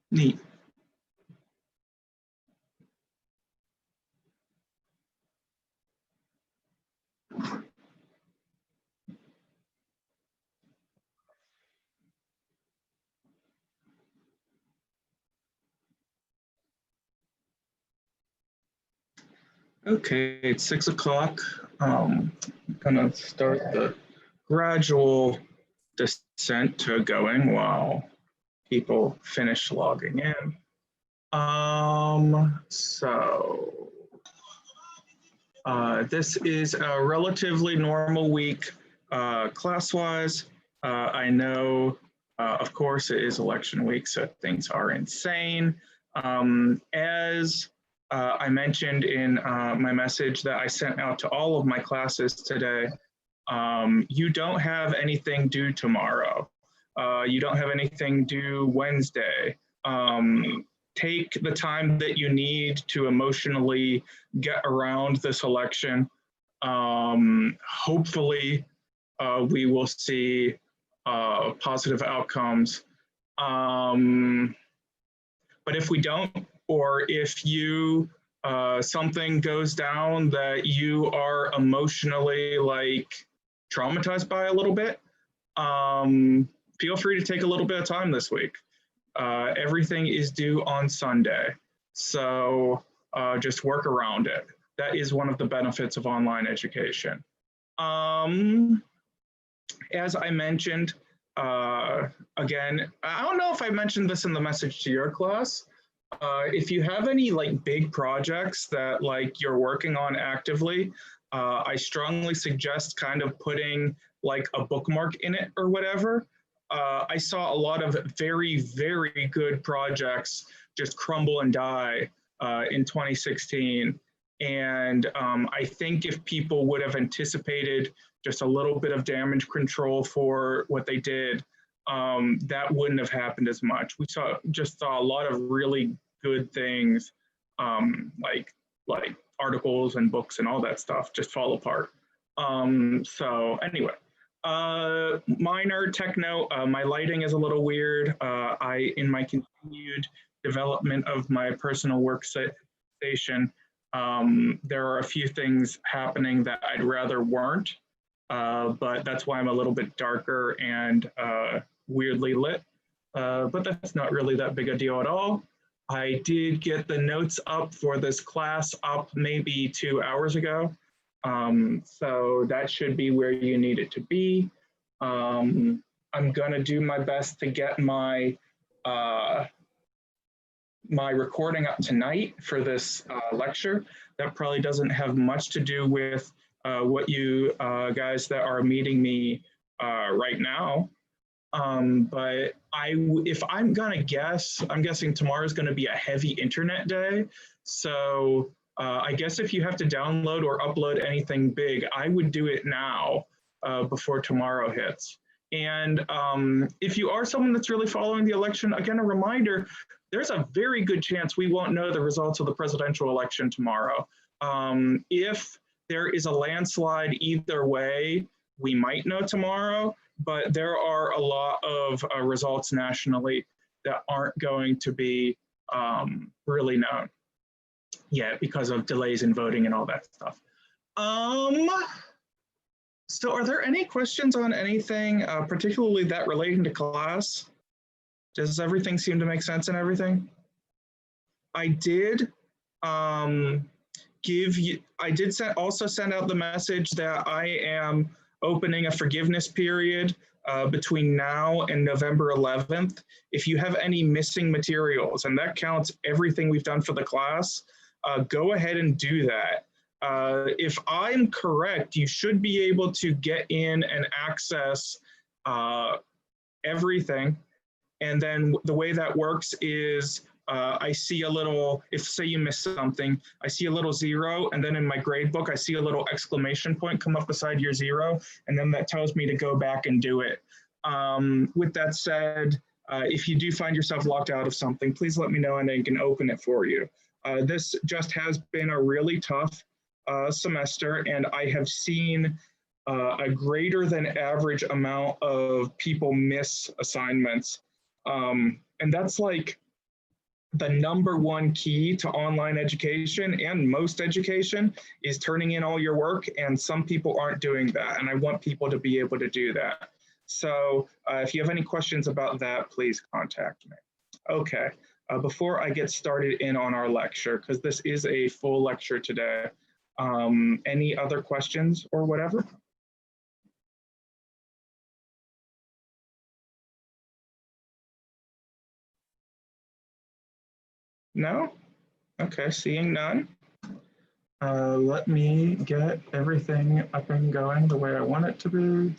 Neat. Okay, it's 6 o'clock. I'm gonna start the gradual descent to going while people finish logging in. This is a relatively normal week class-wise. I know, of course, it is election week, so things are insane. As I mentioned in my message that I sent out to all of my classes today, you don't have anything due tomorrow. You don't have anything due Wednesday. Take the time that you need to emotionally get around this election. Hopefully, we will see positive outcomes. But if we don't, or if you something goes down that you are emotionally like traumatized by a little bit, feel free to take a little bit of time this week. Everything is due on Sunday, so just work around it. That is one of the benefits of online education. As I mentioned, again, I don't know if I mentioned this in the message to your class. If you have any like big projects that like you're working on actively, I strongly suggest kind of putting like a bookmark in it or whatever. I saw a lot of very, very good projects just crumble and die in 2016. And I think if people would have anticipated just a little bit of damage control for what they did, that wouldn't have happened as much. We just saw a lot of really good things, like articles and books and all that stuff just fall apart. So anyway, minor tech note, my lighting is a little weird. In my continued development of my personal workstation, there are a few things happening that I'd rather weren't, but that's why I'm a little bit darker and weirdly lit. But that's not really that big a deal at all. I did get the notes up for this class up maybe 2 hours ago. So that should be where you need it to be. I'm gonna do my best to get my my recording up tonight for this lecture. That probably doesn't have much to do with what you guys that are meeting me right now. But if I'm gonna guess, I'm guessing tomorrow is gonna be a heavy internet day. So I guess if you have to download or upload anything big, I would do it now before tomorrow hits. And if you are someone that's really following the election, again, a reminder, there's a very good chance we won't know the results of the presidential election tomorrow. If there is a landslide either way, we might know tomorrow, but there are a lot of results nationally that aren't going to be really known yet because of delays in voting and all that stuff. So are there any questions on anything, particularly that relating to class? Does everything seem to make sense and everything? I did also send out the message that I am opening a forgiveness period between now and November 11th. If you have any missing materials, and that counts everything we've done for the class, go ahead and do that. If I'm correct, you should be able to get in and access everything. And then the way that works is I see a little, if say you missed something, I see a little 0, and then in my grade book, I see a little exclamation point come up beside your 0, and then that tells me to go back and do it. With that said, if you do find yourself locked out of something, please let me know and I can open it for you. This just has been a really tough semester, and I have seen a greater than average amount of people miss assignments. And that's like the #1 key to online education and most education is turning in all your work, and some people aren't doing that, and I want people to be able to do that. So if you have any questions about that, please contact me. Okay, before I get started in on our lecture, because this is a full lecture today, any other questions or whatever? No? Okay, seeing none. Let me get everything up and going the way I want it to be.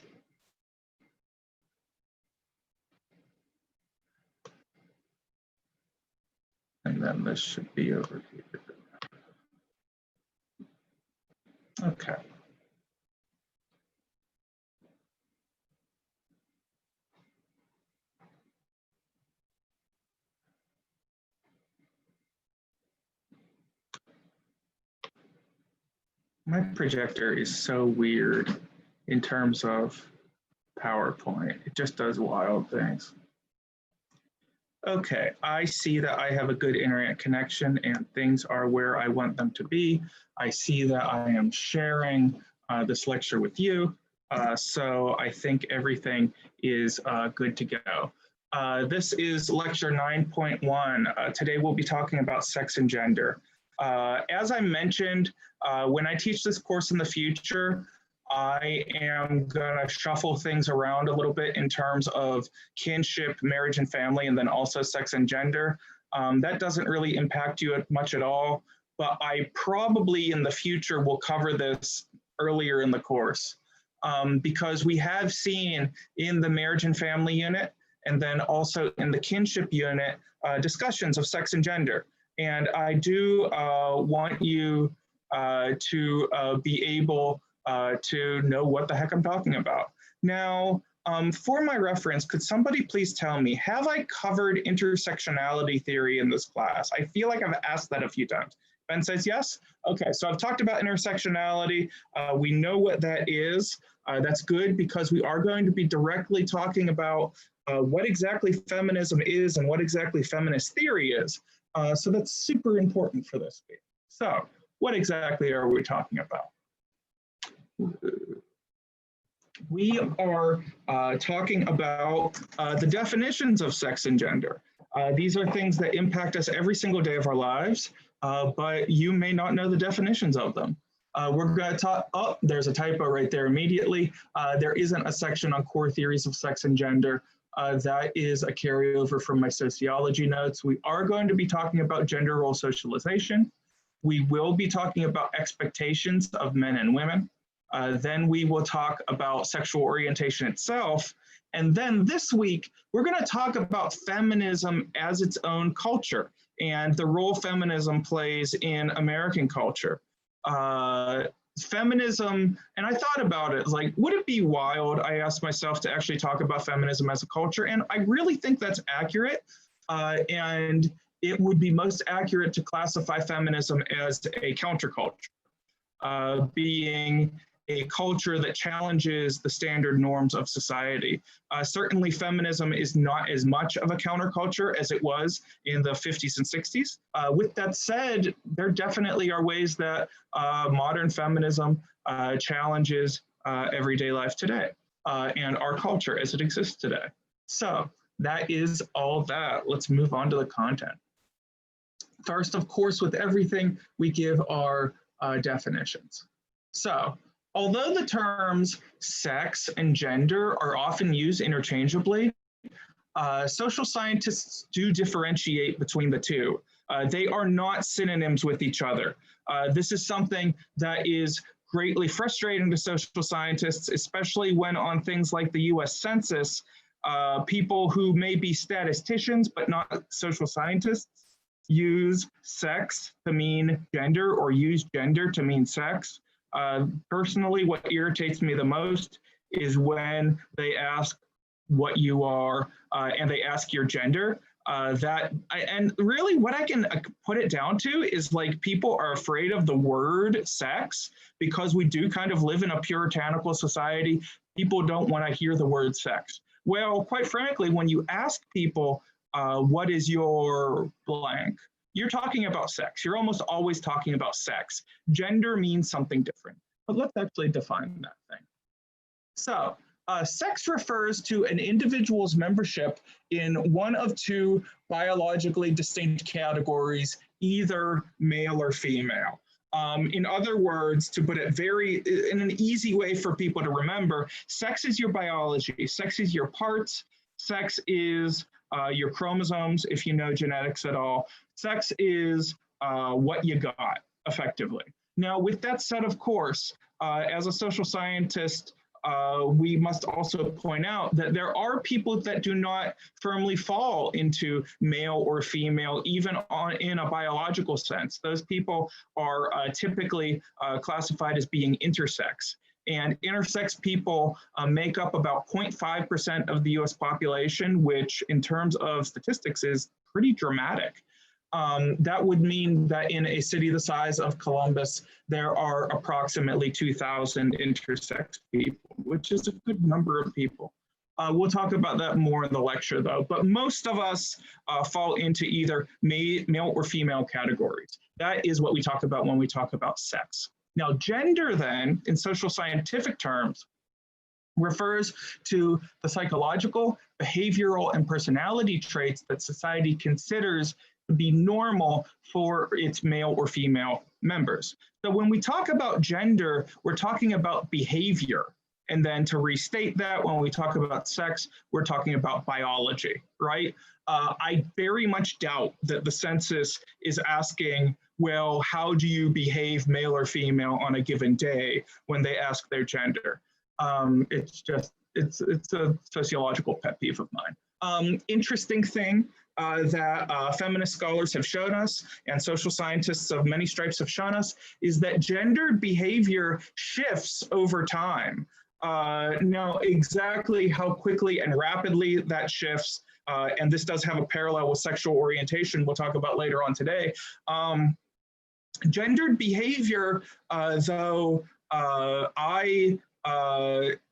And then this should be over here. Okay. My projector is so weird in terms of PowerPoint. It just does wild things. Okay, I see that I have a good internet connection and things are where I want them to be. I see that I am sharing this lecture with you. So I think everything is good to go. This is lecture 9.1. Today we'll be talking about sex and gender. As I mentioned, when I teach this course in the future, I am gonna shuffle things around a little bit in terms of kinship, marriage and family, and then also sex and gender. That doesn't really impact you much at all, but I probably in the future will cover this earlier in the course because we have seen in the marriage and family unit and then also in the kinship unit discussions of sex and gender. And I do want you to be able to know what the heck I'm talking about. Now, for my reference, could somebody please tell me, have I covered intersectionality theory in this class? I feel like I've asked that a few times. Ben says yes? Okay, so I've talked about intersectionality. We know what that is. That's good because we are going to be directly talking about what exactly feminism is and what exactly feminist theory is. So that's super important for this week. So what exactly are we talking about? We are talking about the definitions of sex and gender. These are things that impact us every single day of our lives, but you may not know the definitions of them. We're going to talk, oh, there's a typo right there immediately. There isn't a section on core theories of sex and gender. That is a carryover from my sociology notes. We are going to be talking about gender role socialization. We will be talking about expectations of men and women. Then we will talk about sexual orientation itself. And then this week, we're going to talk about feminism as its own culture and the role feminism plays in American culture. Feminism, and I thought about it, like, would it be wild, I asked myself, to actually talk about feminism as a culture? And I really think that's accurate. And it would be most accurate to classify feminism as a counterculture, being a culture that challenges the standard norms of society. Certainly feminism is not as much of a counterculture as it was in the 50s and 60s. With that said, there definitely are ways that modern feminism challenges everyday life today and our culture as it exists today. So that is all that. Let's move on to the content. First, of course, with everything, we give our definitions. So, although the terms sex and gender are often used interchangeably, social scientists do differentiate between the two. They are not synonyms with each other. This is something that is greatly frustrating to social scientists, especially when on things like the US Census, people who may be statisticians but not social scientists use sex to mean gender or use gender to mean sex. Personally, what irritates me the most is when they ask what you are and they ask your gender. And really what I can put it down to is, like, people are afraid of the word sex because we do kind of live in a puritanical society. People don't want to hear the word sex. Well, quite frankly, when you ask people, what is your blank? You're talking about sex. You're almost always talking about sex. Gender means something different, but let's actually define that thing. So sex refers to an individual's membership in one of two biologically distinct categories, either male or female. In other words, to put it in an easy way for people to remember, sex is your biology. Sex is your parts. Sex is your chromosomes, if you know genetics at all. Sex is what you got, effectively. Now, with that said, of course, as a social scientist, we must also point out that there are people that do not firmly fall into male or female, even in a biological sense. Those people are typically classified as being intersex. And intersex people make up about 0.5% of the US population, which in terms of statistics is pretty dramatic. That would mean that in a city the size of Columbus, there are approximately 2,000 intersex people. which is a good number of people. We'll talk about that more in the lecture though, but most of us fall into either male or female categories. That is what we talk about when we talk about sex. Now, gender then, in social scientific terms, refers to the psychological, behavioral, and personality traits that society considers to be normal for its male or female members. So when we talk about gender, we're talking about behavior. And then to restate that, when we talk about sex, we're talking about biology, right? I very much doubt that the census is asking, well, how do you behave, male or female, on a given day when they ask their gender? It's a sociological pet peeve of mine. Interesting thing that feminist scholars have shown us and social scientists of many stripes have shown us is that gendered behavior shifts over time. Now, exactly how quickly and rapidly that shifts, and this does have a parallel with sexual orientation, we'll talk about later on today. Gendered behavior, though,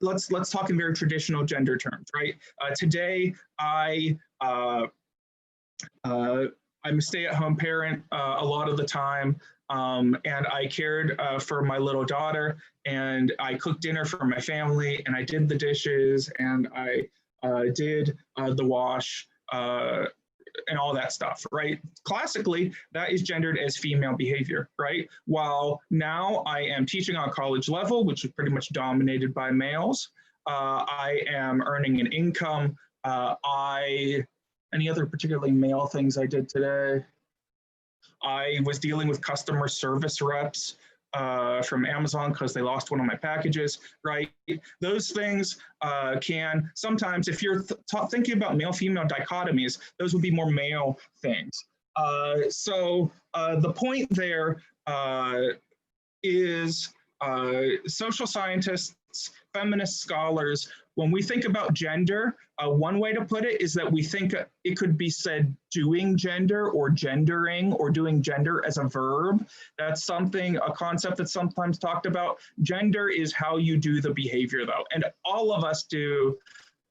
let's talk in very traditional gender terms, right? Today, I'm a stay-at-home parent a lot of the time. And I cared for my little daughter, and I cooked dinner for my family, and I did the dishes, and I did the wash, and all that stuff, right? Classically, that is gendered as female behavior, right? While now I am teaching on college level, which is pretty much dominated by males. I am earning an income. Any other particularly male things I did today? I was dealing with customer service reps from Amazon because they lost one of my packages, right? Those things can sometimes, if you're thinking about male-female dichotomies, those would be more male things. So the point there is social scientists, feminist scholars, when we think about gender, one way to put it is that we think it could be said doing gender or gendering or doing gender as a verb. That's a concept that's sometimes talked about. Gender is how you do the behavior though. And all of us do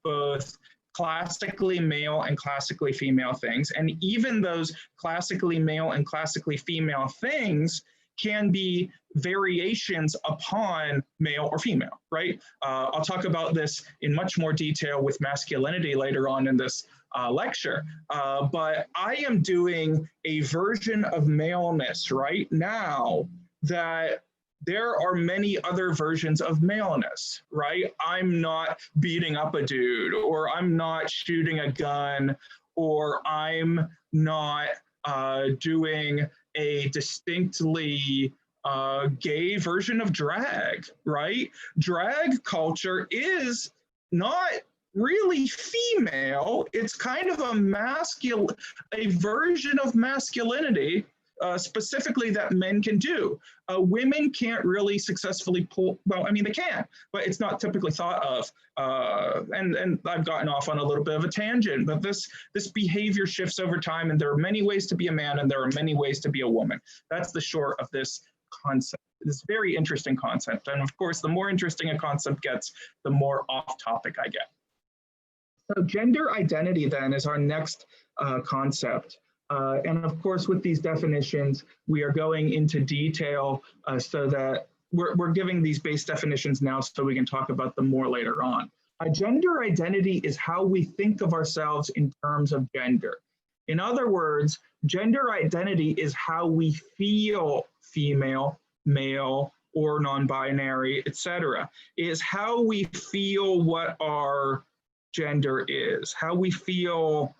both classically male and classically female things. And even those classically male and classically female things can be variations upon male or female, right? I'll talk about this in much more detail with masculinity later on in this lecture, but I am doing a version of maleness right now that there are many other versions of maleness, right? I'm not beating up a dude, or I'm not shooting a gun, or I'm not doing a distinctly gay version of drag, right? Drag culture is not really female. It's kind of a version of masculinity, specifically that men can do. Women can't really successfully well, I mean, they can, but it's not typically thought of. And I've gotten off on a little bit of a tangent, but this behavior shifts over time, and there are many ways to be a man, and there are many ways to be a woman. That's the short of this concept. This very interesting concept. And of course, the more interesting a concept gets, the more off topic I get. So gender identity then is our next concept. And of course, with these definitions, we are going into detail so that we're giving these base definitions now so we can talk about them more later on. Gender identity is how we think of ourselves in terms of gender. In other words, gender identity is how we feel female, male, or non-binary, etc. Is how we feel what our gender is, how we feel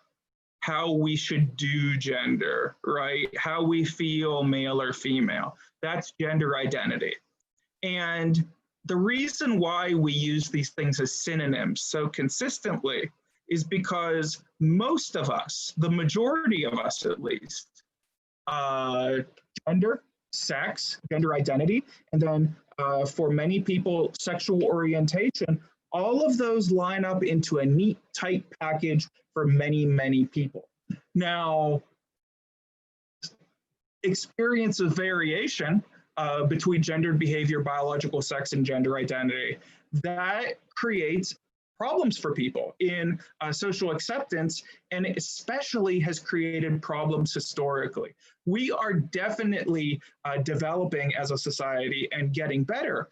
how we should do gender, right? How we feel male or female. That's gender identity. And the reason why we use these things as synonyms so consistently is because most of us, the majority of us at least, gender, sex, gender identity, and then for many people, sexual orientation, all of those line up into a neat, tight package for many, many people. Now, experience of variation between gendered behavior, biological sex, and gender identity. That creates problems for people in social acceptance, and it especially has created problems historically. We are definitely developing as a society and getting better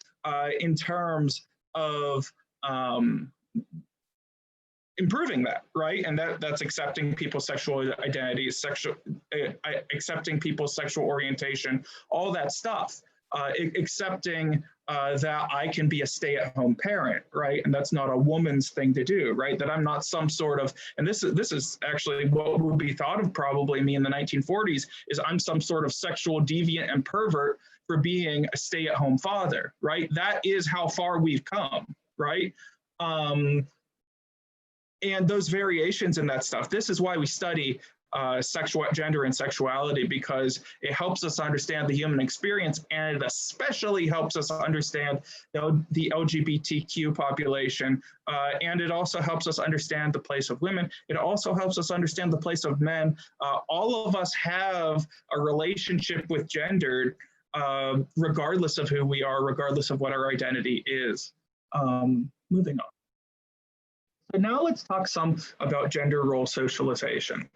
in terms of improving that, right? And that's accepting people's sexual identities, accepting people's sexual orientation, all that stuff. Accepting that I can be a stay-at-home parent, right? And that's not a woman's thing to do, right? That I'm not some sort of, and this is actually what would be thought of probably me in the 1940s, is I'm some sort of sexual deviant and pervert for being a stay-at-home father, right? That is how far we've come, right? And those variations in that stuff, this is why we study gender and sexuality, because it helps us understand the human experience, and it especially helps us understand the LGBTQ population, and it also helps us understand the place of women. It also helps us understand the place of men. All of us have a relationship with gender, regardless of who we are, regardless of what our identity is. Moving on. So now let's talk some about gender role socialization.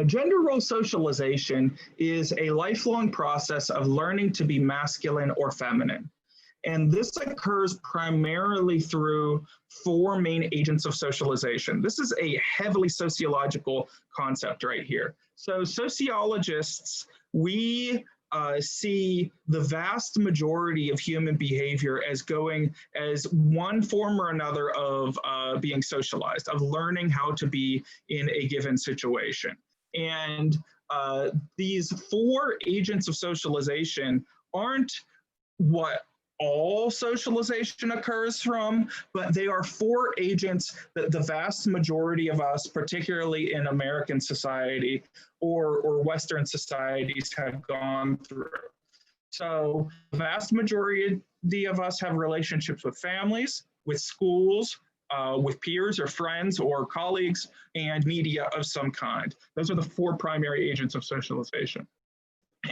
Gender role socialization is a lifelong process of learning to be masculine or feminine. And this occurs primarily through 4 main agents of socialization. This is a heavily sociological concept right here. So sociologists, we see the vast majority of human behavior as going as one form or another of being socialized, of learning how to be in a given situation. And these 4 agents of socialization aren't what all socialization occurs from, but they are 4 agents that the vast majority of us, particularly in American society or Western societies, have gone through. So the vast majority of us have relationships with families, with schools, with peers or friends or colleagues, and media of some kind. Those are the 4 primary agents of socialization.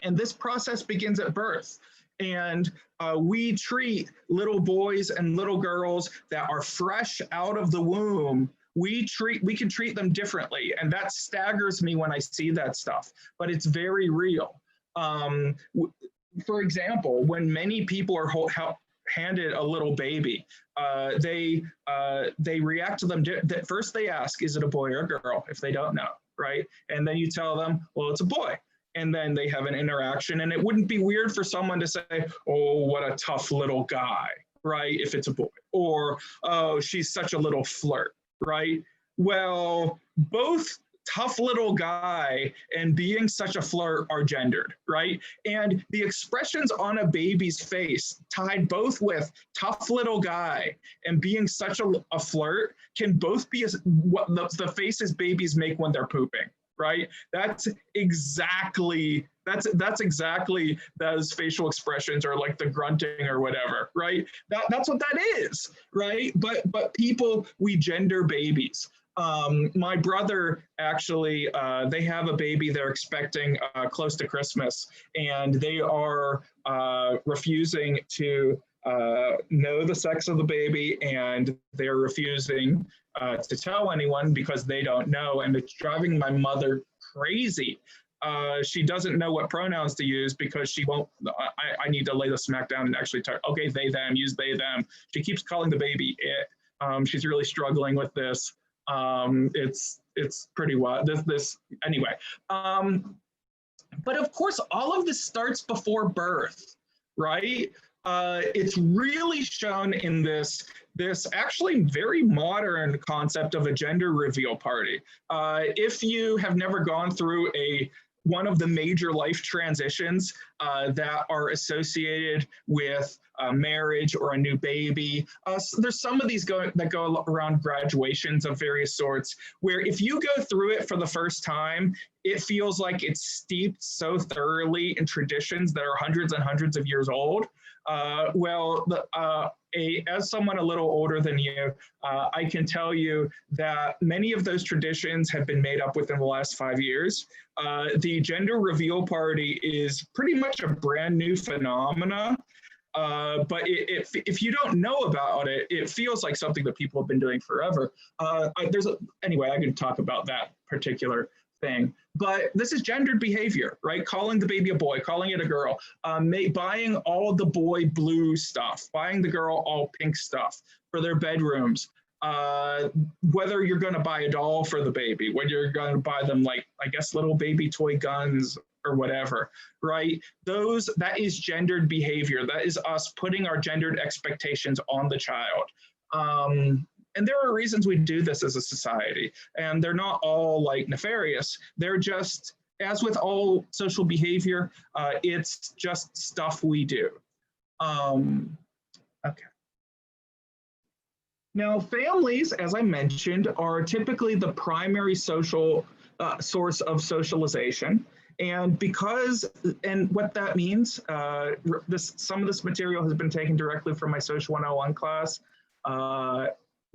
And this process begins at birth. And we treat little boys and little girls that are fresh out of the womb, we can treat them differently. And that staggers me when I see that stuff, but it's very real. For example, when many people are handed a little baby, they react to them. First they ask, is it a boy or a girl, if they don't know, right? And then you tell them, well, it's a boy. And then they have an interaction, and it wouldn't be weird for someone to say, oh, what a tough little guy, right? If it's a boy, or, oh, she's such a little flirt, right? Well, both tough little guy and being such a flirt are gendered, right? And the expressions on a baby's face tied both with tough little guy and being such a flirt can both be what the faces babies make when they're pooping, right? That's exactly those facial expressions, or like the grunting or whatever, right? That's what that is, right? But people, we gender babies. My brother actually, they have a baby they're expecting close to Christmas, and they are refusing to know the sex of the baby, and they're refusing to tell anyone because they don't know, and it's driving my mother crazy. She doesn't know what pronouns to use because she won't, I need to lay the smack down and actually talk, okay, they, them, use they, them. She keeps calling the baby it. She's really struggling with this. It's pretty wild. Anyway. But of course, all of this starts before birth, right? It's really shown in this actually very modern concept of a gender reveal party. If you have never gone through one of the major life transitions that are associated with marriage or a new baby. There's some of these that go around graduations of various sorts, where if you go through it for the first time, it feels like it's steeped so thoroughly in traditions that are hundreds and hundreds of years old. As someone a little older than you, I can tell you that many of those traditions have been made up within the last 5 years. The gender reveal party is pretty much a brand new phenomena. But if you don't know about it, it feels like something that people have been doing forever. Anyway, I can talk about that particular thing. But this is gendered behavior, right? Calling the baby a boy, calling it a girl, buying all the boy blue stuff, buying the girl all pink stuff for their bedrooms. Whether you're going to buy a doll for the baby, whether you're going to buy them, like, I guess, little baby toy guns or whatever, right? That is gendered behavior. That is us putting our gendered expectations on the child. And there are reasons we do this as a society, and they're not all like nefarious. They're just, as with all social behavior, it's just stuff we do. Okay. Now, families, as I mentioned, are typically the primary social source of socialization. And what that means, some of this material has been taken directly from my Social 101 class.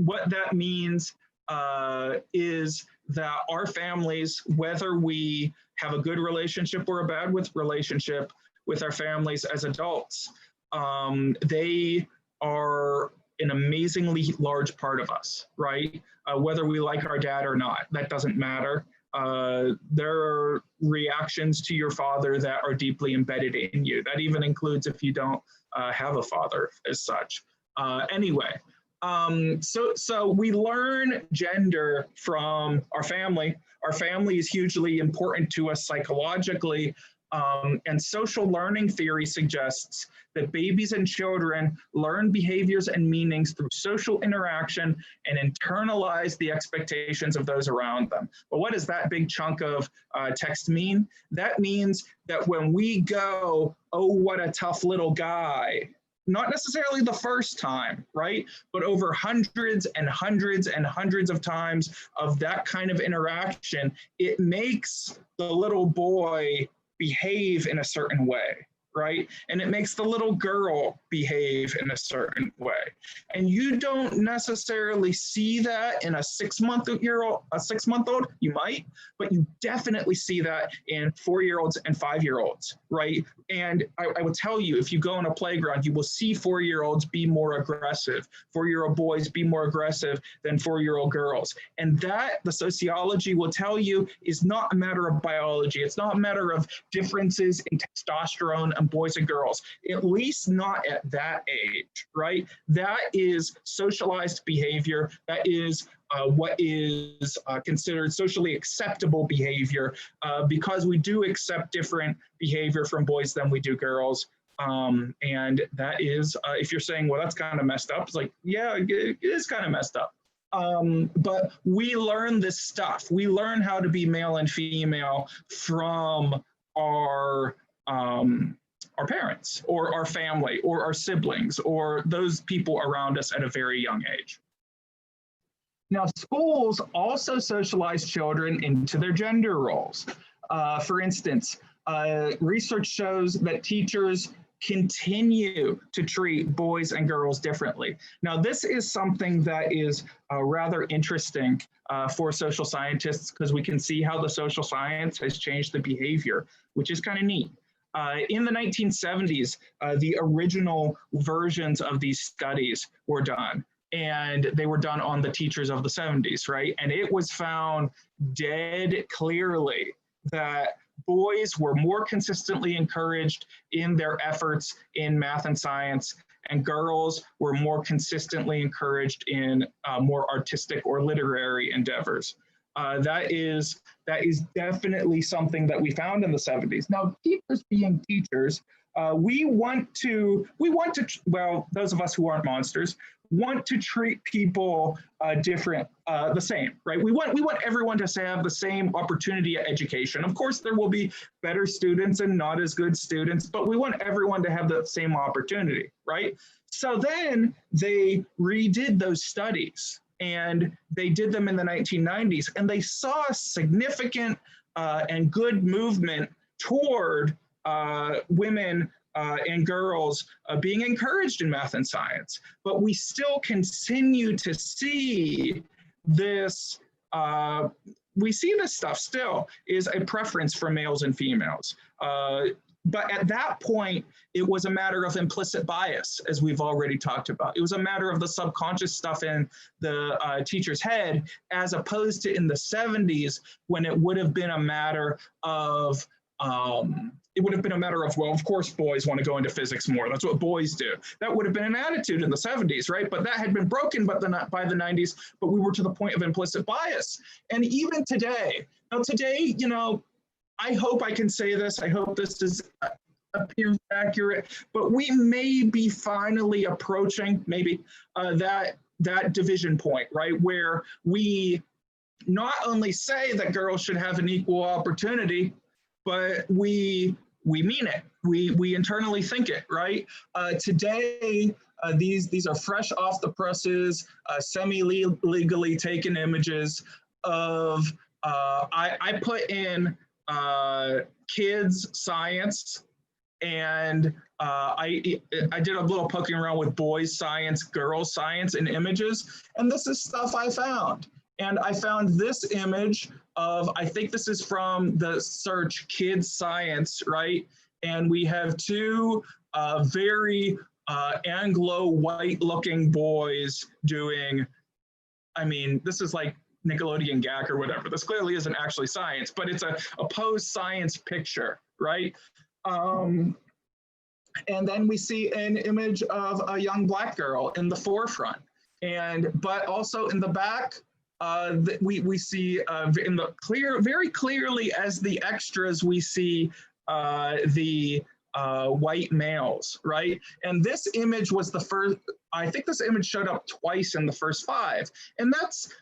What that means is that our families, whether we have a good relationship or a bad relationship with our families as adults, they are an amazingly large part of us, right? Whether we like our dad or not, that doesn't matter. There are reactions to your father that are deeply embedded in you. That even includes if you don't have a father as such. Anyway, so we learn gender from our family. Our family is hugely important to us psychologically. And social learning theory suggests that babies and children learn behaviors and meanings through social interaction and internalize the expectations of those around them. But what does that big chunk of text mean? That means that when we go, oh, what a tough little guy, not necessarily the first time, right? But over hundreds and hundreds and hundreds of times of that kind of interaction, it makes the little boy behave in a certain way, right? And it makes the little girl behave in a certain way. And you don't necessarily see that in a 6-month-old, you might, but you definitely see that in 4-year-olds and 5-year-olds, right? And I will tell you, if you go on a playground, you will see 4-year-olds be more aggressive, 4-year-old boys be more aggressive than 4-year-old girls. And that, the sociology will tell you, is not a matter of biology. It's not a matter of differences in testosterone and boys and girls, at least not at that age, right? That is socialized behavior. That is what is considered socially acceptable behavior, because we do accept different behavior from boys than we do girls. And that is, if you're saying, well, that's kind of messed up, it's like, yeah, it is kind of messed up. But we learn this stuff. We learn how to be male and female from our parents or our family or our siblings or those people around us at a very young age. Now, schools also socialize children into their gender roles. For instance, research shows that teachers continue to treat boys and girls differently. Now, this is something that is rather interesting for social scientists, because we can see how the social science has changed the behavior, which is kind of neat. In the 1970s, the original versions of these studies were done, and they were done on the teachers of the 70s, right? And it was found dead clearly that boys were more consistently encouraged in their efforts in math and science, and girls were more consistently encouraged in more artistic or literary endeavors. That is definitely something that we found in the 70s. Now, teachers being teachers, we want to, well, those of us who aren't monsters, want to treat people the same, right? We want everyone to have the same opportunity at education. Of course, there will be better students and not as good students, but we want everyone to have the same opportunity, right? So then they redid those studies, and they did them in the 1990s, and they saw a significant and good movement toward women and girls being encouraged in math and science. But we still continue to see this, we see this stuff still is a preference for males and females. But at that point, it was a matter of implicit bias, as we've already talked about. It was a matter of the subconscious stuff in the teacher's head, as opposed to in the 70s, when it would have been a matter of, well, of course, boys want to go into physics more. That's what boys do. That would have been an attitude in the 70s, right? But that had been broken by the 90s, but we were to the point of implicit bias. And even today, you know, I hope I can say this. I hope this appears accurate, but we may be finally approaching maybe that division point, right? Where we not only say that girls should have an equal opportunity, but we mean it. We internally think it, right? Today, these are fresh off the presses, semi-legally taken images of, I put in kids science, and I did a little poking around with boys science, girls science in images, and this is stuff I found. And I found this image of, I think this is from the search kids science, right? And we have two very Anglo white looking boys doing, I mean, this is like Nickelodeon gag or whatever. This clearly isn't actually science, but it's a posed science picture, right? And then we see an image of a young Black girl in the forefront, but also in the back, we see in the very clearly as the extras, we see the white males, right? And this image was the first, I think this image showed up twice in the first 5. And that's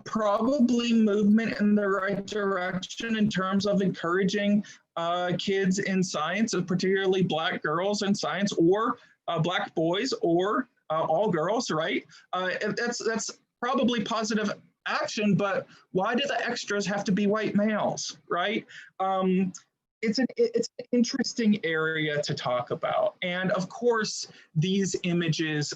probably movement in the right direction in terms of encouraging kids in science, particularly Black girls in science, or Black boys, or all girls, right? That's probably positive action, but why do the extras have to be white males, right? It's an interesting area to talk about. And of course, these images,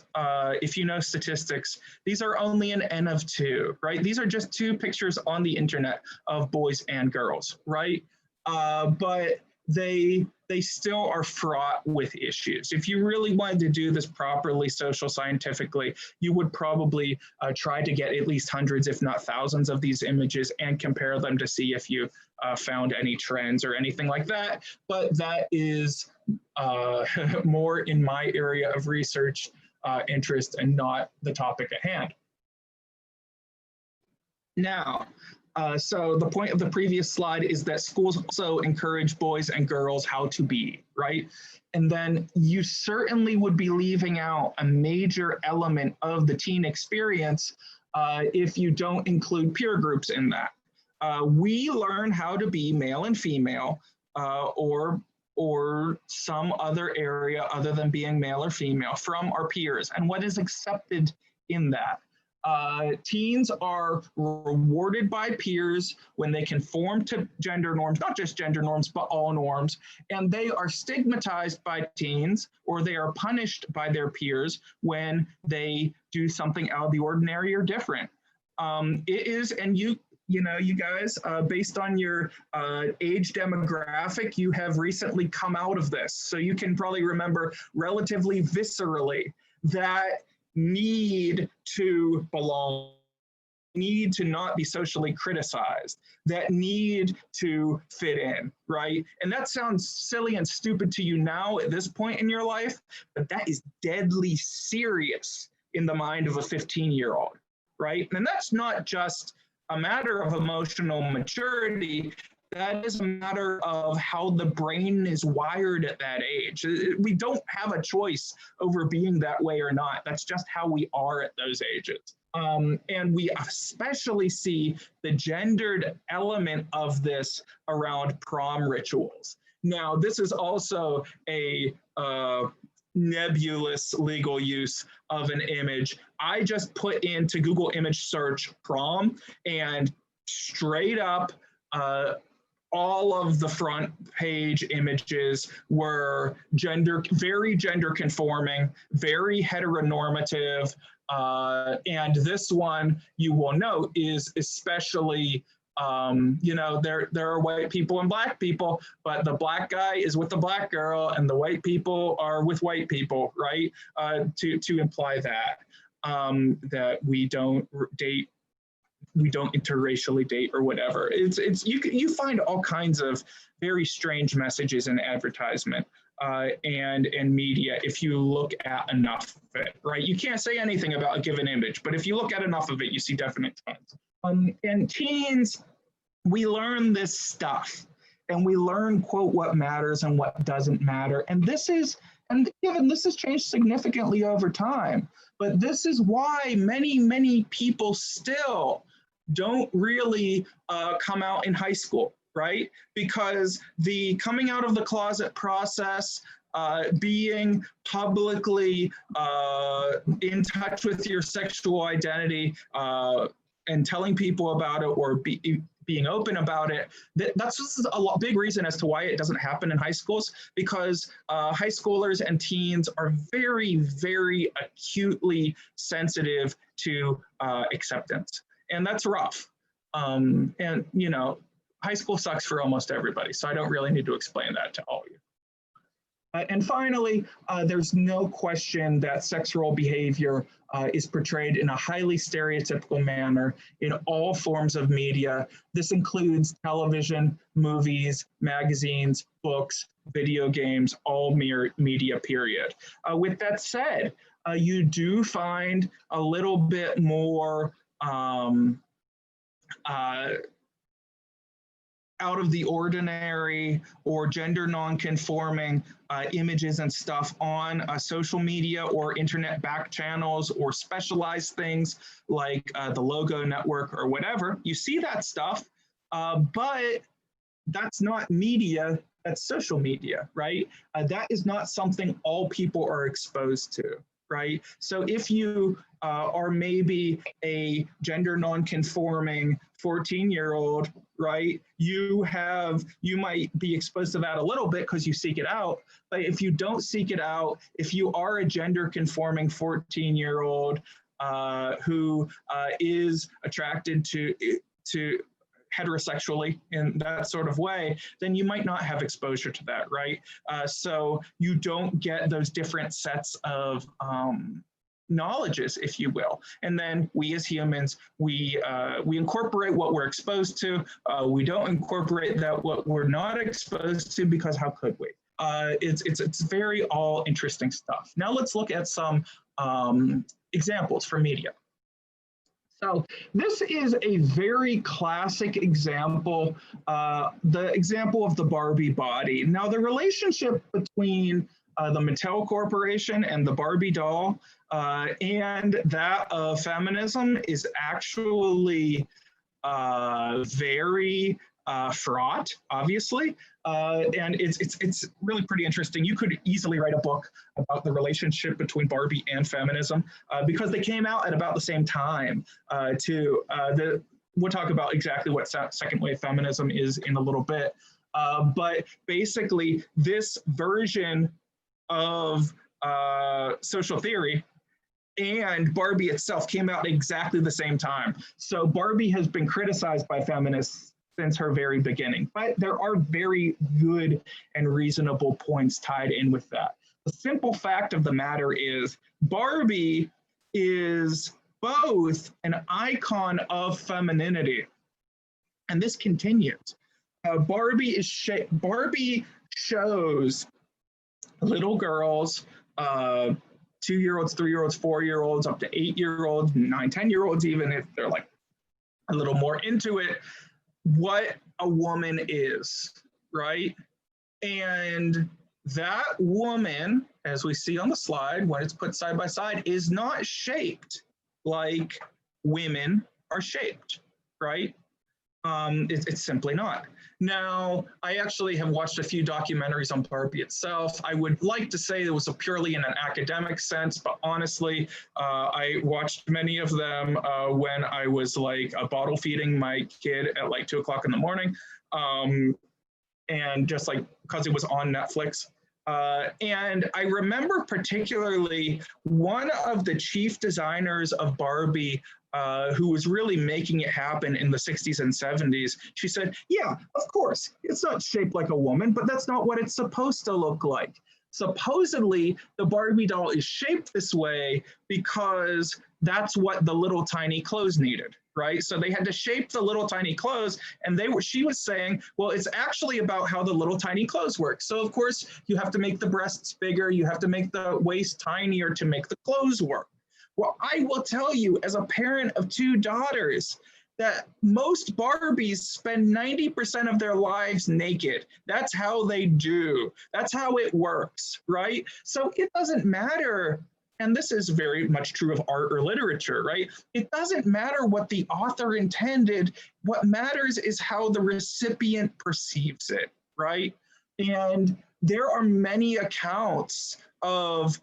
if you know statistics, these are only an N of 2, right? These are just 2 pictures on the internet of boys and girls, right? But they still are fraught with issues. If you really wanted to do this properly, social scientifically, you would probably try to get at least hundreds, if not thousands, of these images and compare them to see if you found any trends or anything like that. But that is more in my area of research interest and not the topic at hand. Now, so the point of the previous slide is that schools also encourage boys and girls how to be, right? And then you certainly would be leaving out a major element of the teen experience if you don't include peer groups in that. We learn how to be male and female or some other area other than being male or female from our peers and what is accepted in that. Teens are rewarded by peers when they conform to gender norms, not just gender norms, but all norms, and they are stigmatized by teens, or they are punished by their peers when they do something out of the ordinary or different. It is, and you guys, based on your age demographic, you have recently come out of this. So you can probably remember relatively viscerally that need to belong, need to not be socially criticized, that need to fit in, right? And that sounds silly and stupid to you now at this point in your life, but that is deadly serious in the mind of a 15-year-old, right? And that's not just a matter of emotional maturity, that is a matter of how the brain is wired at that age. We don't have a choice over being that way or not. That's just how we are at those ages. And we especially see the gendered element of this around prom rituals. Now, this is also a nebulous legal use of an image. I just put into Google image search prom, and straight up, all of the front page images were very gender conforming, very heteronormative. And this one, you will note, is especially, you know, there are white people and black people, but the black guy is with the black girl and the white people are with white people, right? To imply that, that we don't date, we don't interracially date or whatever. You find all kinds of very strange messages in advertisement and media if you look at enough of it, right? You can't say anything about a given image, but if you look at enough of it, you see definite trends. And teens, we learn this stuff and we learn, quote, what matters and what doesn't matter. And this has changed significantly over time, but this is why many people still don't really come out in high school, right? Because the coming out of the closet process, being publicly in touch with your sexual identity and telling people about it, or being open about it, that's a big reason as to why it doesn't happen in high schools, because high schoolers and teens are very, very acutely sensitive to acceptance. And that's rough. And, you know, high school sucks for almost everybody, so I don't really need to explain that to all of you. And finally, there's no question that sexual behavior is portrayed in a highly stereotypical manner in all forms of media. This includes television, movies, magazines, books, video games, all media, period. With that said, you do find a little bit more out of the ordinary or gender non-conforming images and stuff on social media or internet back channels or specialized things like the Logo Network or whatever. You see that stuff, but that's not media, that's social media, right? That is not something all people are exposed to, right? So if you are maybe a gender non-conforming 14-year-old, right? You might be exposed to that a little bit because you seek it out. But if you don't seek it out, if you are a gender conforming 14-year-old who is attracted to heterosexually in that sort of way, then you might not have exposure to that, right? So you don't get those different sets of knowledges, if you will. And then we as humans, we incorporate what we're exposed to. We don't incorporate that what we're not exposed to, because how could we? It's very all interesting stuff. Now let's look at some examples for media. So this is a very classic example, the example of the Barbie body. Now the relationship between the Mattel Corporation and the Barbie doll and that of feminism is actually very fraught, obviously, and it's really pretty interesting. You could easily write a book about the relationship between Barbie and feminism because they came out at about the same time. We'll talk about exactly what second wave feminism is in a little bit, but basically this version of social theory and Barbie itself came out at exactly the same time. So Barbie has been criticized by feminists since her very beginning, but there are very good and reasonable points tied in with that. The simple fact of the matter is Barbie is both an icon of femininity, and this continues. Barbie shows little girls, 2-year-olds, 3-year-olds, 4-year-olds, up to 8-year-olds, 9, 10-year-olds, even if they're like a little more into it, what a woman is, right? And that woman, as we see on the slide, when it's put side by side, is not shaped like women are shaped, right? It's simply not. Now, I actually have watched a few documentaries on Barbie itself. I would like to say it was purely in an academic sense, but honestly, I watched many of them when I was like bottle feeding my kid at like 2 o'clock in the morning. And just like because it was on Netflix. And I remember particularly one of the chief designers of Barbie who was really making it happen in the 60s and 70s. She said, yeah, of course, it's not shaped like a woman, but that's not what it's supposed to look like. Supposedly, the Barbie doll is shaped this way because that's what the little tiny clothes needed, right? So they had to shape the little tiny clothes, and she was saying, well, it's actually about how the little tiny clothes work. So of course, you have to make the breasts bigger, you have to make the waist tinier to make the clothes work. Well, I will tell you, as a parent of 2 daughters, that most Barbies spend 90% of their lives naked. That's how they do. That's how it works, right? So it doesn't matter, and this is very much true of art or literature, right? It doesn't matter what the author intended. What matters is how the recipient perceives it, right? And there are many accounts of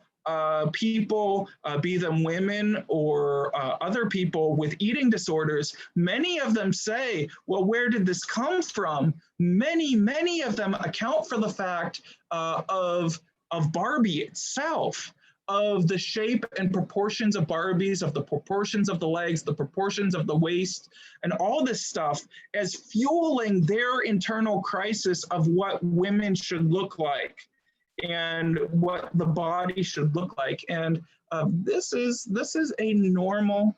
people, be them women or other people with eating disorders. Many of them say, well, where did this come from? Many of them account for the fact of Barbie itself, of the shape and proportions of Barbies, of the proportions of the legs, the proportions of the waist, and all this stuff as fueling their internal crisis of what women should look like and what the body should look like. And this is a normal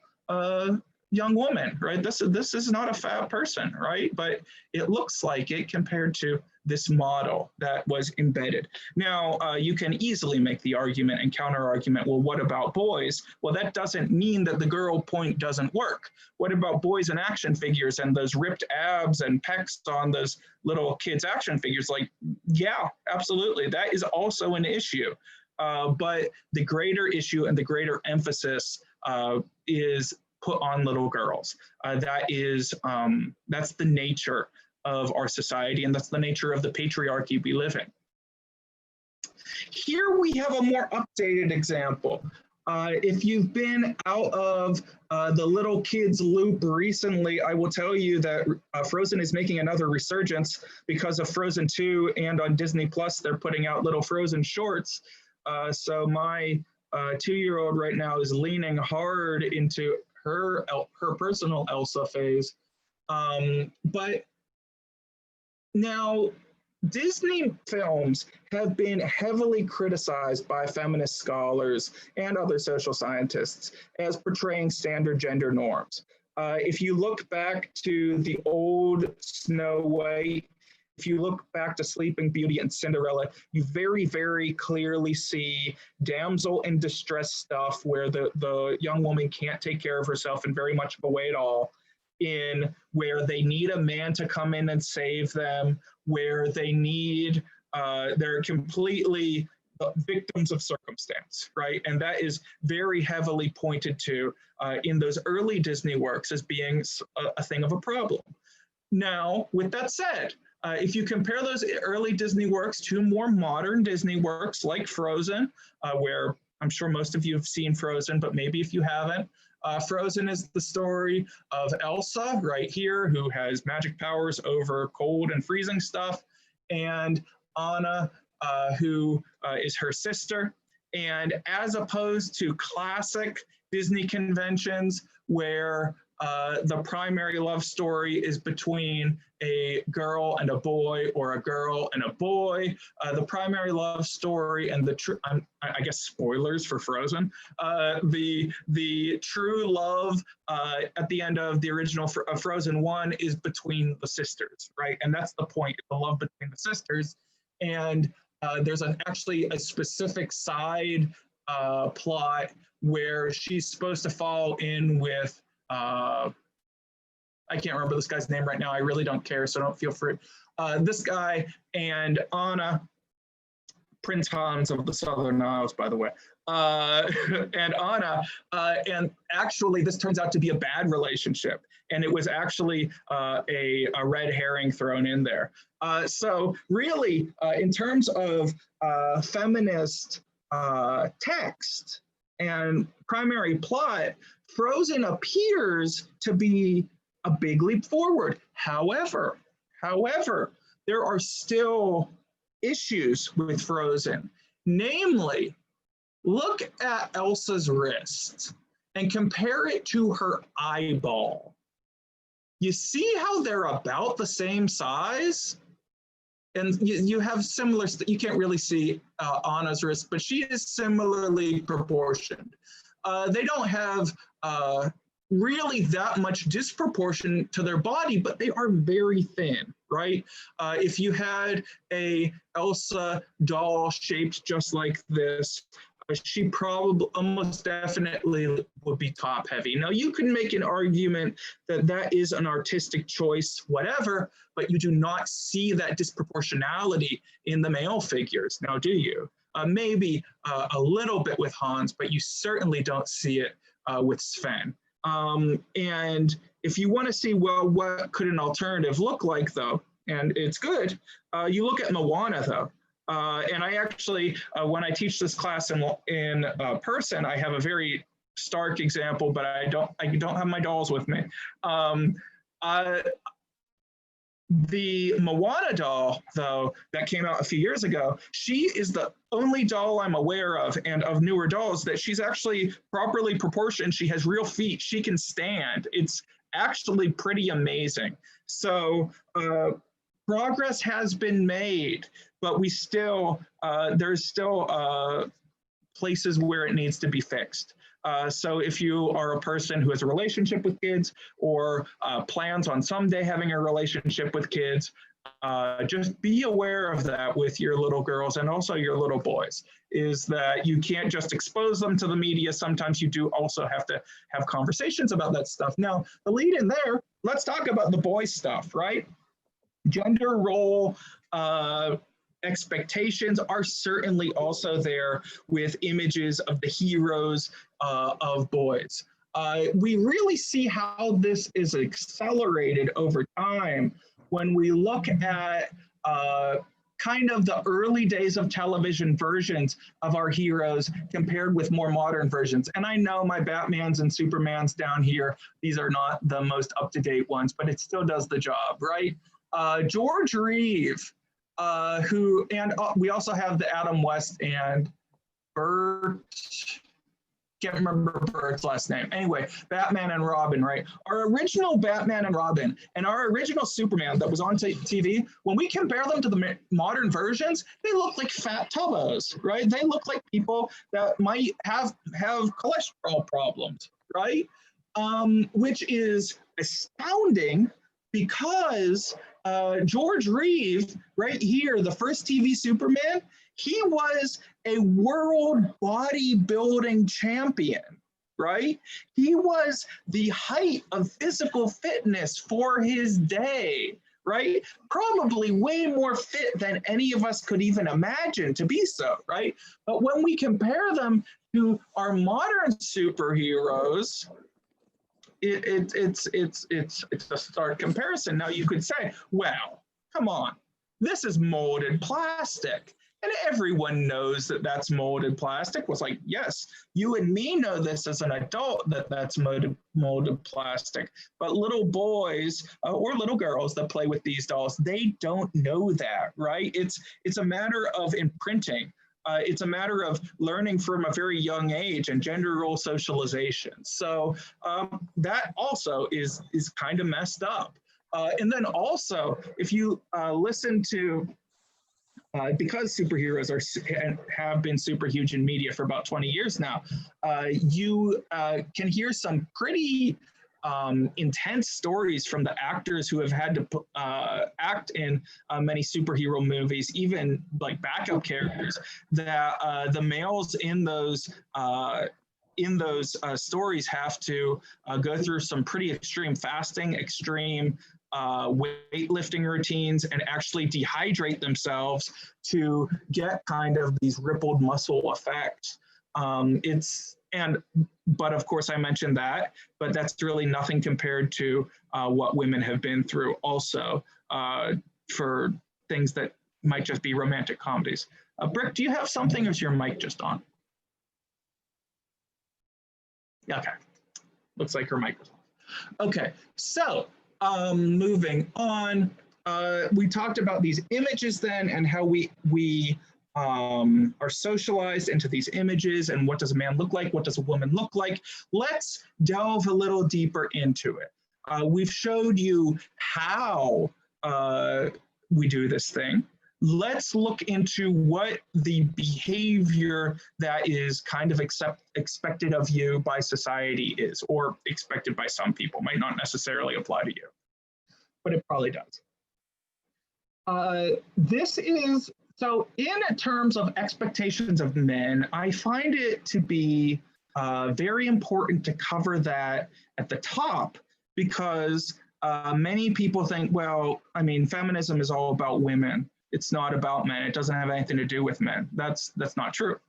young woman, right? This is not a fat person, right? But it looks like it compared to this model that was embedded. Now, you can easily make the argument and counter argument, well, what about boys? Well, that doesn't mean that the girl point doesn't work. What about boys in action figures and those ripped abs and pecs on those little kids' action figures? Like, yeah, absolutely. That is also an issue. But the greater issue and the greater emphasis is put on little girls. That's the nature of our society, and that's the nature of the patriarchy we live in. Here we have a more updated example. If you've been out of the little kids loop recently, I will tell you that Frozen is making another resurgence because of Frozen 2, and on Disney Plus, they're putting out little Frozen shorts. So my 2-year-old right now is leaning hard into her personal Elsa phase. But now, Disney films have been heavily criticized by feminist scholars and other social scientists as portraying standard gender norms. If you look back to the old Snow White, if you look back to Sleeping Beauty and Cinderella, you very, very clearly see damsel in distress stuff where the young woman can't take care of herself in very much of a way at all, in where they need a man to come in and save them, where they need, they're completely victims of circumstance, right? And that is very heavily pointed to in those early Disney works as being a thing of a problem. Now, with that said, if you compare those early Disney works to more modern Disney works like Frozen, where I'm sure most of you have seen Frozen, but maybe if you haven't, Frozen is the story of Elsa right here, who has magic powers over cold and freezing stuff, and Anna, who is her sister. And as opposed to classic Disney conventions where the primary love story is between a girl and a boy or a girl and a boy. The primary love story and I guess spoilers for Frozen, the true love at the end of the original Frozen 1 is between the sisters, right? And that's the point, the love between the sisters. And there's actually a specific side plot where she's supposed to fall in with I can't remember this guy's name right now. I really don't care, so don't feel free. This guy and Anna, Prince Hans of the Southern Isles, by the way, and Anna. And actually, this turns out to be a bad relationship. And it was actually a red herring thrown in there. So really, in terms of feminist text and primary plot, Frozen appears to be a big leap forward. However, there are still issues with Frozen. Namely, look at Elsa's wrist and compare it to her eyeball. You see how they're about the same size? And you have similar, you can't really see Anna's wrist, but she is similarly proportioned. They don't have really that much disproportion to their body, but they are very thin, right? If you had a Elsa doll shaped just like this, she probably almost definitely would be top heavy. Now, you can make an argument that that is an artistic choice, whatever, but you do not see that disproportionality in the male figures. Now, do you? Maybe a little bit with Hans, but you certainly don't see it with Sven. And if you want to see, well, what could an alternative look like, though? And it's good. You look at Moana, though. And I actually, when I teach this class in person, I have a very stark example, but I don't have my dolls with me. The Moana doll, though, that came out a few years ago, she is the only doll I'm aware of, and of newer dolls, that she's actually properly proportioned. She has real feet. She can stand. It's actually pretty amazing. So progress has been made, but we still, there's still places where it needs to be fixed. So if you are a person who has a relationship with kids or plans on someday having a relationship with kids, just be aware of that with your little girls and also your little boys, is that you can't just expose them to the media. Sometimes you do also have to have conversations about that stuff. Now, the lead in there, let's talk about the boy stuff, right? Gender role expectations are certainly also there with images of the heroes of boys. We really see how this is accelerated over time when we look at kind of the early days of television versions of our heroes compared with more modern versions. And I know my Batmans and Supermans down here, these are not the most up-to-date ones, but it still does the job, right? George Reeve, who, and we also have the Adam West and Burt, can't remember Burt's last name. Anyway, Batman and Robin, right? Our original Batman and Robin and our original Superman that was on TV, when we compare them to the modern versions, they look like fat tubbos, right? They look like people that might have cholesterol problems, right? Which is astounding because George Reeve, right here, the first TV Superman, he was a world bodybuilding champion, right? He was the height of physical fitness for his day, right? Probably way more fit than any of us could even imagine to be so, right? But when we compare them to our modern superheroes, it's a stark comparison. Now you could say, well, come on, this is molded plastic. And everyone knows that that's molded plastic. Was like, yes, you and me know this as an adult that that's molded plastic. But little boys or little girls that play with these dolls, they don't know that, right? It's a matter of imprinting. It's a matter of learning from a very young age and gender role socialization. So that also is kind of messed up. And then also, if you listen to because superheroes have been super huge in media for about 20 years now, you can hear some pretty intense stories from the actors who have had to act in many superhero movies, even like backup characters, that the males in those stories have to go through some pretty extreme fasting, extreme weightlifting routines and actually dehydrate themselves to get kind of these rippled muscle effects. But of course I mentioned that, but that's really nothing compared to what women have been through also for things that might just be romantic comedies. Brick, do you have something, or is your mic just on? Okay, looks like her mic was on. Okay, so moving on, we talked about these images then and how we are socialized into these images and what does a man look like, what does a woman look like. Let's delve a little deeper into it. We've showed you how we do this thing. Let's look into what the behavior that is kind of expected of you by society is, or expected by some people, might not necessarily apply to you, but it probably does. So in terms of expectations of men, I find it to be very important to cover that at the top, because many people think, well, I mean, feminism is all about women. It's not about men. It doesn't have anything to do with men. That's not true.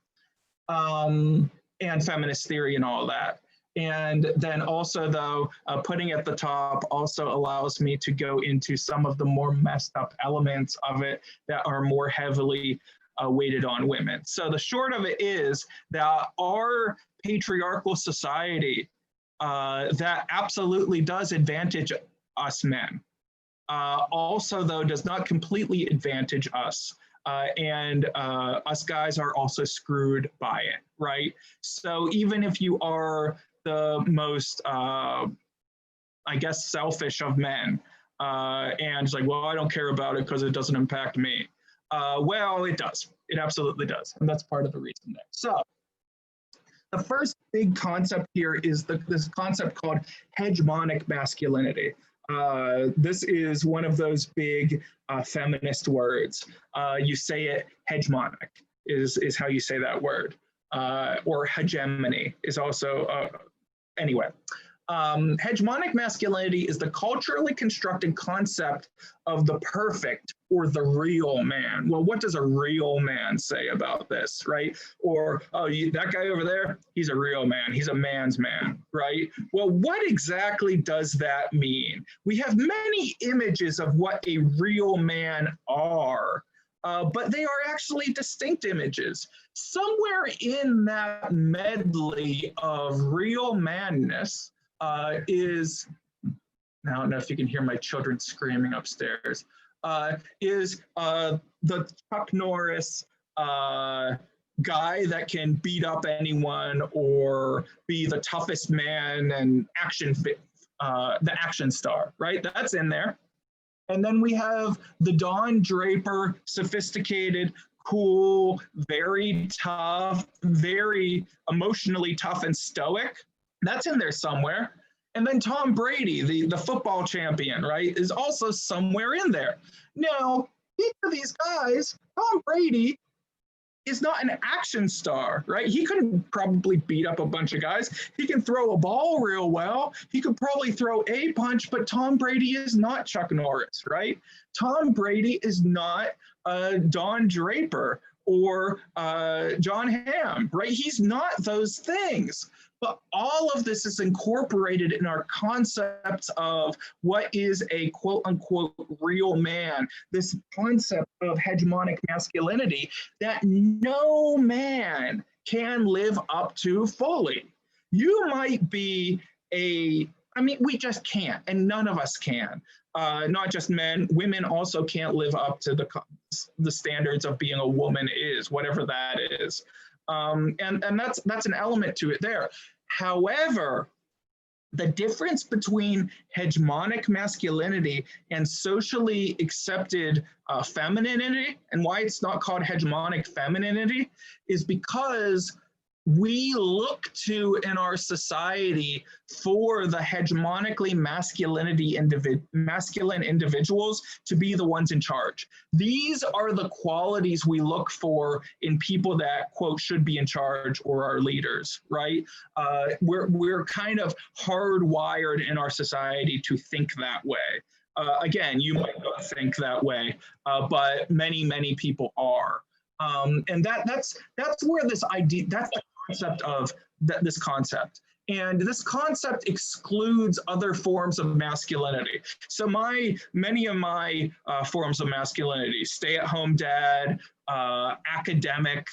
And feminist theory and all that. And then also, though, putting at the top also allows me to go into some of the more messed up elements of it that are more heavily weighted on women. So the short of it is that our patriarchal society that absolutely does advantage us men. Also, though, does not completely advantage us. And us guys are also screwed by it, right? So even if you are the most, I guess, selfish of men, and it's like, well, I don't care about it because it doesn't impact me. Well, it does. It absolutely does. And that's part of the reason there. So the first big concept here is this concept called hegemonic masculinity. This is one of those big feminist words. You say it, hegemonic is how you say that word. Or hegemony is also, anyway. Hegemonic masculinity is the culturally constructed concept of the perfect or the real man. Well, what does a real man say about this, right? Or, oh, that guy over there, he's a real man. He's a man's man, right? Well, what exactly does that mean? We have many images of what a real man are, but they are actually distinct images. Somewhere in that medley of real manness is, I don't know if you can hear my children screaming upstairs, is the Chuck Norris guy that can beat up anyone or be the toughest man and the action star, right? That's in there. And then we have the Don Draper, sophisticated, cool, very tough, very emotionally tough and stoic. That's in there somewhere. And then Tom Brady, the football champion, right, is also somewhere in there. Now, each of these guys, Tom Brady is not an action star, right? He could probably beat up a bunch of guys. He can throw a ball real well. He could probably throw a punch, but Tom Brady is not Chuck Norris, right? Tom Brady is not Don Draper or John Hamm, right? He's not those things. But all of this is incorporated in our concepts of what is a quote unquote real man, this concept of hegemonic masculinity that no man can live up to fully. You might be we just can't, and none of us can. Not just men, women also can't live up to the standards of being a woman is, whatever that is. And that's an element to it there. However, the difference between hegemonic masculinity and socially accepted femininity, and why it's not called hegemonic femininity, is because we look to in our society for the hegemonically masculine individuals to be the ones in charge. These are the qualities we look for in people that, quote, should be in charge or are leaders, right? We're kind of hardwired in our society to think that way. Again, you might not think that way, but many people are. And that's where this idea, that's the concept of this concept. And this concept excludes other forms of masculinity. So many of my forms of masculinity, stay-at-home dad, academic,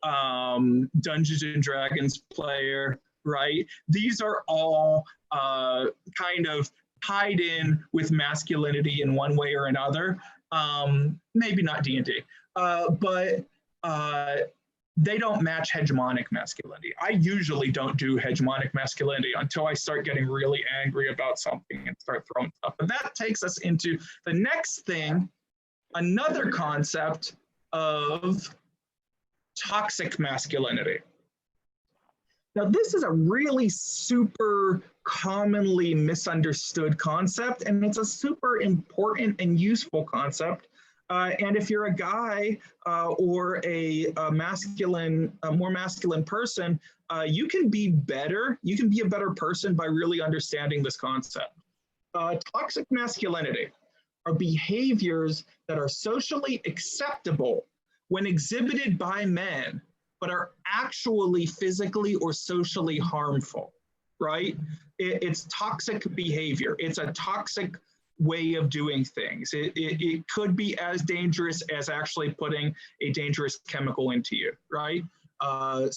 Dungeons and Dragons player, right? These are all kind of tied in with masculinity in one way or another. Maybe not D&D, but they don't match hegemonic masculinity. I usually don't do hegemonic masculinity until I start getting really angry about something and start throwing stuff. And that takes us into the next thing, another concept of toxic masculinity. Now, this is a really super commonly misunderstood concept, and it's a super important and useful concept. And if you're a guy or a more masculine person, you can be better. You can be a better person by really understanding this concept. Toxic masculinity are behaviors that are socially acceptable when exhibited by men, but are actually physically or socially harmful, right? It's toxic behavior. It's a toxic way of doing things. It could be as dangerous as actually putting a dangerous chemical into you, right? But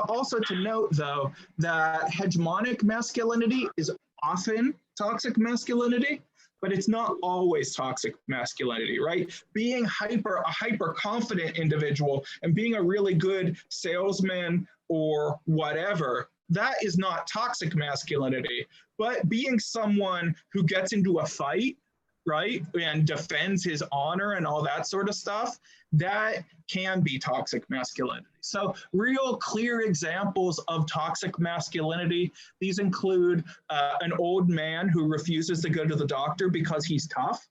also to note though, that hegemonic masculinity is often toxic masculinity, but it's not always toxic masculinity, right? Being a hyper confident individual and being a really good salesman or whatever, that is not toxic masculinity. But being someone who gets into a fight, right, and defends his honor and all that sort of stuff, that can be toxic masculinity. So real clear examples of toxic masculinity, these include an old man who refuses to go to the doctor because he's tough.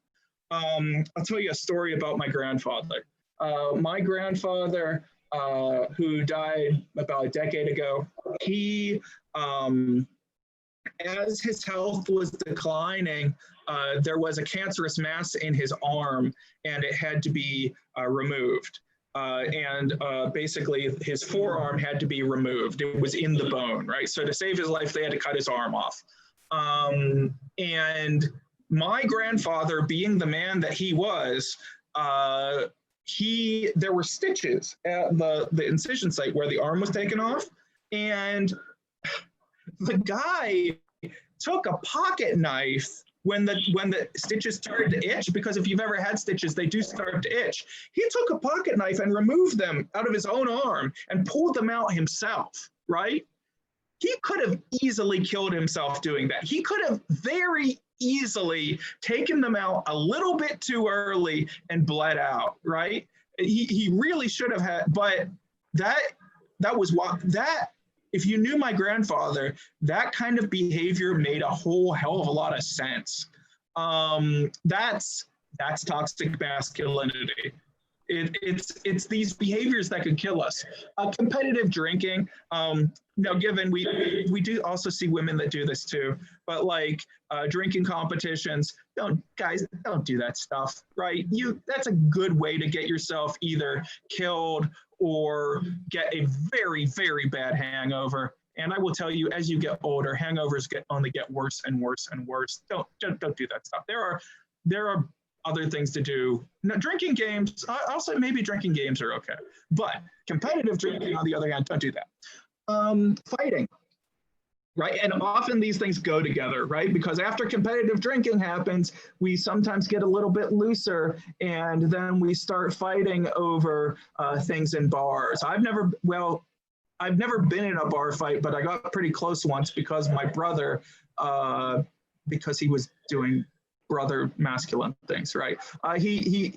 I'll tell you a story about my grandfather. My grandfather, who died about a decade ago, he, as his health was declining, there was a cancerous mass in his arm and it had to be removed. Basically his forearm had to be removed. It was in the bone, right? So to save his life, they had to cut his arm off. And my grandfather, being the man that he was, there were stitches at the incision site where the arm was taken off. And the guy took a pocket knife when the stitches started to itch, because if you've ever had stitches, they do start to itch. He took a pocket knife and removed them out of his own arm and pulled them out himself, right? He could have easily killed himself doing that. He could have very easily taken them out a little bit too early and bled out, right? He really should have had, but that was what that. If you knew my grandfather, that kind of behavior made a whole hell of a lot of sense. That's toxic masculinity. It's these behaviors that could kill us. Competitive drinking. Now, given we do also see women that do this too, but like drinking competitions, guys, don't do that stuff, right? That's a good way to get yourself either killed or get a very, very bad hangover. And I will tell you, as you get older, hangovers only get worse and worse and worse. Don't do that stuff. There are other things to do. Now, drinking games, also maybe drinking games are okay, but competitive drinking, on the other hand, don't do that. Fighting, right? And often these things go together, right? Because after competitive drinking happens, we sometimes get a little bit looser and then we start fighting over things in bars. I've never been in a bar fight, but I got pretty close once because my brother, because he was doing brother masculine things, right? You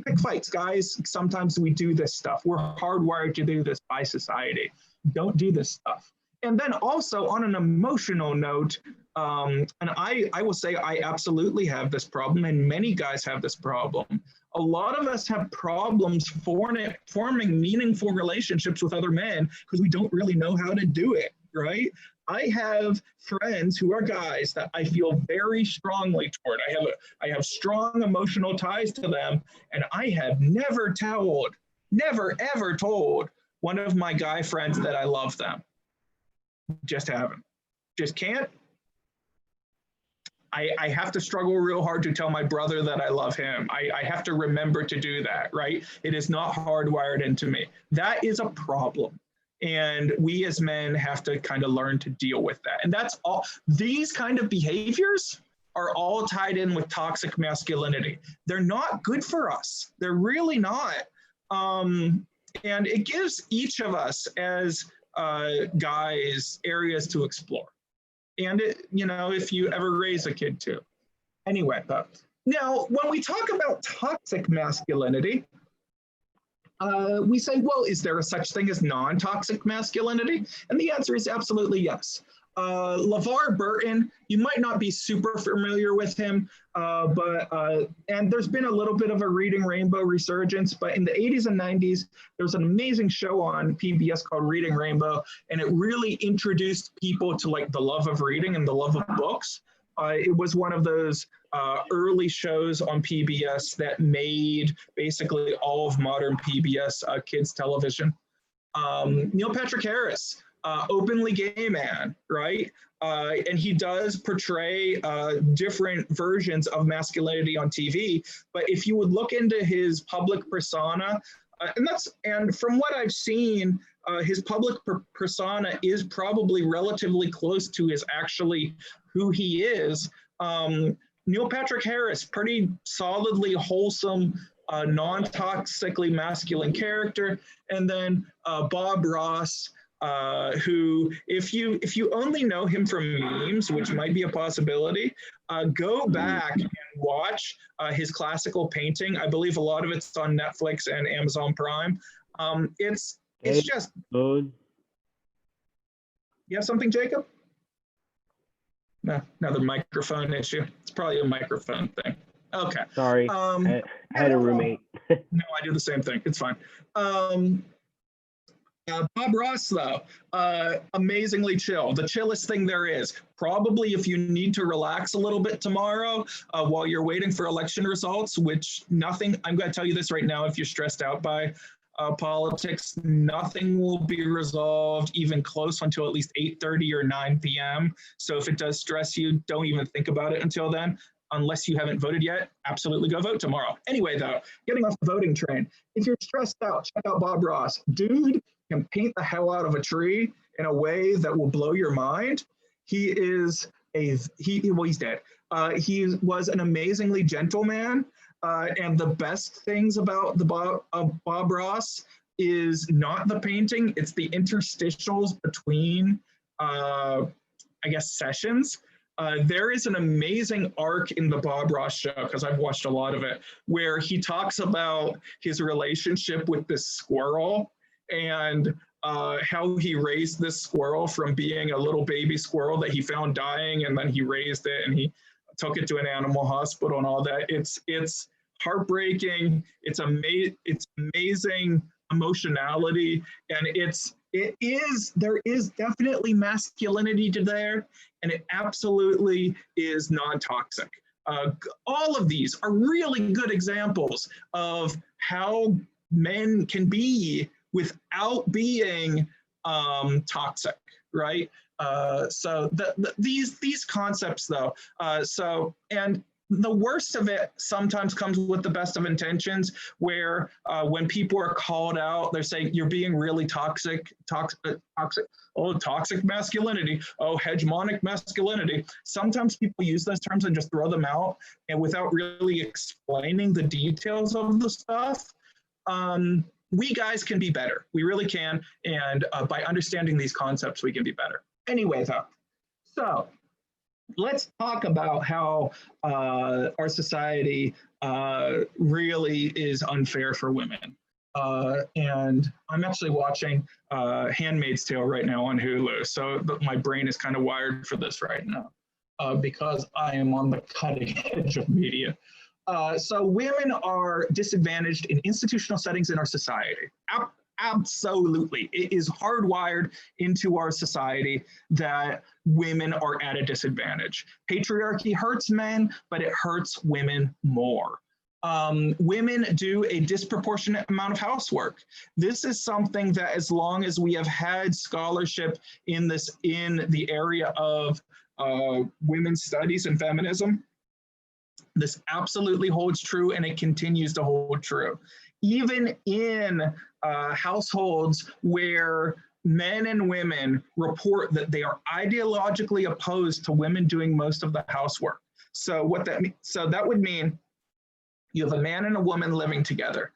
pick fights, guys. Sometimes we do this stuff. We're hardwired to do this by society. Don't do this stuff. And then also on an emotional note, and I will say I absolutely have this problem, and many guys have this problem. A lot of us have problems forming meaningful relationships with other men because we don't really know how to do it, right? I have friends who are guys that I feel very strongly toward. I have strong emotional ties to them, and I have never ever told one of my guy friends that I love them. Just haven't. Just can't. I have to struggle real hard to tell my brother that I love him. I have to remember to do that, right? It is not hardwired into me. That is a problem. And we as men have to kind of learn to deal with that. And that's all. These kind of behaviors are all tied in with toxic masculinity. They're not good for us. They're really not. And it gives each of us as guys areas to explore. And it, you know, if you ever raise a kid too. Anyway, now when we talk about toxic masculinity, we say, well, is there a such thing as non-toxic masculinity? And the answer is absolutely yes. LeVar Burton, you might not be super familiar with him, and there's been a little bit of a Reading Rainbow resurgence, but in the 80s and 90s, there was an amazing show on PBS called Reading Rainbow, and it really introduced people to like the love of reading and the love of books. It was one of those early shows on PBS that made basically all of modern PBS kids television. Neil Patrick Harris, openly gay man, right? And he does portray different versions of masculinity on TV. But if you would look into his public persona, and from what I've seen, his public persona is probably relatively close to his actually who he is. Neil Patrick Harris, pretty solidly wholesome, non-toxically masculine character, and then Bob Ross, who, if you only know him from memes, which might be a possibility, go back and watch his classical painting. I believe a lot of it's on Netflix and Amazon Prime. It's just. You have something, Jacob? No, another microphone issue. It's probably a microphone thing. Okay. Sorry, I had a roommate. No, I do the same thing. It's fine. Bob Ross, though, amazingly chill. The chillest thing there is. Probably if you need to relax a little bit tomorrow while you're waiting for election results, which nothing, I'm going to tell you this right now, if you're stressed out by politics, nothing will be resolved even close until at least 8:30 or 9 p.m. So if it does stress you, don't even think about it until then. Unless you haven't voted yet, absolutely go vote tomorrow. Anyway, though, getting off the voting train, if you're stressed out, check out Bob Ross. Dude can paint the hell out of a tree in a way that will blow your mind. He is he's dead. He was an amazingly gentle man. And the best things about the Bob Ross is not the painting, it's the interstitials between, I guess, sessions. There is an amazing arc in the Bob Ross show, because I've watched a lot of it, where he talks about his relationship with this squirrel and how he raised this squirrel from being a little baby squirrel that he found dying, and then he raised it and he took it to an animal hospital and all that. It's heartbreaking. It's amazing emotionality, and there is definitely masculinity to there, and it absolutely is non-toxic. All of these are really good examples of how men can be without being toxic, right? So these concepts, though, and the worst of it sometimes comes with the best of intentions, where when people are called out, they're saying you're being really toxic, toxic masculinity, hegemonic masculinity. Sometimes people use those terms and just throw them out, and without really explaining the details of the stuff. We guys can be better. We really can. And by understanding these concepts, we can be better. Anyway, though, so let's talk about how our society really is unfair for women. And I'm actually watching Handmaid's Tale right now on Hulu. So my brain is kind of wired for this right now because I am on the cutting edge of media. So women are disadvantaged in institutional settings in our society. Absolutely. It is hardwired into our society that women are at a disadvantage. Patriarchy hurts men, but it hurts women more. Women do a disproportionate amount of housework. This is something that, as long as we have had scholarship in the area of women's studies and feminism, this absolutely holds true, and it continues to hold true. Even in households where men and women report that they are ideologically opposed to women doing most of the housework. So that would mean you have a man and a woman living together.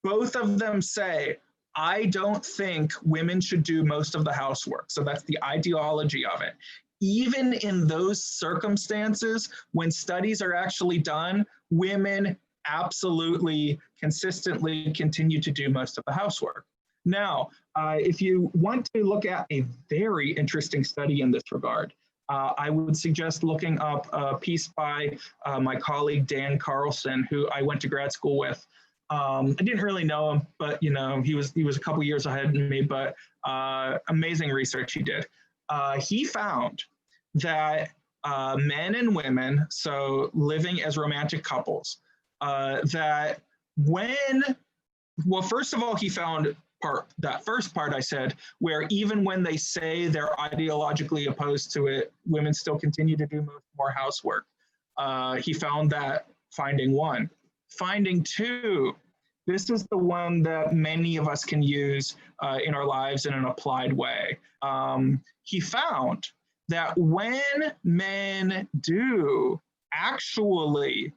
Both of them say, I don't think women should do most of the housework. So that's the ideology of it. Even in those circumstances, when studies are actually done, women absolutely consistently continue to do most of the housework. Now, if you want to look at a very interesting study in this regard, I would suggest looking up a piece by my colleague Dan Carlson, who I went to grad school with. I didn't really know him, but he was a couple years ahead of me. But amazing research he did. He found that men and women, so living as romantic couples, that first of all, he found that first part I said, where even when they say they're ideologically opposed to it, women still continue to do more housework. He found that finding one. Finding two, this is the one that many of us can use in our lives in an applied way. He found that when men do actually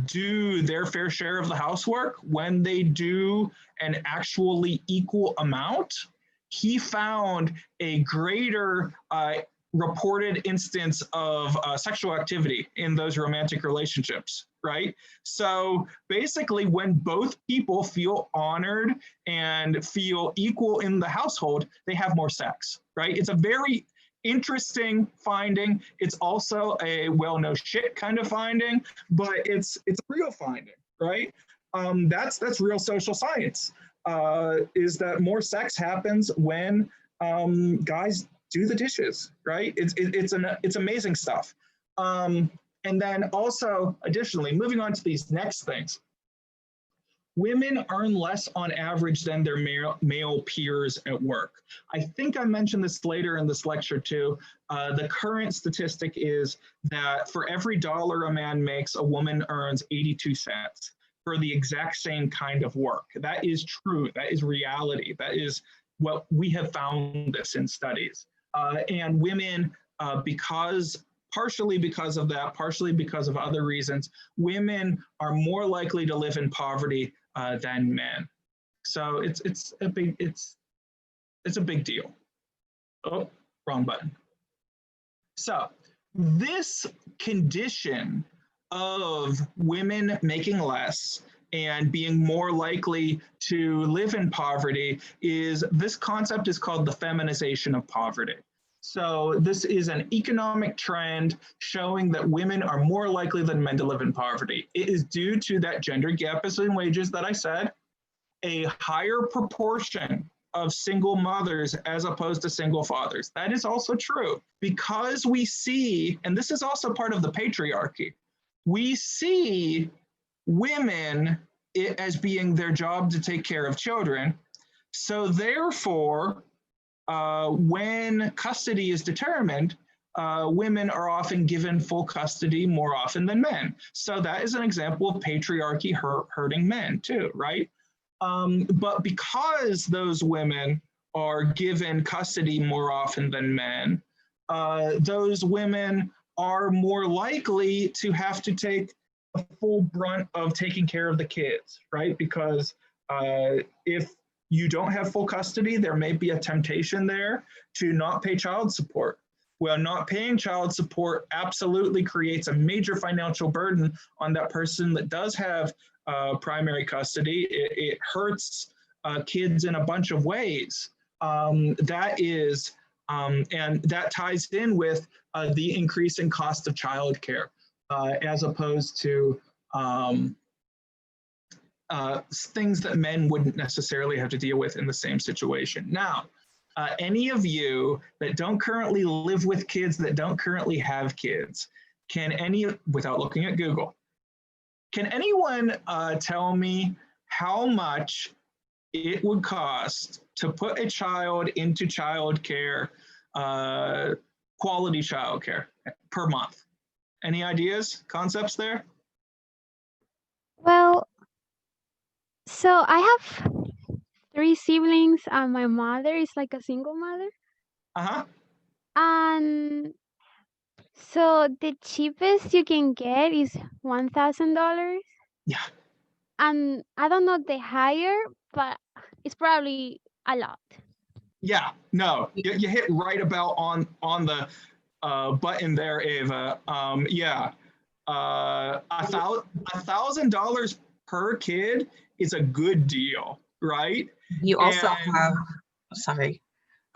do their fair share of the housework, when they do an actually equal amount, he found a greater reported instance of sexual activity in those romantic relationships, right? So basically, when both people feel honored and feel equal in the household, they have more sex, right? It's a very interesting finding. It's also a well, no shit kind of finding, but it's a real finding, right? That's real social science. Is that more sex happens when guys do the dishes, right? It's amazing stuff. And then also, additionally, moving on to these next things. Women earn less on average than their male peers at work. I think I mentioned this later in this lecture too. The current statistic is that for every dollar a man makes, a woman earns 82 cents for the exact same kind of work. That is true. That is reality. That is what we have found this in studies. And women, partially because of that, partially because of other reasons, women are more likely to live in poverty than men. So it's a big deal. Oh, wrong button. So this condition of women making less and being more likely to live in poverty this concept is called the feminization of poverty. So this is an economic trend showing that women are more likely than men to live in poverty. It is due to that gender gap in wages that I said, a higher proportion of single mothers as opposed to single fathers. That is also true because we see, and this is also part of the patriarchy, we see women as being their job to take care of children. So therefore, when custody is determined, women are often given full custody more often than men. So that is an example of patriarchy hurting men too, right? But because those women are given custody more often than men, those women are more likely to have to take the full brunt of taking care of the kids, right? Because if you don't have full custody, there may be a temptation there to not pay child support. Well, not paying child support absolutely creates a major financial burden on that person that does have primary custody. It hurts kids in a bunch of ways. And that ties in with the increasing cost of childcare, as opposed to things that men wouldn't necessarily have to deal with in the same situation. Now, any of you that don't currently live with kids, that don't currently have kids, without looking at Google, can anyone tell me how much it would cost to put a child into childcare, quality childcare per month? Any ideas, concepts there? Well, so I have 3 siblings and my mother is like a single mother. Uh-huh. And so the cheapest you can get is $1,000. Yeah. And I don't know the higher, but it's probably a lot. Yeah, no, you hit right about on the button there, Ava. Yeah, $1,000 per kid is a good deal, right? You also And- have, sorry,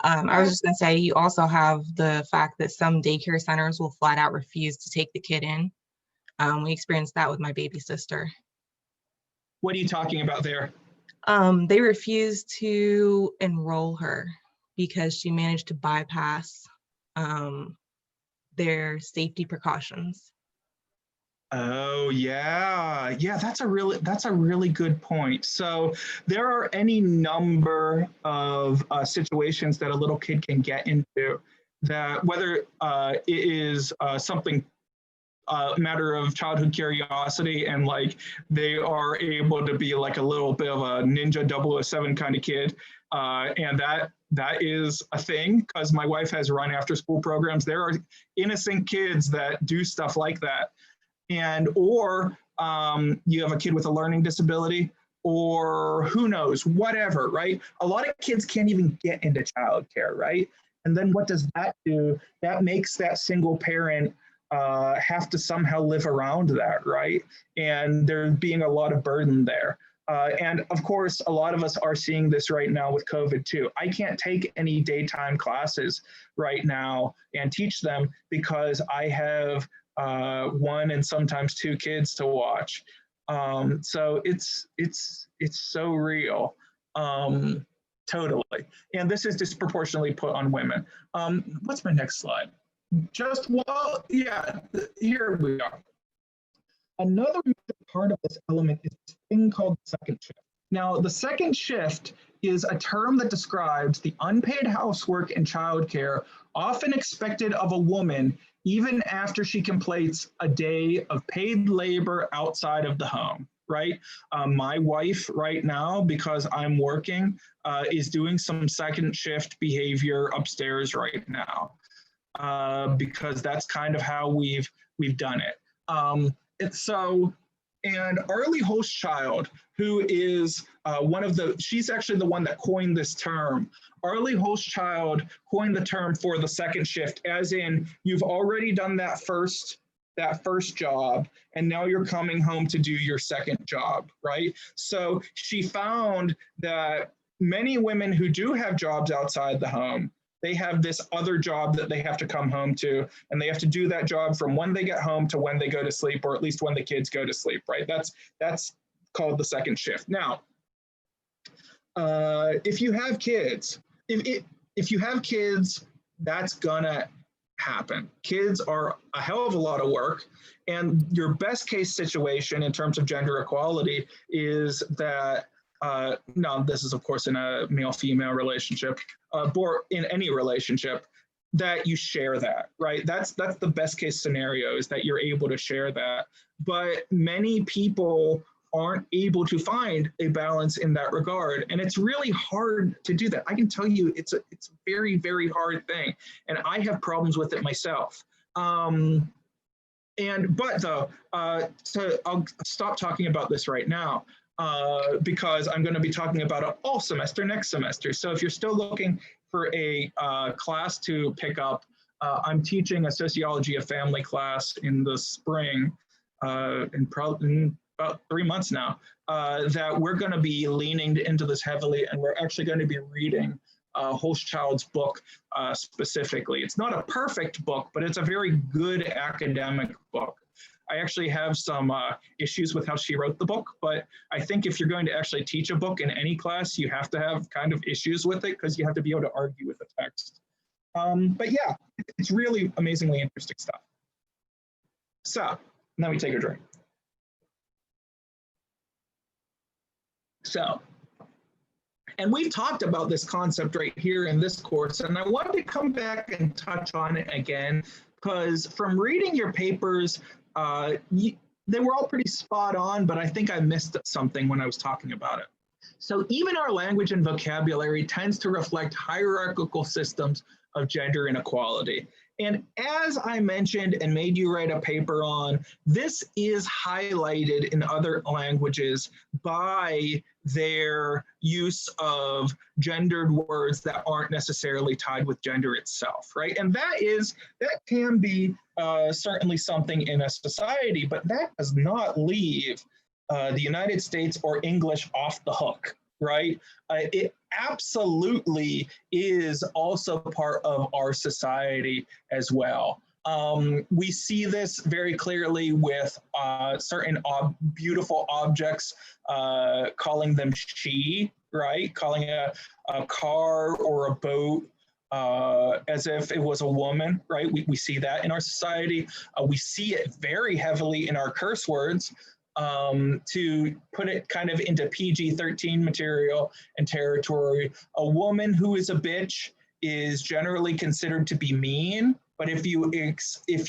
I was just gonna say, you also have the fact that some daycare centers will flat out refuse to take the kid in. We experienced that with my baby sister. What are you talking about there? They refused to enroll her because she managed to bypass their safety precautions. Oh yeah, that's a really good point. So there are any number of situations that a little kid can get into, that whether it is something matter of childhood curiosity, and like they are able to be like a little bit of a ninja 007 kind of kid, and that is a thing, because my wife has run after school programs. There are innocent kids that do stuff like that. Or you have a kid with a learning disability, or who knows, whatever, right? A lot of kids can't even get into childcare, right? And then what does that do? That makes that single parent have to somehow live around that, right? And there being a lot of burden there. And of course, a lot of us are seeing this right now with COVID too. I can't take any daytime classes right now and teach them because I have one and sometimes two kids to watch. So it's so real, totally. And this is disproportionately put on women. What's my next slide? Here we are. Another part of this element is this thing called second shift. Now, the second shift is a term that describes the unpaid housework and childcare often expected of a woman even after she completes a day of paid labor outside of the home, right? My wife right now, because I'm working, is doing some second shift behavior upstairs right now, because that's kind of how we've done it. And Arlie Hochschild, who is she's actually the one that coined this term. Arlie Hochschild coined the term for the second shift, as in you've already done that first job, and now you're coming home to do your second job, right? So she found that many women who do have jobs outside the home, they have this other job that they have to come home to, and they have to do that job from when they get home to when they go to sleep, or at least when the kids go to sleep, right? That's called the second shift. Now, if you have kids, if you have kids, that's gonna happen. Kids are a hell of a lot of work, and your best case situation in terms of gender equality is that now, this is of course in a male-female relationship, or in any relationship, that you share that, right? That's the best case scenario, is that you're able to share that. But many people aren't able to find a balance in that regard, and it's really hard to do that. I can tell you, it's a very, very hard thing, and I have problems with it myself. I'll stop talking about this right now, because I'm going to be talking about it all semester next semester. So if you're still looking for a class to pick up, I'm teaching a sociology of family class in the spring, in about 3 months now, that we're going to be leaning into this heavily, and we're actually going to be reading Hochschild's book specifically. It's not a perfect book, but it's a very good academic book. I actually have some issues with how she wrote the book, but I think if you're going to actually teach a book in any class, you have to have kind of issues with it because you have to be able to argue with the text. But yeah, it's really amazingly interesting stuff. So now we take a drink. So, and we've talked about this concept right here in this course, and I wanted to come back and touch on it again, because from reading your papers, they were all pretty spot on, but I think I missed something when I was talking about it. So even our language and vocabulary tends to reflect hierarchical systems of gender inequality. And as I mentioned and made you write a paper on, this is highlighted in other languages by their use of gendered words that aren't necessarily tied with gender itself, right? And that can be certainly something in a society, but that does not leave the United States or English off the hook, right? It absolutely is also part of our society as well. We see this very clearly with certain beautiful objects, calling them she, right? Calling a car or a boat as if it was a woman, right? We see that in our society. We see it very heavily in our curse words. To put it kind of into PG-13 material and territory, a woman who is a bitch is generally considered to be mean. But if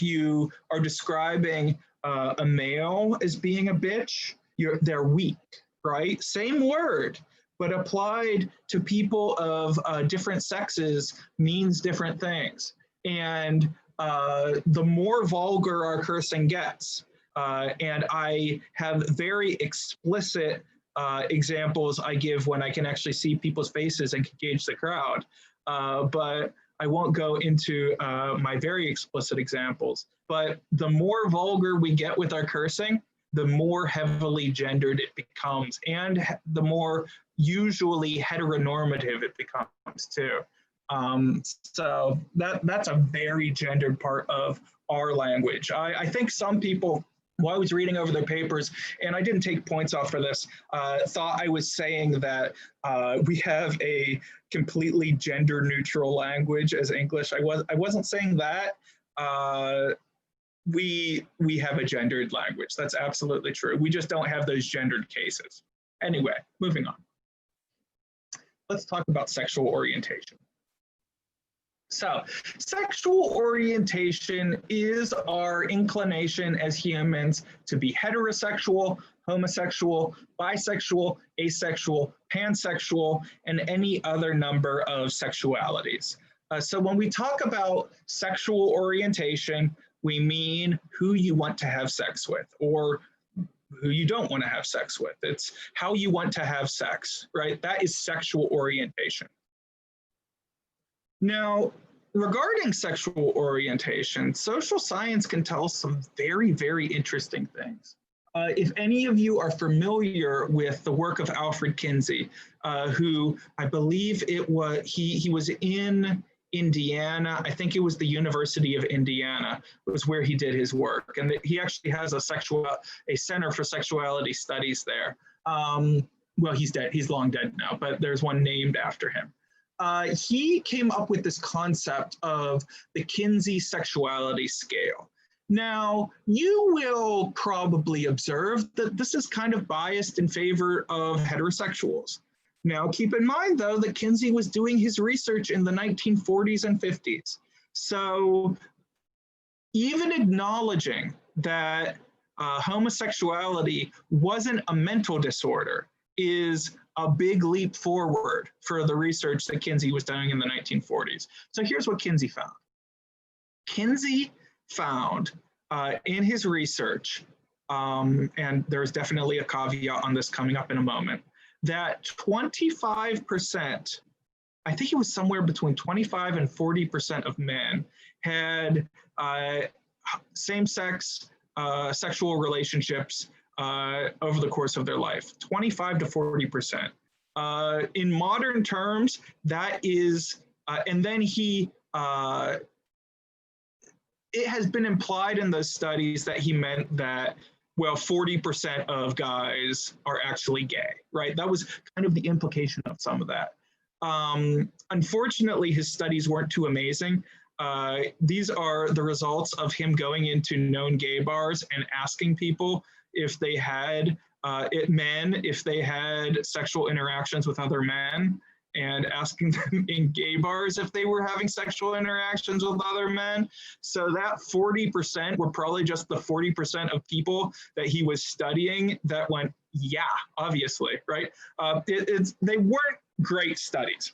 you are describing a male as being a bitch, they're weak, right? Same word, but applied to people of different sexes means different things. And the more vulgar our cursing gets, and I have very explicit examples I give when I can actually see people's faces and can gauge the crowd. But I won't go into my very explicit examples. But the more vulgar we get with our cursing, the more heavily gendered it becomes, and the more usually heteronormative it becomes too. So that's a very gendered part of our language. I think some people, while I was reading over their papers, and I didn't take points off for this, thought I was saying that we have a completely gender neutral language as English. I wasn't saying that. We have a gendered language. That's absolutely true. We just don't have those gendered cases. Anyway, moving on. Let's talk about sexual orientation. So, sexual orientation is our inclination as humans to be heterosexual, homosexual, bisexual, asexual, pansexual, and any other number of sexualities. So when we talk about sexual orientation, we mean who you want to have sex with or who you don't want to have sex with. It's how you want to have sex, right? That is sexual orientation. Now, regarding sexual orientation, social science can tell us some very, very interesting things. If any of you are familiar with the work of Alfred Kinsey, who I believe he was in Indiana, I think it was the University of Indiana, was where he did his work. And he actually has a Center for Sexuality Studies there. Well, he's dead, he's long dead now, but there's one named after him. He came up with this concept of the Kinsey sexuality scale. Now, you will probably observe that this is kind of biased in favor of heterosexuals. Now, keep in mind, though, that Kinsey was doing his research in the 1940s and 50s. So even acknowledging that homosexuality wasn't a mental disorder is a big leap forward for the research that Kinsey was doing in the 1940s. So here's what Kinsey found. Kinsey found in his research, and there's definitely a caveat on this coming up in a moment, that 25%, I think it was somewhere between 25 and 40% of men had same-sex sexual relationships over the course of their life, 25 to 40%. In modern terms, that is, and then he it has been implied in those studies that he meant that, well, 40% of guys are actually gay, right? That was kind of the implication of some of that. Unfortunately, his studies weren't too amazing. These are the results of him going into known gay bars and asking people if they had, if they had sexual interactions with other men, and asking them in gay bars if they were having sexual interactions with other men. So that 40% were probably just the 40% of people that he was studying that went, yeah, obviously, right? They weren't great studies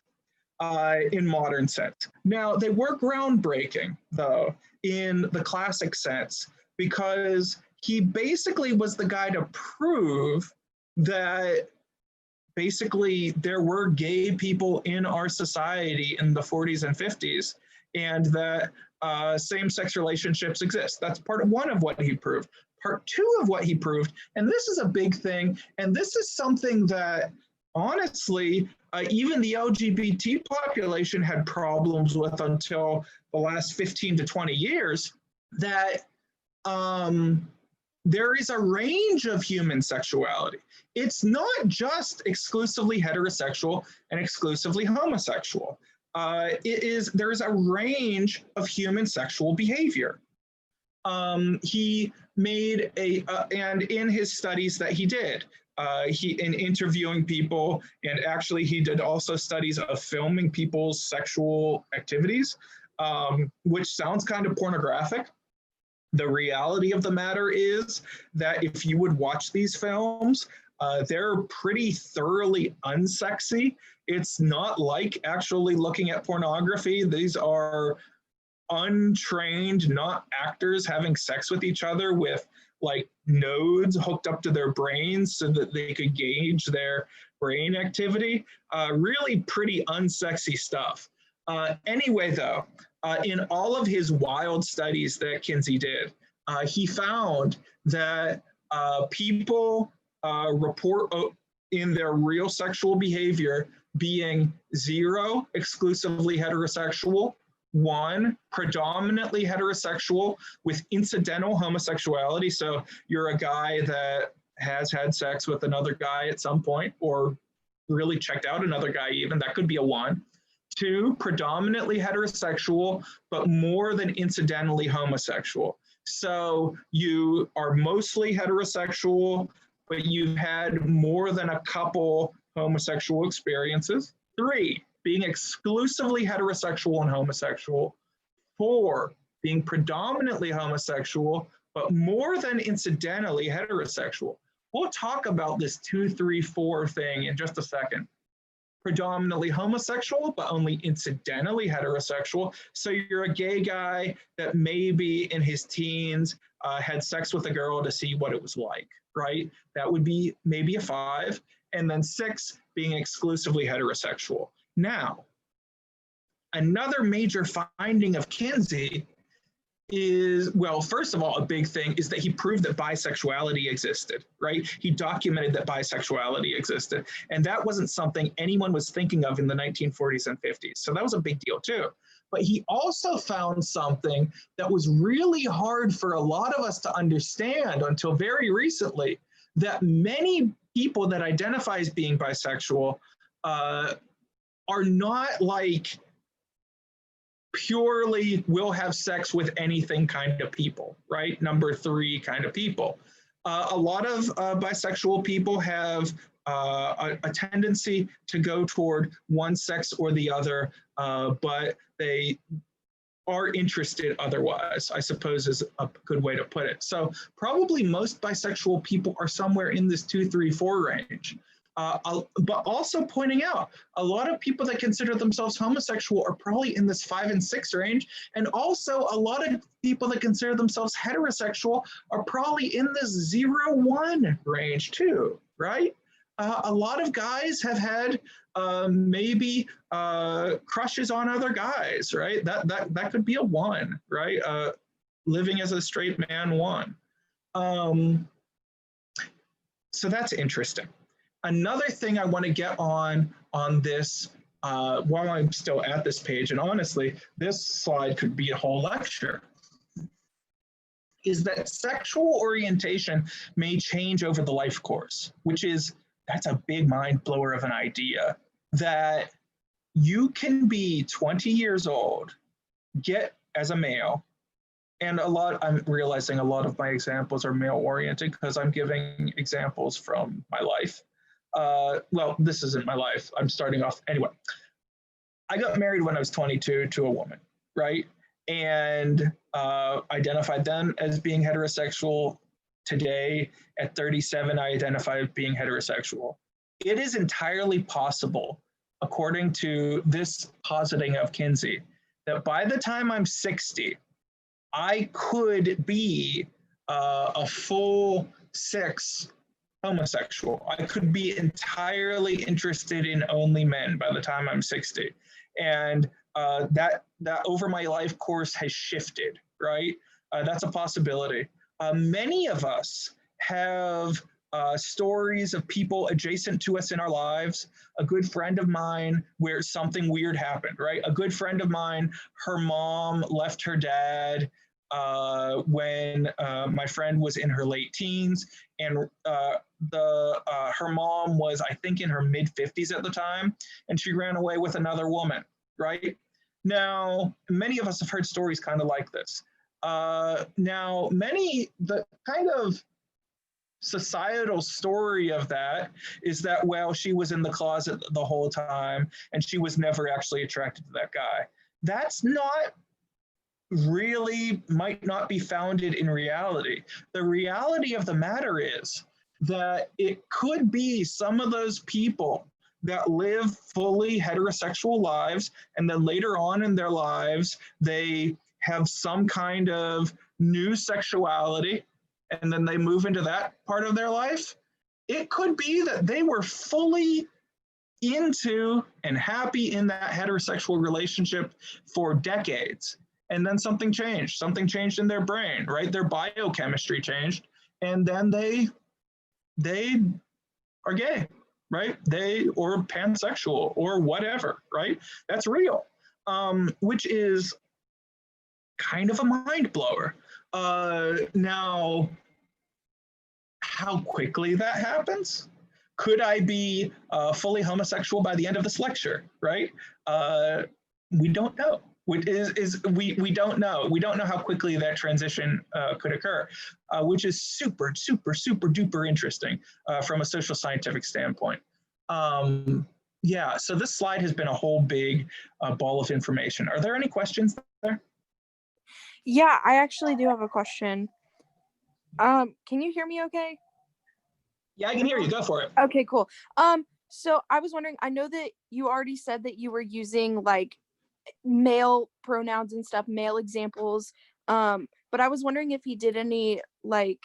in modern sense. Now, they were groundbreaking, though, in the classic sense, because he basically was the guy to prove that basically there were gay people in our society in the 40s and 50s, and that same-sex relationships exist. That's part one of what he proved. Part two of what he proved, and this is a big thing, and this is something that honestly, even the LGBT population had problems with until the last 15 to 20 years, that there is a range of human sexuality. It's not just exclusively heterosexual and exclusively homosexual. There is a range of human sexual behavior. He made and in his studies that he did, in interviewing people, and actually he did also studies of filming people's sexual activities, which sounds kind of pornographic. The reality of the matter is that if you would watch these films, they're pretty thoroughly unsexy. It's not like actually looking at pornography. These are untrained, not actors having sex with each other with like nodes hooked up to their brains so that they could gauge their brain activity. Really pretty unsexy stuff. Anyway, though, in all of his wild studies that Kinsey did, he found that people report in their real sexual behavior being 0, exclusively heterosexual, 1, predominantly heterosexual with incidental homosexuality. So you're a guy that has had sex with another guy at some point, or really checked out another guy even, that could be a 1. 2, predominantly heterosexual, but more than incidentally homosexual. So you are mostly heterosexual, but you've had more than a couple homosexual experiences. 3, being exclusively heterosexual and homosexual. 4, being predominantly homosexual, but more than incidentally heterosexual. We'll talk about this 2, 3, 4 thing in just a second. Predominantly homosexual, but only incidentally heterosexual. So you're a gay guy that maybe in his teens had sex with a girl to see what it was like, right? That would be maybe a 5. And then 6, being exclusively heterosexual. Now, another major finding of Kinsey is, well, first of all, a big thing is that he proved that bisexuality existed, right? He documented that bisexuality existed, and that wasn't something anyone was thinking of in the 1940s and 50s. So that was a big deal too. But he also found something that was really hard for a lot of us to understand until very recently, that many people that identify as being bisexual are not like purely will have sex with anything kind of people, right? Number 3 kind of people. A lot of bisexual people have a tendency to go toward one sex or the other, but they are interested otherwise, I suppose is a good way to put it. So probably most bisexual people are somewhere in this 2, 3, 4 range. But also pointing out, a lot of people that consider themselves homosexual are probably in this 5 and 6 range. And also a lot of people that consider themselves heterosexual are probably in this 0, 1 range too, right? A lot of guys have had maybe crushes on other guys, right? That could be a 1, right? Living as a straight man 1. So that's interesting. Another thing I want to get on this while I'm still at this page, and honestly, this slide could be a whole lecture. is that sexual orientation may change over the life course, that's a big mind blower of an idea, that you can be 20 years old, get as a male, and I'm realizing a lot of my examples are male oriented because I'm giving examples from my life. Well, this isn't my life. I'm starting off anyway. I got married when I was 22 to a woman, right? And identified then as being heterosexual. Today, at 37, I identify as being heterosexual. It is entirely possible, according to this positing of Kinsey, that by the time I'm 60, I could be a full 6 homosexual. I could be entirely interested in only men by the time I'm 60. And that over my life course has shifted, right? That's a possibility. Many of us have stories of people adjacent to us in our lives. A good friend of mine where something weird happened, right? A good friend of mine, her mom left her dad when my friend was in her late teens, and her mom was, I think, in her mid 50s at the time, and she ran away with another woman, right? Now, many of us have heard stories kind of like this. Now, the kind of societal story of that is that, well, she was in the closet the whole time and she was never actually attracted to that guy. That's not really, might not be founded in reality. The reality of the matter is that it could be some of those people that live fully heterosexual lives, and then later on in their lives, they have some kind of new sexuality, and then they move into that part of their life. It could be that they were fully into and happy in that heterosexual relationship for decades. And then something changed in their brain, right? Their biochemistry changed. And then they are gay, right? Or pansexual or whatever, right? That's real, which is kind of a mind blower. Now, how quickly that happens? Could I be fully homosexual by the end of this lecture, right? We don't know. We don't know. We don't know how quickly that transition could occur, which is super, super, super duper interesting from a social scientific standpoint. Yeah, so this slide has been a whole big ball of information. Are there any questions there? Yeah, I actually do have a question. Can you hear me okay? Yeah, I can hear you. Go for it. Okay, cool. So I was wondering, I know that you already said that you were using like male pronouns and stuff, male examples. But I was wondering if you did any like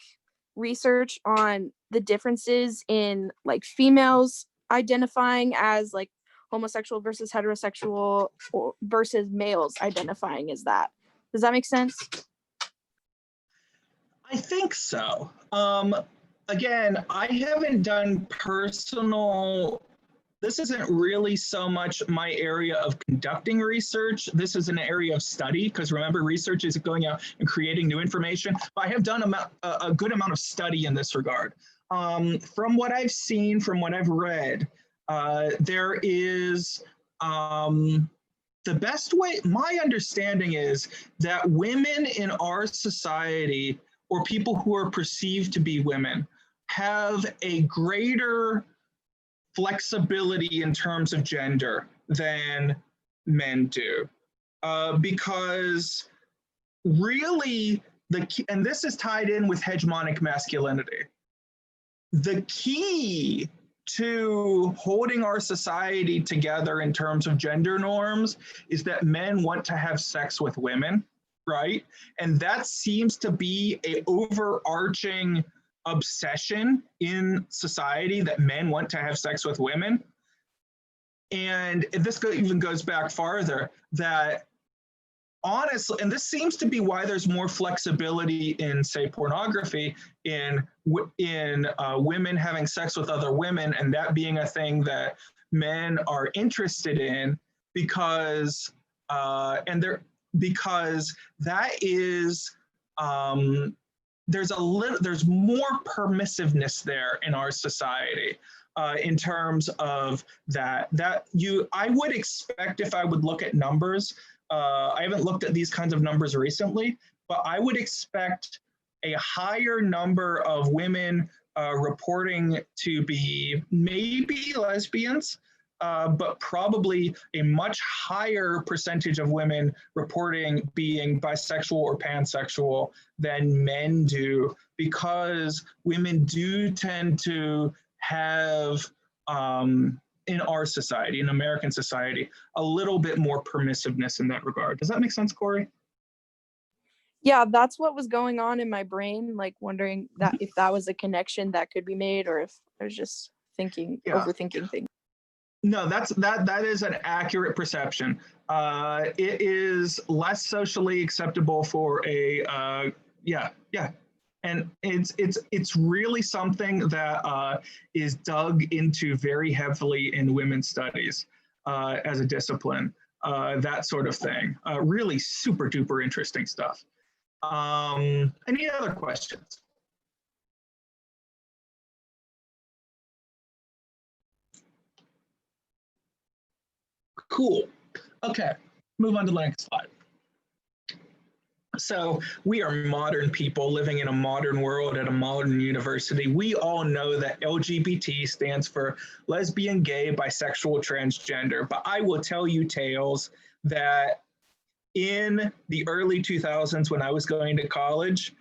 research on the differences in like females identifying as like homosexual versus heterosexual or versus males identifying as that. Does that make sense? I think so. Again, I haven't done this isn't really so much my area of conducting research. This is an area of study, because remember, research is going out and creating new information. But I have done a good amount of study in this regard. From what I've seen, from what I've read, there is the best way, my understanding is that women in our society, or people who are perceived to be women, have a greater flexibility in terms of gender than men do. Because really, and this is tied in with hegemonic masculinity, the key to holding our society together in terms of gender norms is that men want to have sex with women, right? And that seems to be an overarching obsession in society, that men want to have sex with women. And this even goes back farther, that honestly, and this seems to be why there's more flexibility in, say, pornography, in women having sex with other women, and that being a thing that men are interested in, because that is there's more permissiveness there in our society in terms of that I would expect, if I would look at numbers, I haven't looked at these kinds of numbers recently, but I would expect a higher number of women reporting to be maybe lesbians, but probably a much higher percentage of women reporting being bisexual or pansexual than men do, because women do tend to have, in our society, in American society, a little bit more permissiveness in that regard. Does that make sense, Corey? Yeah, that's what was going on in my brain, like wondering that if that was a connection that could be made, or if I was just overthinking things. No, that is an accurate perception. It is less socially acceptable for a and it's really something that is dug into very heavily in women's studies as a discipline. That sort of thing. Really super duper interesting stuff. Any other questions? Cool. Okay, move on to the next slide. So we are modern people living in a modern world at a modern university. We all know that LGBT stands for lesbian, gay, bisexual, transgender. But I will tell you tales that in the early 2000s, when I was going to college,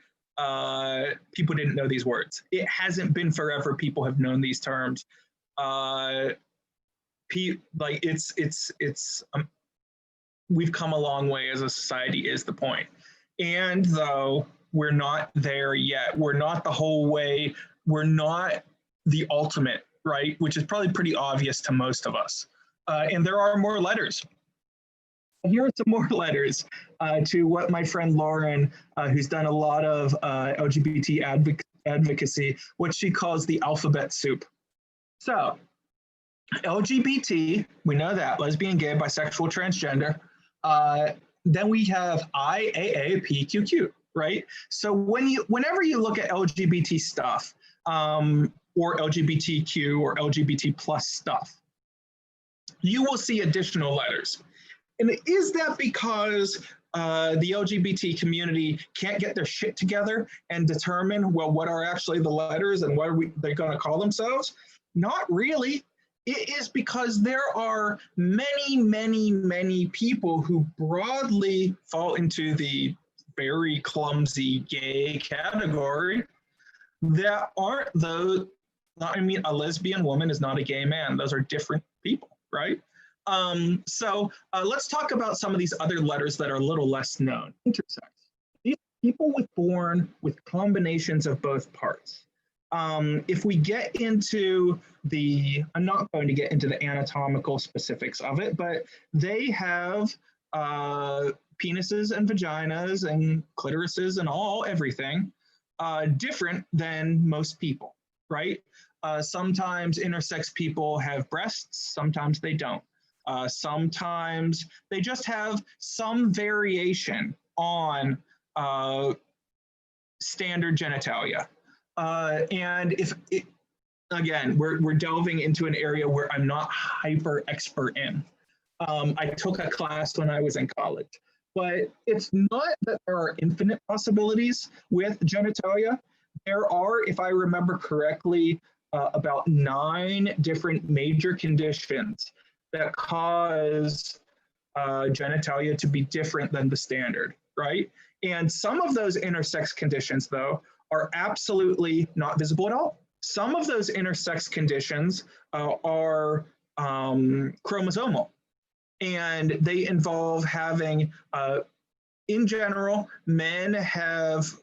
people didn't know these words. It hasn't been forever. People have known these terms. We've come a long way as a society is the point. And though we're not there yet, we're not the whole way, we're not the ultimate, right? Which is probably pretty obvious to most of us. And there are more letters. Here are some more letters to what my friend Lauren, who's done a lot of LGBT advocacy, what she calls the alphabet soup. So LGBT, we know that, lesbian, gay, bisexual, transgender. Then we have IAAPQQ, right? So whenever you look at LGBT stuff, or LGBTQ or LGBT plus stuff, you will see additional letters. And is that because the LGBT community can't get their shit together and determine, well, what are actually the letters and what are they going to call themselves? Not really. It is because there are many, many, many people who broadly fall into the very clumsy gay category that aren't those. I mean, a lesbian woman is not a gay man. Those are different people, right? So let's talk about some of these other letters that are a little less known. Intersex. These people born with combinations of both parts. If we get into I'm not going to get into the anatomical specifics of it, but they have penises and vaginas and clitorises and everything different than most people, right? Sometimes intersex people have breasts, sometimes they don't. Sometimes they just have some variation on standard genitalia. And again, we're delving into an area where I'm not hyper expert in. I took a class when I was in college, but it's not that there are infinite possibilities with genitalia. There are, if I remember correctly, about 9 different major conditions that cause genitalia to be different than the standard, right? And some of those intersex conditions, though, are absolutely not visible at all. Some of those intersex conditions are chromosomal, and they involve having, in general, men have,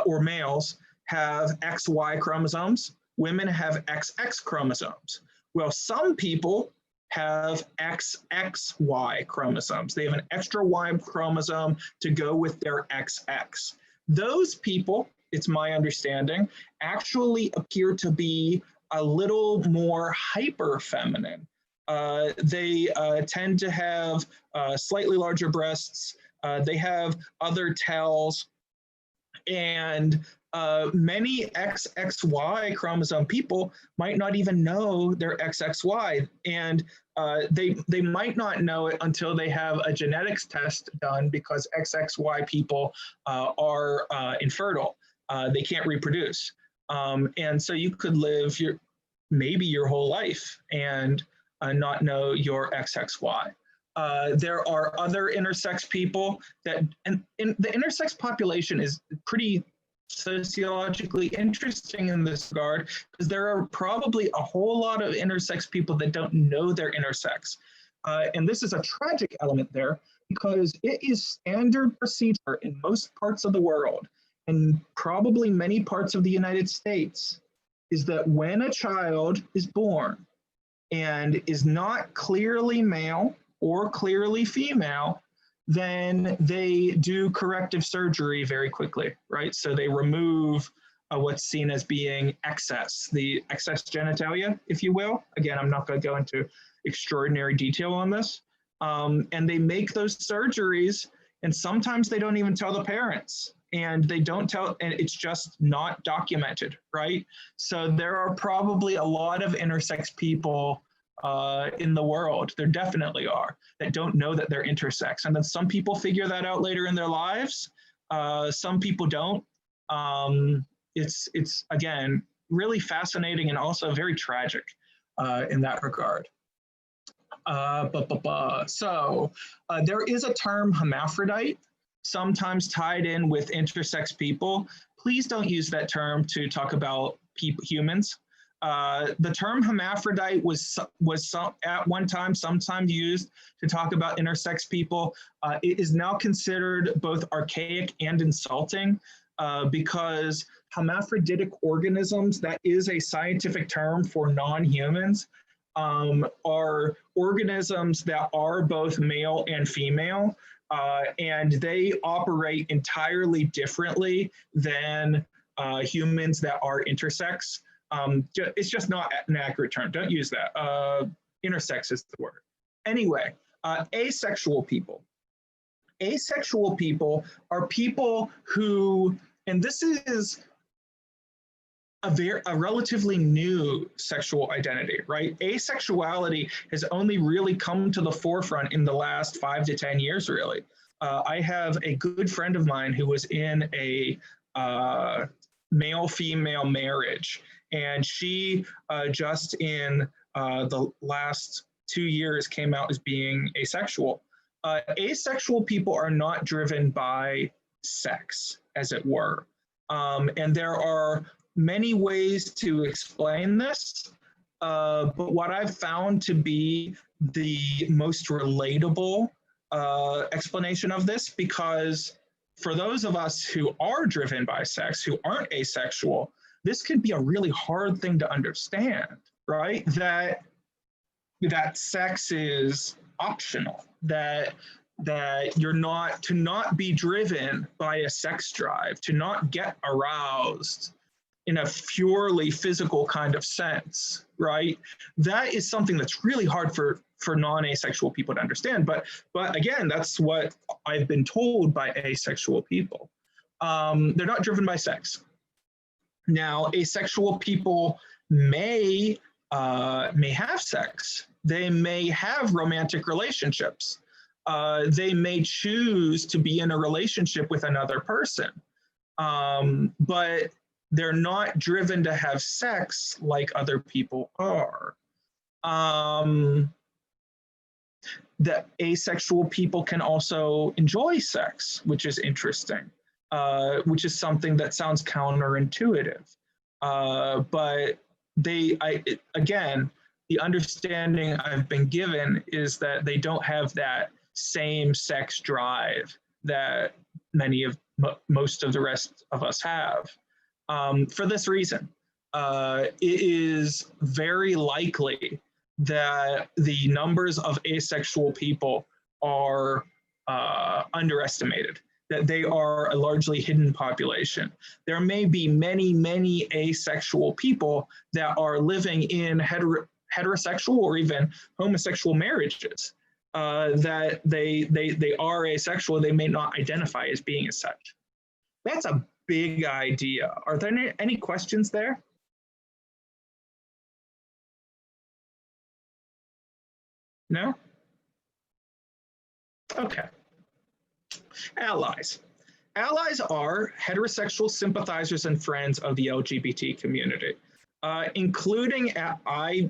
or males have XY chromosomes, women have XX chromosomes. Well, some people have XXY chromosomes. They have an extra Y chromosome to go with their XX. Those people, it's my understanding, actually appear to be a little more hyper feminine. They tend to have slightly larger breasts. They have other tells, and Many XXY chromosome people might not even know they're XXY, and they might not know it until they have a genetics test done, because XXY people are infertile. They can't reproduce. And so you could live maybe your whole life and not know your XXY. There are other intersex people and the intersex population is pretty sociologically interesting in this regard, because there are probably a whole lot of intersex people that don't know they're intersex. And this is a tragic element there, because it is standard procedure in most parts of the world, and probably many parts of the United States, is that when a child is born and is not clearly male or clearly female, then they do corrective surgery very quickly, right? So they remove what's seen as being excess, the excess genitalia, if you will. Again, I'm not going to go into extraordinary detail on this. And they make those surgeries, and sometimes they don't even tell the parents, and they don't tell, and it's just not documented, right? So there are probably a lot of intersex people in the world, there definitely are, that don't know that they're intersex. And then some people figure that out later in their lives. Some people don't. It's again, really fascinating and also very tragic in that regard. So there is a term hermaphrodite, sometimes tied in with intersex people. Please don't use that term to talk about humans. The term hermaphrodite was at one time sometimes used to talk about intersex people. It is now considered both archaic and insulting because hermaphroditic organisms, that is a scientific term for non-humans, are organisms that are both male and female, and they operate entirely differently than humans that are intersex. It's just not an accurate term. Don't use that. Intersex is the word. Anyway, asexual people. Asexual people are people who, and this is a relatively new sexual identity, right? Asexuality has only really come to the forefront in the last 5 to 10 years, really. I have a good friend of mine who was in a male-female marriage, and she just in the last 2 years came out as being asexual. Asexual people are not driven by sex, as it were. And there are many ways to explain this, but what I've found to be the most relatable explanation of this, because for those of us who are driven by sex, who aren't asexual, this can be a really hard thing to understand, right? That sex is optional, that you're not, to not be driven by a sex drive, to not get aroused in a purely physical kind of sense, right? That is something that's really hard for non-asexual people to understand. But again, that's what I've been told by asexual people. They're not driven by sex. Now, asexual people may have sex. They may have romantic relationships. They may choose to be in a relationship with another person, but they're not driven to have sex like other people are. The asexual people can also enjoy sex, which is interesting, which is something that sounds counterintuitive. But again, the understanding I've been given is that they don't have that same sex drive that most of the rest of us have. For this reason, it is very likely that the numbers of asexual people are underestimated, that they are a largely hidden population. There may be many, many asexual people that are living in heterosexual or even homosexual marriages, that they are asexual, they may not identify as being as such. That's a big idea. Are there any questions there? No? Okay. Allies. Allies are heterosexual sympathizers and friends of the LGBT community, including I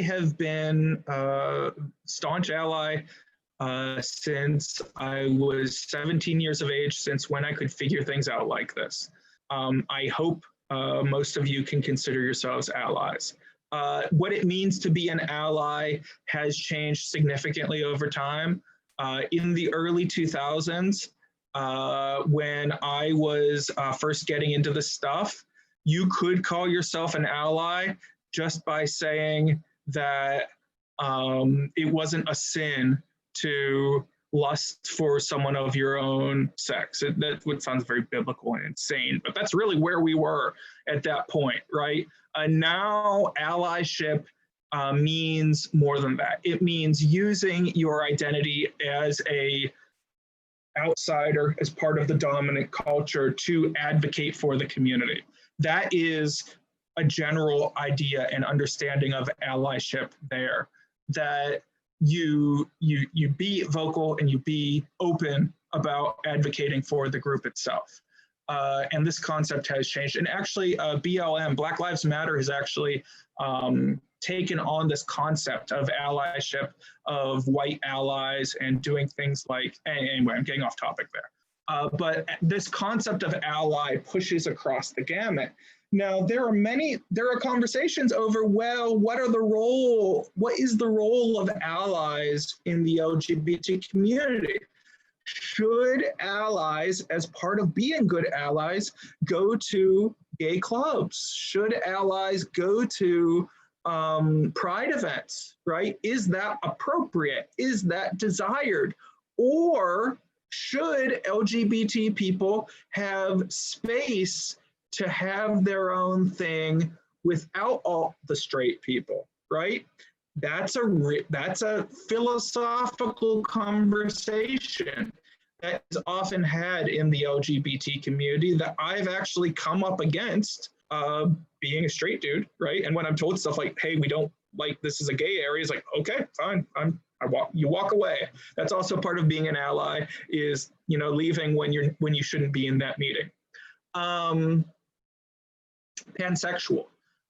have been a staunch ally since I was 17 years of age, since when I could figure things out like this. I hope most of you can consider yourselves allies. What it means to be an ally has changed significantly over time. In the early 2000s, when I was first getting into this stuff, you could call yourself an ally just by saying that it wasn't a sin to lust for someone of your own sex. That would sound very biblical and insane, but that's really where we were at that point, right? Now allyship means more than that. It means using your identity as a outsider, as part of the dominant culture, to advocate for the community. That is a general idea and understanding of allyship there, that you be vocal and you be open about advocating for the group itself. And this concept has changed. And actually BLM, Black Lives Matter, has actually taken on this concept of allyship, of white allies, and doing things like, anyway, I'm getting off topic there. But this concept of ally pushes across the gamut. Now, there are conversations over, well, what is the role of allies in the LGBT community? Should allies, as part of being good allies, go to gay clubs? Should allies go to pride events, right? Is that appropriate? Is that desired? Or should LGBT people have space to have their own thing without all the straight people, right? That's a philosophical conversation that is often had in the LGBT community that I've actually come up against, being a straight dude, right? And when I'm told stuff like, hey, we don't like, this is a gay area, it's like, okay, fine, you walk away. That's also part of being an ally, is, leaving when you shouldn't be in that meeting. Pansexual.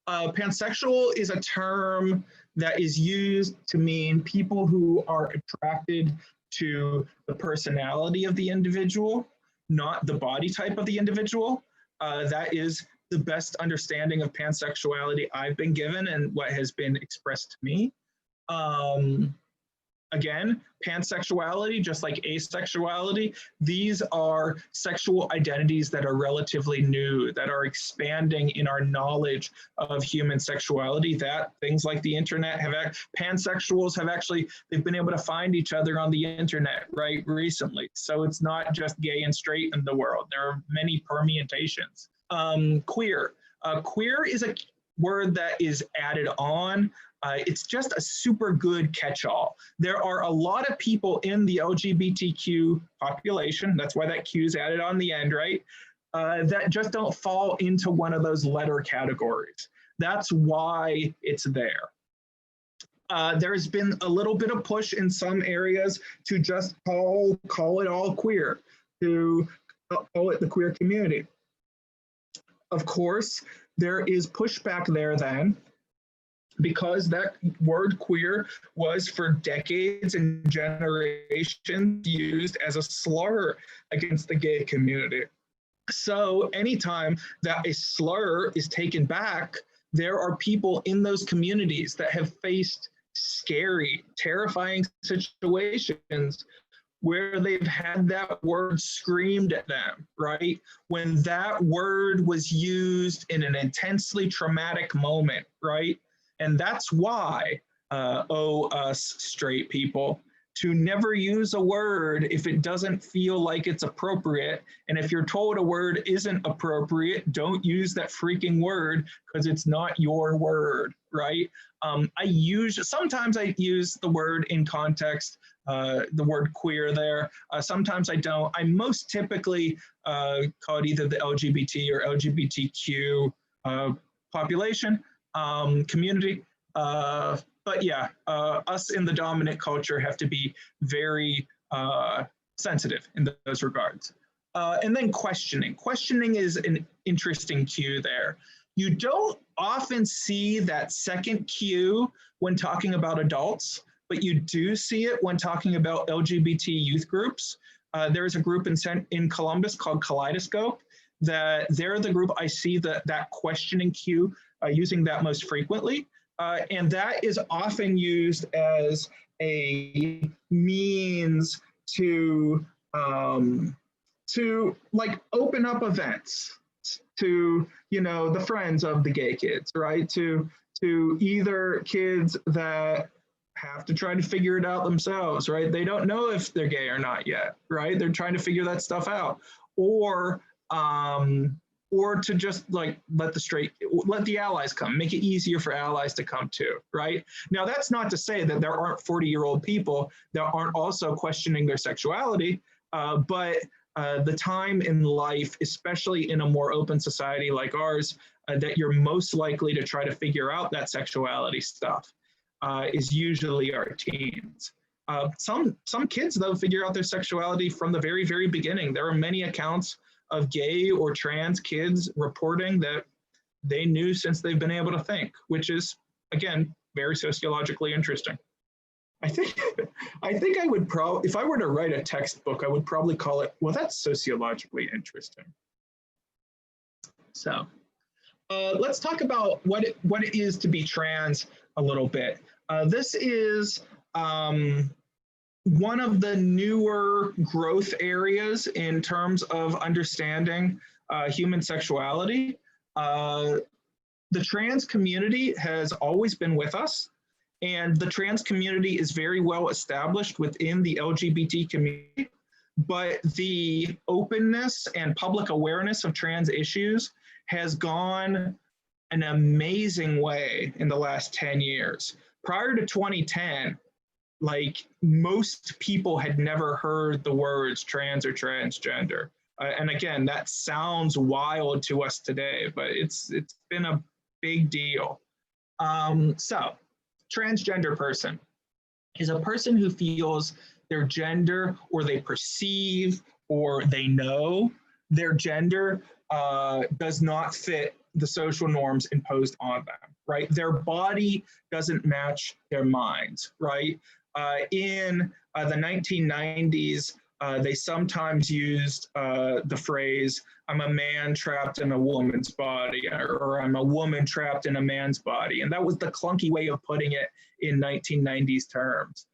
Pansexual is a term that is used to mean people who are attracted to the personality of the individual, not the body type of the individual. That is the best understanding of pansexuality I've been given and what has been expressed to me. Again, pansexuality, just like asexuality, these are sexual identities that are relatively new, that are expanding in our knowledge of human sexuality, that things like the internet pansexuals have actually, they've been able to find each other on the internet, right, recently. So it's not just gay and straight in the world. There are many permutations. Queer. Queer is a word that is added on. It's just a super good catch-all. There are a lot of people in the LGBTQ population, that's why that Q is added on the end, right? That just don't fall into one of those letter categories. That's why it's there. There's been a little bit of push in some areas to just call it all queer, to call it the queer community. Of course, there is pushback there then, because that word queer was for decades and generations used as a slur against the gay community. So anytime that a slur is taken back, there are people in those communities that have faced scary, terrifying situations where they've had that word screamed at them, right? When that word was used in an intensely traumatic moment, right? And that's why, us straight people, to never use a word if it doesn't feel like it's appropriate. And if you're told a word isn't appropriate, don't use that freaking word, because it's not your word, right? Sometimes I use the word in context the word queer there. Sometimes I don't. I most typically call it either the LGBT or LGBTQ population, community. But yeah, us in the dominant culture have to be very sensitive in those regards. And then questioning. Questioning is an interesting cue there. You don't often see that second cue when talking about adults, but you do see it when talking about LGBT youth groups. There is a group in Columbus called Kaleidoscope that they're the group I see that questioning cue using that most frequently. And that is often used as a means to like open up events to, you know, the friends of the gay kids, right? To either kids that have to try to figure it out themselves, right? They don't know if they're gay or not yet, right? They're trying to figure that stuff out. Or to just like let the allies come, make it easier for allies to come too, right? Now, that's not to say that there aren't 40-year-old people that aren't also questioning their sexuality, but the time in life, especially in a more open society like ours, that you're most likely to try to figure out that sexuality stuff is usually our teens. Some kids, though, figure out their sexuality from the very, very beginning. There are many accounts of gay or trans kids reporting that they knew since they've been able to think, which is, again, very sociologically interesting. I think I would if I were to write a textbook, I would probably call it, well, that's sociologically interesting. So let's talk about what it is to be trans a little bit. This is one of the newer growth areas in terms of understanding human sexuality. The trans community has always been with us, and the trans community is very well established within the LGBT community, but the openness and public awareness of trans issues has gone an amazing way in the last 10 years. Prior to 2010, like most people had never heard the words trans or transgender. And again, that sounds wild to us today, but it's been a big deal. So transgender person is a person who feels their gender, or they perceive or they know their gender does not fit the social norms imposed on them, right? Their body doesn't match their minds, right? In the 1990s, they sometimes used the phrase, I'm a man trapped in a woman's body, or I'm a woman trapped in a man's body. And that was the clunky way of putting it in 1990s terms,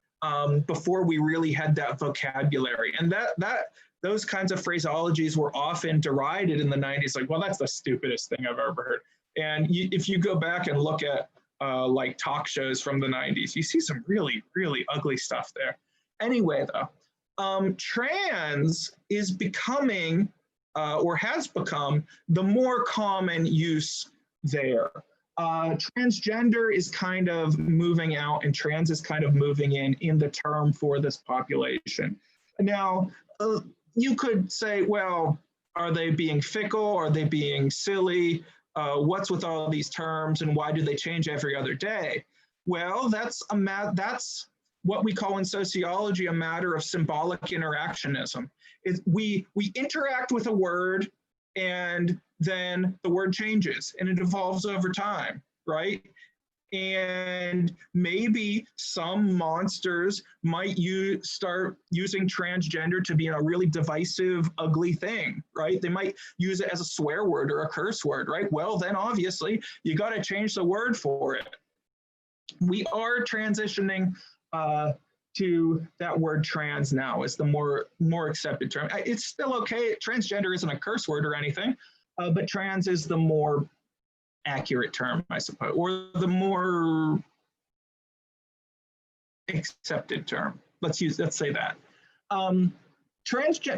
before we really had that vocabulary. And those kinds of phraseologies were often derided in the 90s, like, well, that's the stupidest thing I've ever heard. And if you go back and look at like talk shows from the 90s, you see some really, really ugly stuff there. Anyway, though, trans is becoming, or has become, the more common use there. Transgender is kind of moving out, and trans is kind of moving in the term for this population. Now, you could say, well, are they being fickle? Are they being silly? What's with all these terms, and why do they change every other day? Well, that's what we call in sociology a matter of symbolic interactionism. We interact with a word, and then the word changes, and it evolves over time, right? And maybe some monsters might start using transgender to be a really divisive, ugly thing, right? They might use it as a swear word or a curse word, right? Well, then obviously you got to change the word for it. We are transitioning to that word trans now as the more accepted term. It's still okay. Transgender isn't a curse word or anything, but trans is the more accurate term, I suppose, or the more accepted term. Let's say that.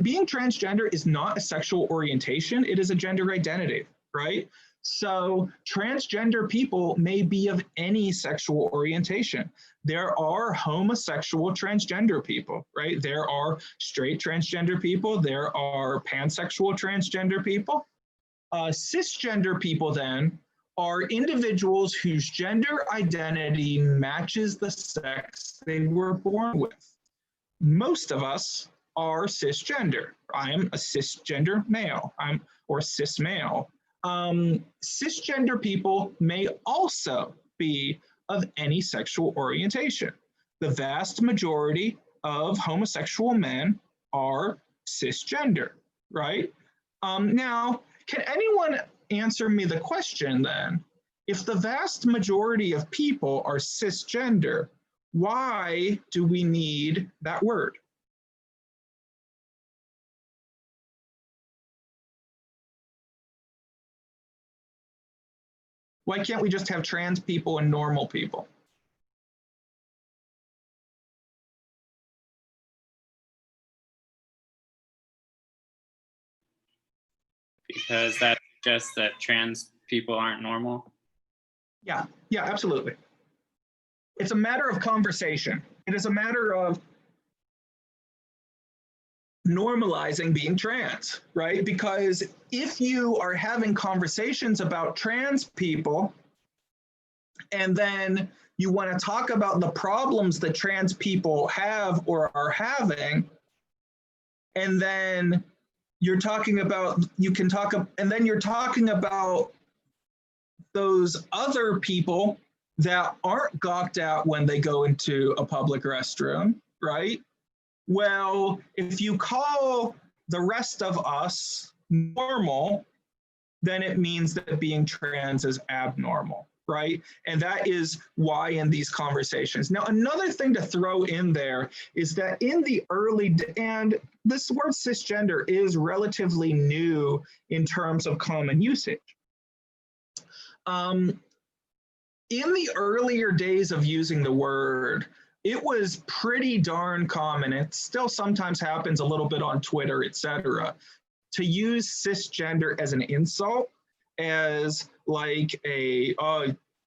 Being transgender is not a sexual orientation, it is a gender identity, right? So transgender people may be of any sexual orientation. There are homosexual transgender people, right? There are straight transgender people. There are pansexual transgender people. Cisgender people then are individuals whose gender identity matches the sex they were born with. Most of us are cisgender. I am a cisgender male, or cis male. Cisgender people may also be of any sexual orientation. The vast majority of homosexual men are cisgender, right? Now, can anyone answer me the question then? If the vast majority of people are cisgender, why do we need that word? Why can't we just have trans people and normal people? Because that suggests that trans people aren't normal. Yeah, absolutely. It's a matter of conversation. It is a matter of normalizing being trans, right? Because if you are having conversations about trans people and then you want to talk about the problems that trans people have or are having, and then you're talking about, and then you're talking about those other people that aren't gawked at when they go into a public restroom, right? Well, if you call the rest of us normal, then it means that being trans is abnormal, right? And that is why in these conversations. Now, another thing to throw in there is that in the and this word cisgender is relatively new in terms of common usage. In the earlier days of using the word, it was pretty darn common. It still sometimes happens a little bit on Twitter, etc., to use cisgender as an insult, as like a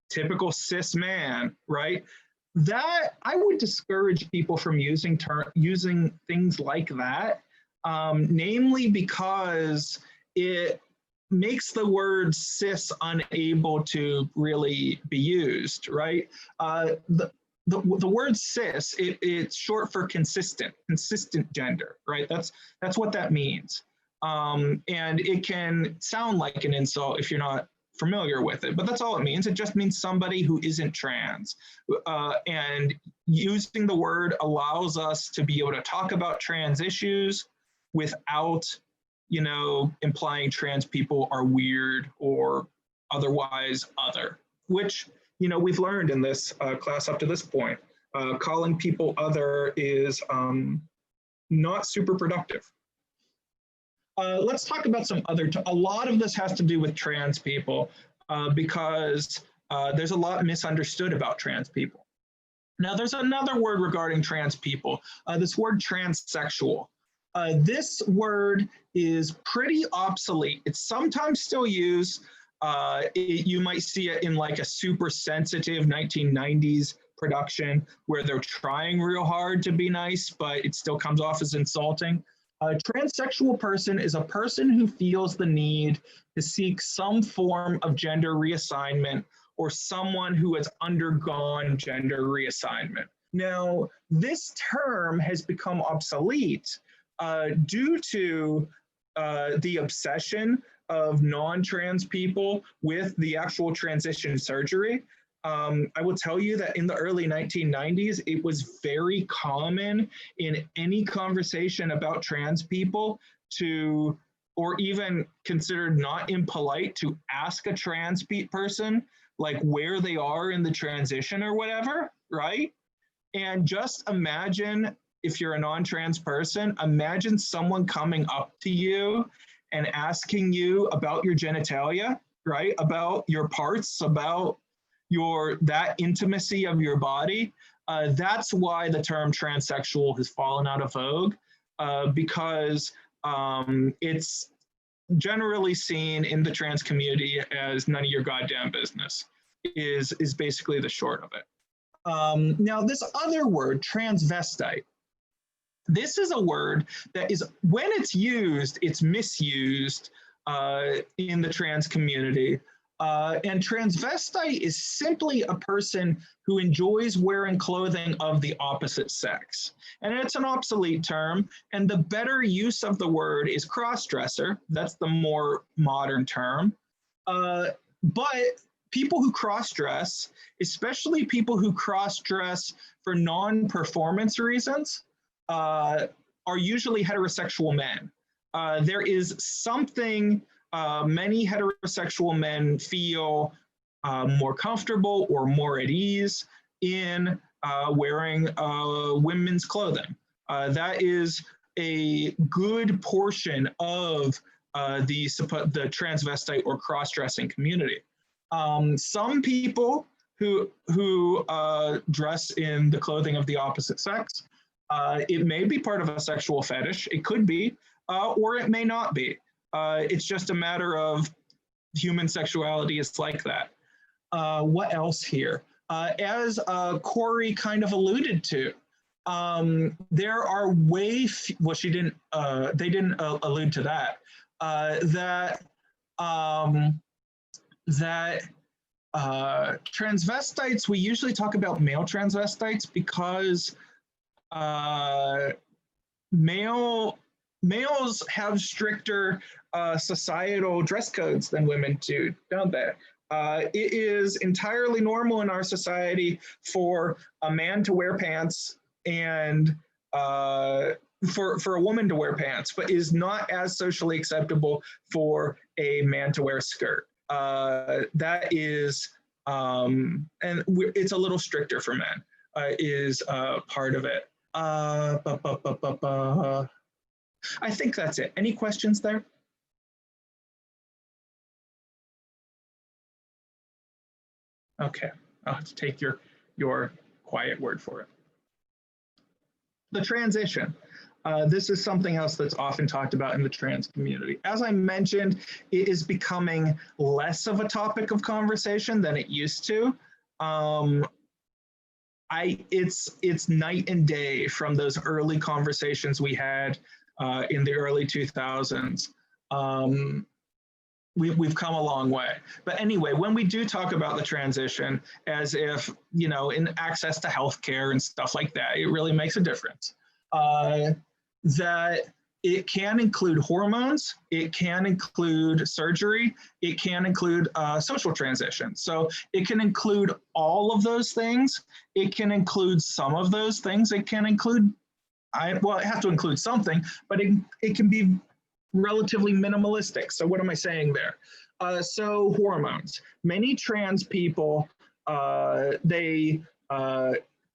typical cis man, right? That I would discourage people from using things like that, namely because it makes the word cis unable to really be used, right? The word cis, it's short for consistent gender, right? That's what that means. And it can sound like an insult if you're not familiar with it, but that's all it means. It just means somebody who isn't trans. And using the word allows us to be able to talk about trans issues without, implying trans people are weird or otherwise other, which, we've learned in this class up to this point. Calling people other is not super productive. Let's talk about some other, a lot of this has to do with trans people because there's a lot misunderstood about trans people. Now, there's another word regarding trans people, this word transsexual. This word is pretty obsolete. It's sometimes still used. You might see it in like a super sensitive 1990s production where they're trying real hard to be nice, but it still comes off as insulting. A transsexual person is a person who feels the need to seek some form of gender reassignment or someone who has undergone gender reassignment. Now, this term has become obsolete due to the obsession of non-trans people with the actual transition surgery. I will tell you that in the early 1990s, it was very common in any conversation about trans people to, or even considered not impolite to ask a trans person like where they are in the transition or whatever, right? And just imagine if you're a non-trans person, imagine someone coming up to you and asking you about your genitalia, right? About your parts, about that intimacy of your body. That's why the term transsexual has fallen out of vogue, because it's generally seen in the trans community as none of your goddamn business is basically the short of it. Now, this other word, transvestite, this is a word that is, when it's used, it's misused in the trans community. And transvestite is simply a person who enjoys wearing clothing of the opposite sex. And it's an obsolete term, and the better use of the word is cross-dresser. That's the more modern term. But people who cross-dress, especially people who cross-dress for non-performance reasons, are usually heterosexual men. There is something many heterosexual men feel more comfortable or more at ease in wearing women's clothing. That is a good portion of the transvestite or cross-dressing community. Some people who dress in the clothing of the opposite sex, it may be part of a sexual fetish, it could be, or it may not be. It's just a matter of human sexuality is like that. What else here? As Corey kind of alluded to, there are well, she didn't, they didn't allude to that, transvestites, we usually talk about male transvestites because males have stricter societal dress codes than women do, don't they? It is entirely normal in our society for a man to wear pants and for a woman to wear pants, but is not as socially acceptable for a man to wear a skirt. That is, and it's a little stricter for men, is part of it. I think that's it. Any questions there? Okay, I'll have to take your quiet word for it. The transition. This is something else that's often talked about in the trans community. As I mentioned, it is becoming less of a topic of conversation than it used to. It's night and day from those early conversations we had in the early 2000s. We've come a long way. But anyway, when we do talk about the transition as if, you know, in access to healthcare and stuff like that, it really makes a difference. That it can include hormones, it can include surgery, it can include social transition. So it can include all of those things. It can include some of those things. It can include, well, it has to include something, but it can be relatively minimalistic. So what am I saying there? So hormones. Many trans people, they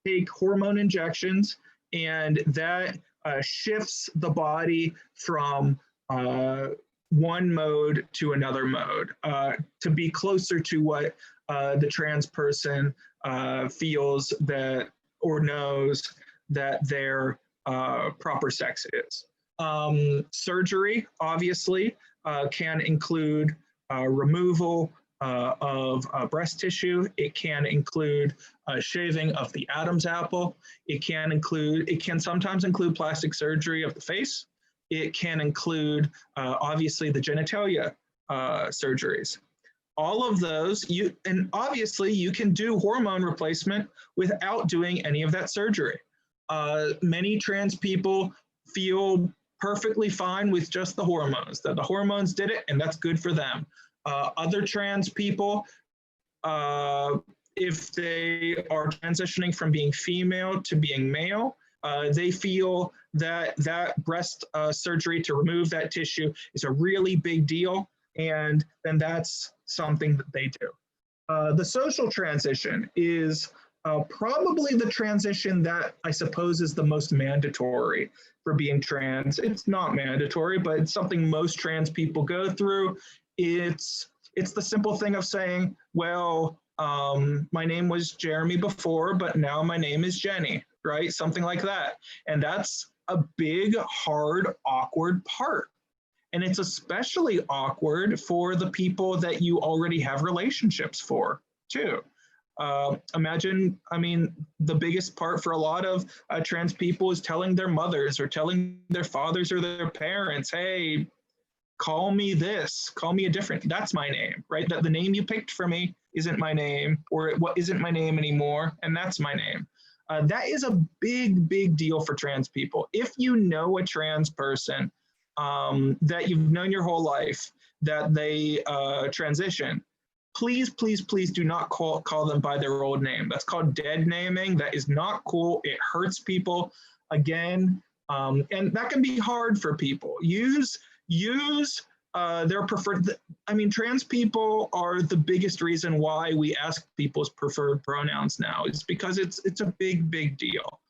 take hormone injections, and that shifts the body from one mode to another mode to be closer to what the trans person feels that or knows that their proper sex is. Surgery, obviously, can include removal of breast tissue. It can include shaving of the Adam's apple. It can sometimes include plastic surgery of the face. It can include, obviously, the genitalia surgeries. All of those, and obviously you can do hormone replacement without doing any of that surgery. Many trans people feel perfectly fine with just the hormones, that the hormones did it and that's good for them. Other trans people, if they are transitioning from being female to being male, they feel that breast surgery to remove that tissue is a really big deal, and then that's something that they do. The social transition is probably the transition that I suppose is the most mandatory for being trans. It's not mandatory, but it's something most trans people go through. It's the simple thing of saying, well, my name was Jeremy before, but now my name is Jenny, right? Something like that. And that's a big, hard, awkward part. And it's especially awkward for the people that you already have relationships for, too. Imagine, I mean, the biggest part for a lot of trans people is telling their mothers or telling their fathers or their parents, hey, call me this, call me a different, that's my name, right? That the name you picked for me isn't my name, or what isn't my name anymore, and that's my name. That is a big, big deal for trans people. If you know a trans person that you've known your whole life, that they transition, please, please, please do not call them by their old name. That's called dead naming. That is not cool. It hurts people again. And that can be hard for people. Use their preferred, I mean, trans people are the biggest reason why we ask people's preferred pronouns now. It's because it's a big, big deal.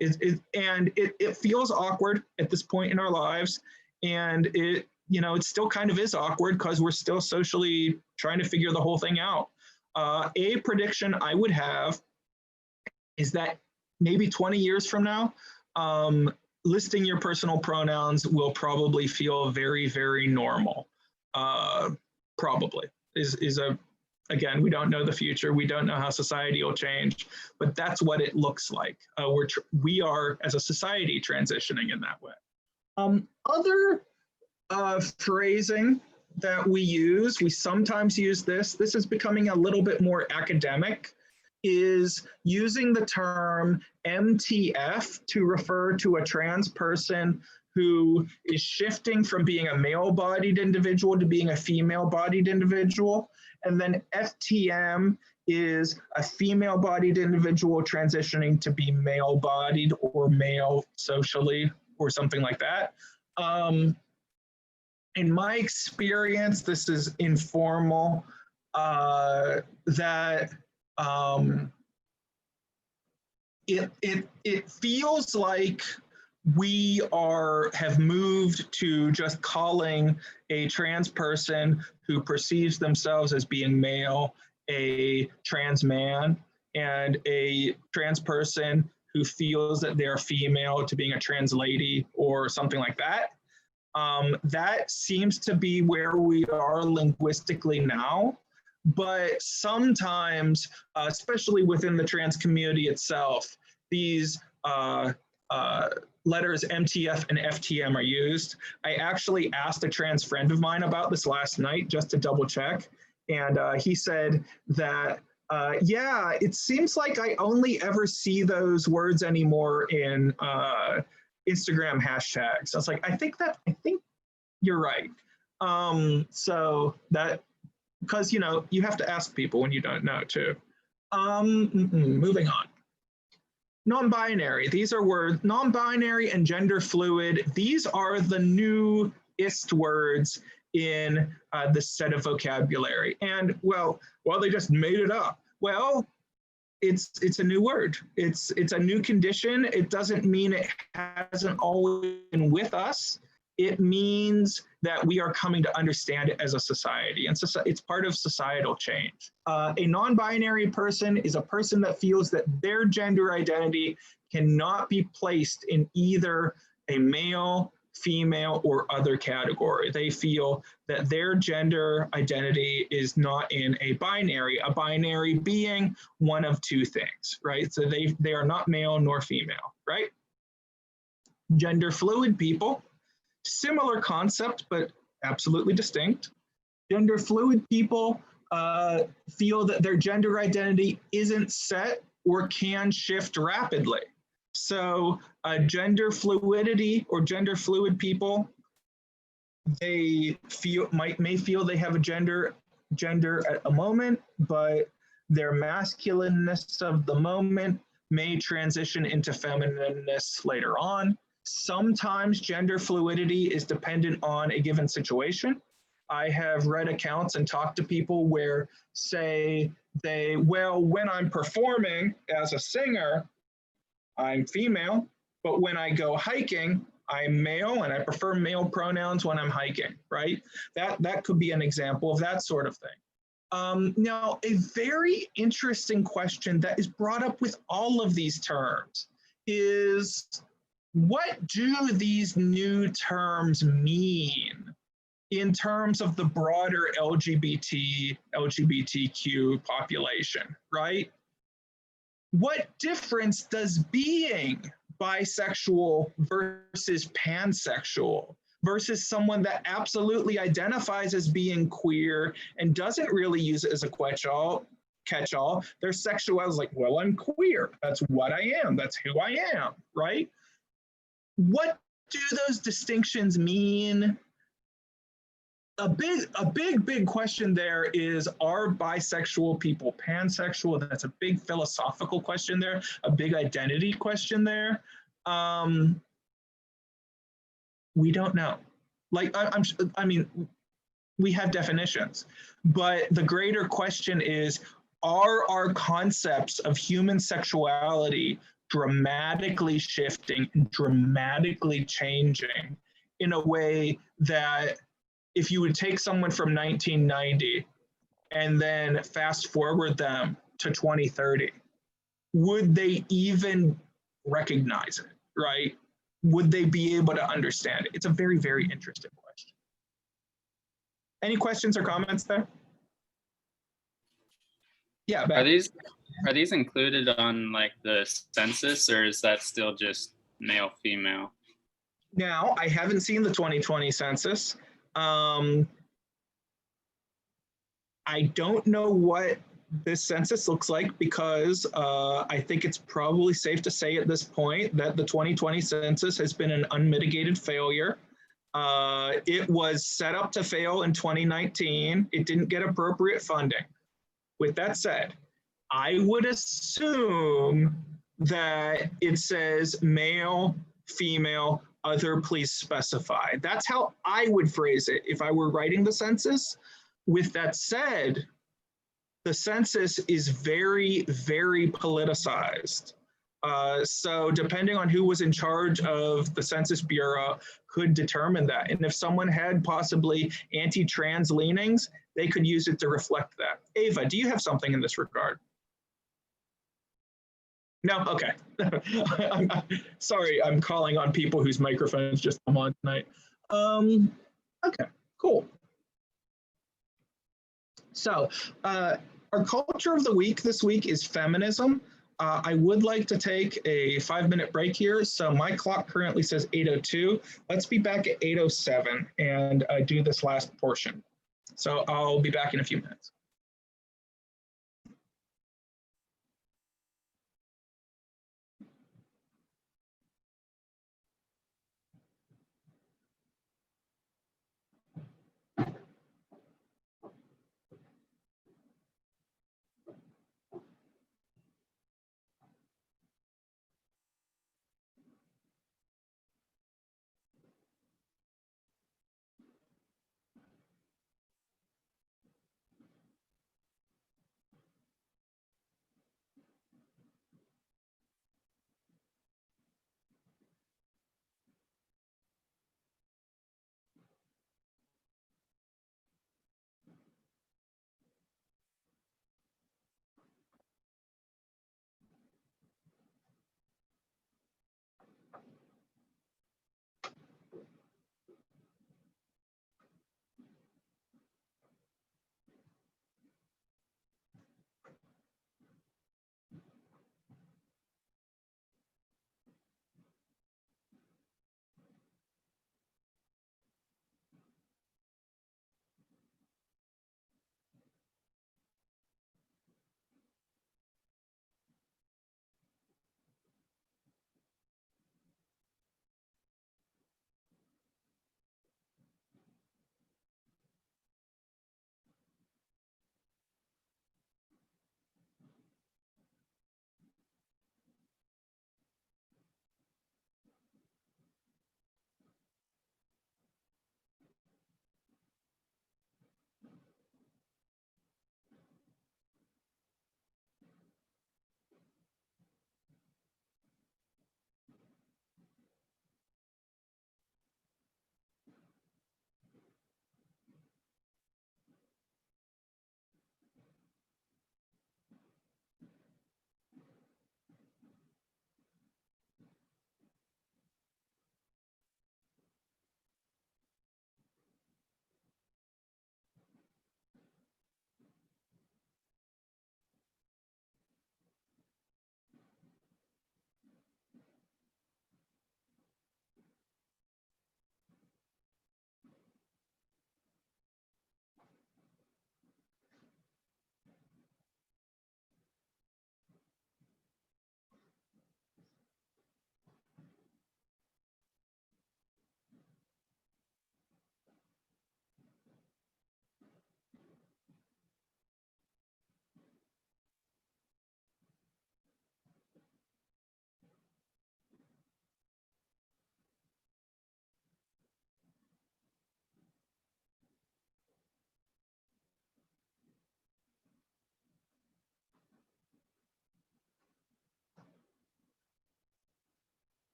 It feels awkward at this point in our lives, and it still kind of is awkward because we're still socially trying to figure the whole thing out. A prediction I would have is that maybe 20 years from now, listing your personal pronouns will probably feel very, very normal. Probably again, we don't know the future. We don't know how society will change, but that's what it looks like. We are, as a society, transitioning in that way. Other phrasing that we sometimes use this is becoming a little bit more academic, is using the term MTF to refer to a trans person who is shifting from being a male-bodied individual to being a female-bodied individual. And then FTM is a female-bodied individual transitioning to be male-bodied or male socially or something like that. In my experience, this is informal, that it feels like we have moved to just calling a trans person who perceives themselves as being male a trans man, and a trans person who feels that they're female to being a trans lady or something like that. That seems to be where we are linguistically now. But sometimes, especially within the trans community itself, these letters MTF and FTM are used. I actually asked a trans friend of mine about this last night just to double check. And he said that, yeah, it seems like I only ever see those words anymore in Instagram hashtags. I was like, I think you're right. So that, because, you have to ask people when you don't know too. Moving on. Non-binary, these are words, non-binary and gender fluid. These are the newest words in this set of vocabulary. And well, they just made it up. Well, it's a new word. It's a new condition. It doesn't mean it hasn't always been with us. It means that we are coming to understand it as a society, and so it's part of societal change. A non-binary person is a person that feels that their gender identity cannot be placed in either a male, female, or other category. They feel that their gender identity is not in a binary being one of two things, right? So they are not male nor female, right? Gender fluid people, similar concept, but absolutely distinct. Gender fluid people feel that their gender identity isn't set or can shift rapidly. So gender fluidity or gender fluid people, they may feel they have a gender at a moment, but their masculineness of the moment may transition into feminineness later on. Sometimes gender fluidity is dependent on a given situation. I have read accounts and talked to people where, say, when I'm performing as a singer, I'm female, but when I go hiking, I'm male, and I prefer male pronouns when I'm hiking, right? That could be an example of that sort of thing. Now, a very interesting question that is brought up with all of these terms is, what do these new terms mean in terms of the broader LGBTQ population, right? What difference does being bisexual versus pansexual versus someone that absolutely identifies as being queer and doesn't really use it as a catch-all, their sexuality is like, well, I'm queer. That's what I am. That's who I am, right? What do those distinctions mean? A big question there is, are bisexual people pansexual? That's a big philosophical question there, a big identity question there. We don't know. Like, I mean, we have definitions, but the greater question is, are our concepts of human sexuality dramatically shifting, dramatically changing in a way that if you would take someone from 1990 and then fast forward them to 2030, would they even recognize it, right? Would they be able to understand it? It's a very, very interesting question. Any questions or comments there? Yeah, Are these included on like the census, or is that still just male, female? Now, I haven't seen the 2020 census. I don't know what this census looks like because I think it's probably safe to say at this point that the 2020 census has been an unmitigated failure. It was set up to fail in 2019. It didn't get appropriate funding. With that said, I would assume that it says male, female, other, please specify. That's how I would phrase it if I were writing the census. With that said, the census is very, very politicized. So depending on who was in charge of the Census Bureau could determine that. And if someone had possibly anti-trans leanings, they could use it to reflect that. Ava, do you have something in this regard? No, okay. Sorry, I'm calling on people whose microphones just come on tonight. Okay, cool. So our culture of the week this week is feminism. I would like to take a 5-minute break here. So my clock currently says 8:02. Let's be back at 8:07 and do this last portion. So I'll be back in a few minutes.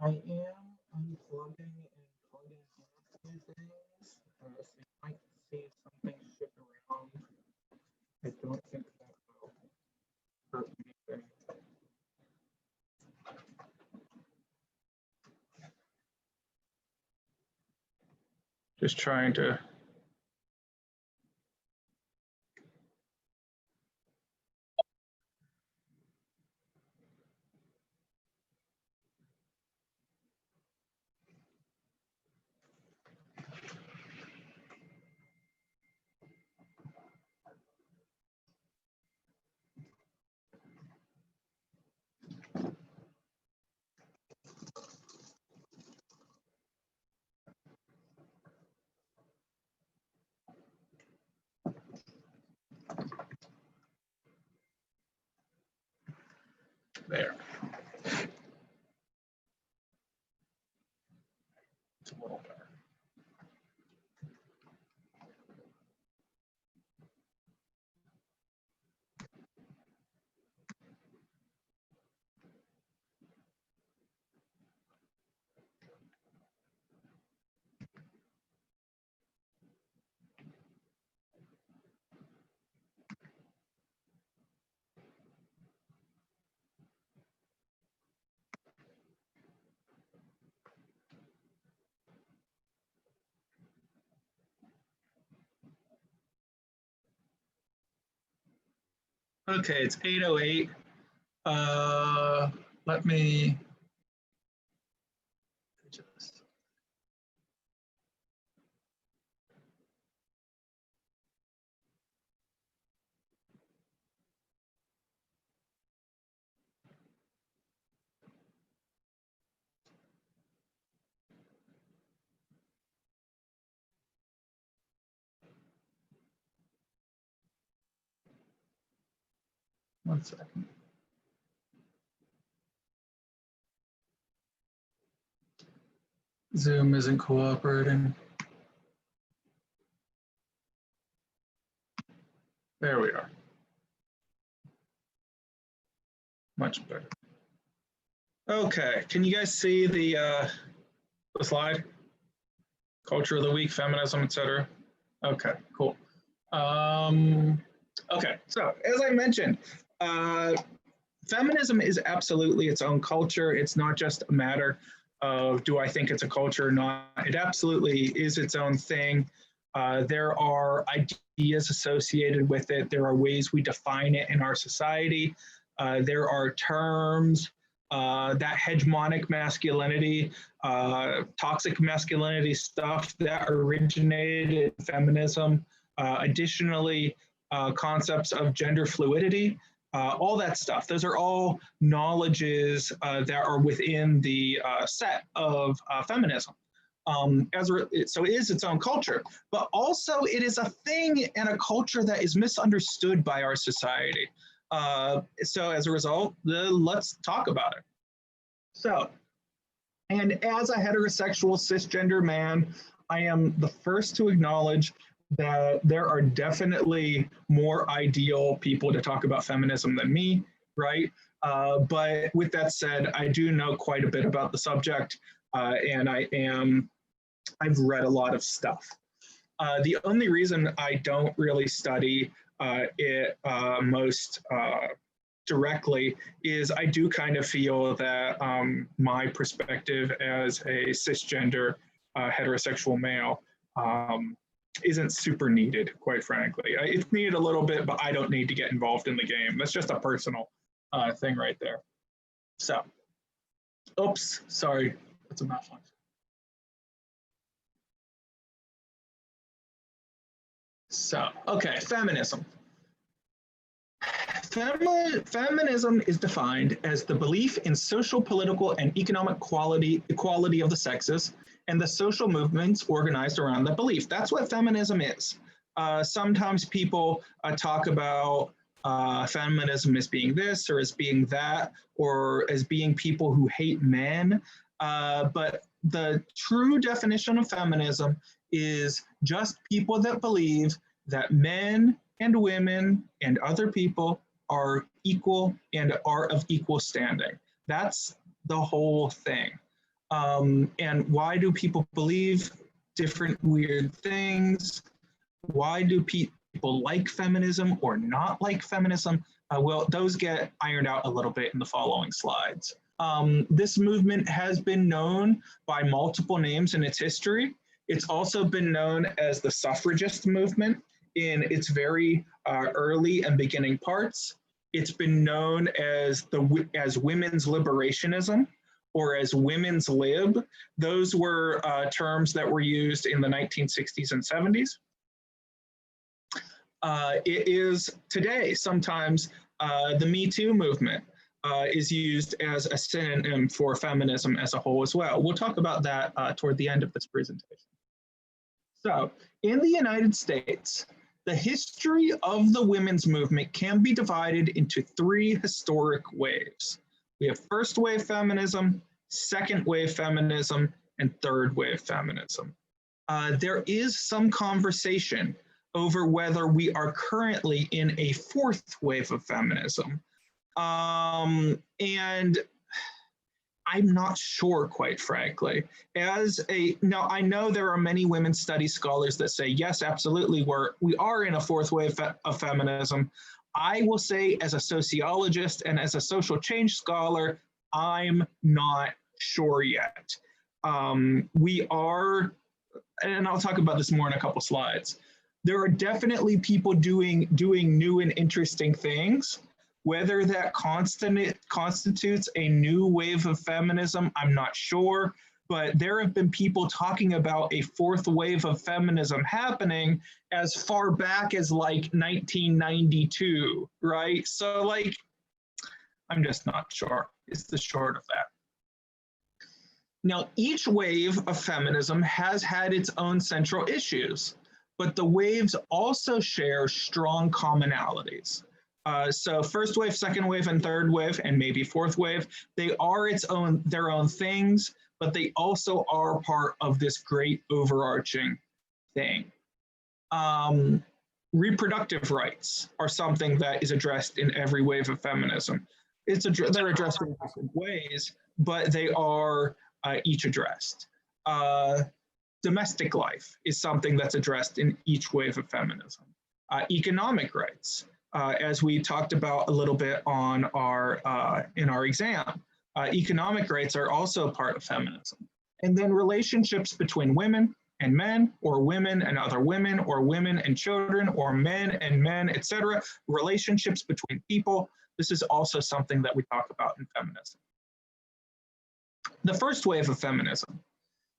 I am unplugging and plugging in a few things, so you might see something shift around. I don't think that will hurt anything. Just trying to. There. It's a little better. Okay, it's 8:08. Let me adjust. One second. Zoom isn't cooperating. There we are. Much better. Okay, can you guys see the slide? Culture of the week, feminism, etc. Okay, cool. Okay, so as I mentioned, feminism is absolutely its own culture. It's not just a matter of do I think it's a culture or not. It absolutely is its own thing. There are ideas associated with it. There are ways we define it in our society. There are terms, that hegemonic masculinity, toxic masculinity stuff that originated in feminism. Additionally, concepts of gender fluidity, all that stuff. Those are all knowledges that are within the set of feminism. So it is its own culture, but also it is a thing and a culture that is misunderstood by our society. So as a result, let's talk about it. So, and as a heterosexual cisgender man, I am the first to acknowledge that there are definitely more ideal people to talk about feminism than me, right? But with that said, I do know quite a bit about the subject, and I've read a lot of stuff. The only reason I don't really study it most directly is I do kind of feel that my perspective as a cisgender heterosexual male isn't super needed, quite frankly. It's needed a little bit, but I don't need to get involved in the game. That's just a personal thing right there. So, oops, sorry, that's a malfunction. So, okay, feminism. Feminism is defined as the belief in social, political, and economic equality of the sexes, and the social movements organized around that belief. That's what feminism is. Sometimes people talk about feminism as being this or as being that, or as being people who hate men. But the true definition of feminism is just people that believe that men and women and other people are equal and are of equal standing. That's the whole thing. And why do people believe different weird things? Why do people like feminism or not like feminism? Well, those get ironed out a little bit in the following slides. This movement has been known by multiple names in its history. It's also been known as the suffragist movement in its very early and beginning parts. It's been known as women's liberationism, or as women's lib. Those were terms that were used in the 1960s and 70s. It is today, sometimes the Me Too movement is used as a synonym for feminism as a whole as well. We'll talk about that toward the end of this presentation. So in the United States, the history of the women's movement can be divided into 3 historic waves. We have first wave feminism, second wave feminism, and third wave feminism. There is some conversation over whether we are currently in a fourth wave of feminism. And I'm not sure, quite frankly. Now I know there are many women's studies scholars that say, yes, absolutely, we are in a fourth wave of feminism. I will say, as a sociologist and as a social change scholar, I'm not sure yet. We are, and I'll talk about this more in a couple slides. There are definitely people doing new and interesting things. Whether that constitutes a new wave of feminism, I'm not sure, but there have been people talking about a fourth wave of feminism happening as far back as like 1992, right? So like, I'm just not sure, is the short of that. Now, each wave of feminism has had its own central issues, but the waves also share strong commonalities. So first wave, second wave, and third wave, and maybe fourth wave, they are their own things, but they also are part of this great overarching thing. Reproductive rights are something that is addressed in every wave of feminism. They're addressed in different ways, but they are each addressed. Domestic life is something that's addressed in each wave of feminism. Economic rights, as we talked about a little bit on in our exam, economic rights are also part of feminism. And then relationships between women and men, or women and other women, or women and children, or men and men, etc. Relationships between people. This is also something that we talk about in feminism. The first wave of feminism.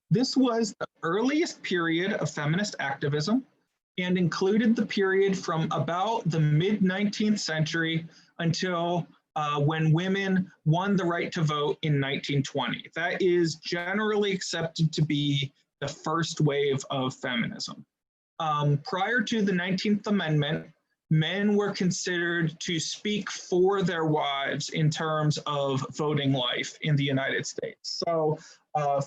This was the earliest period of feminist activism and included the period from about the mid-19th century until when women won the right to vote in 1920. That is generally accepted to be the first wave of feminism. Prior to the 19th Amendment, men were considered to speak for their wives in terms of voting life in the United States. So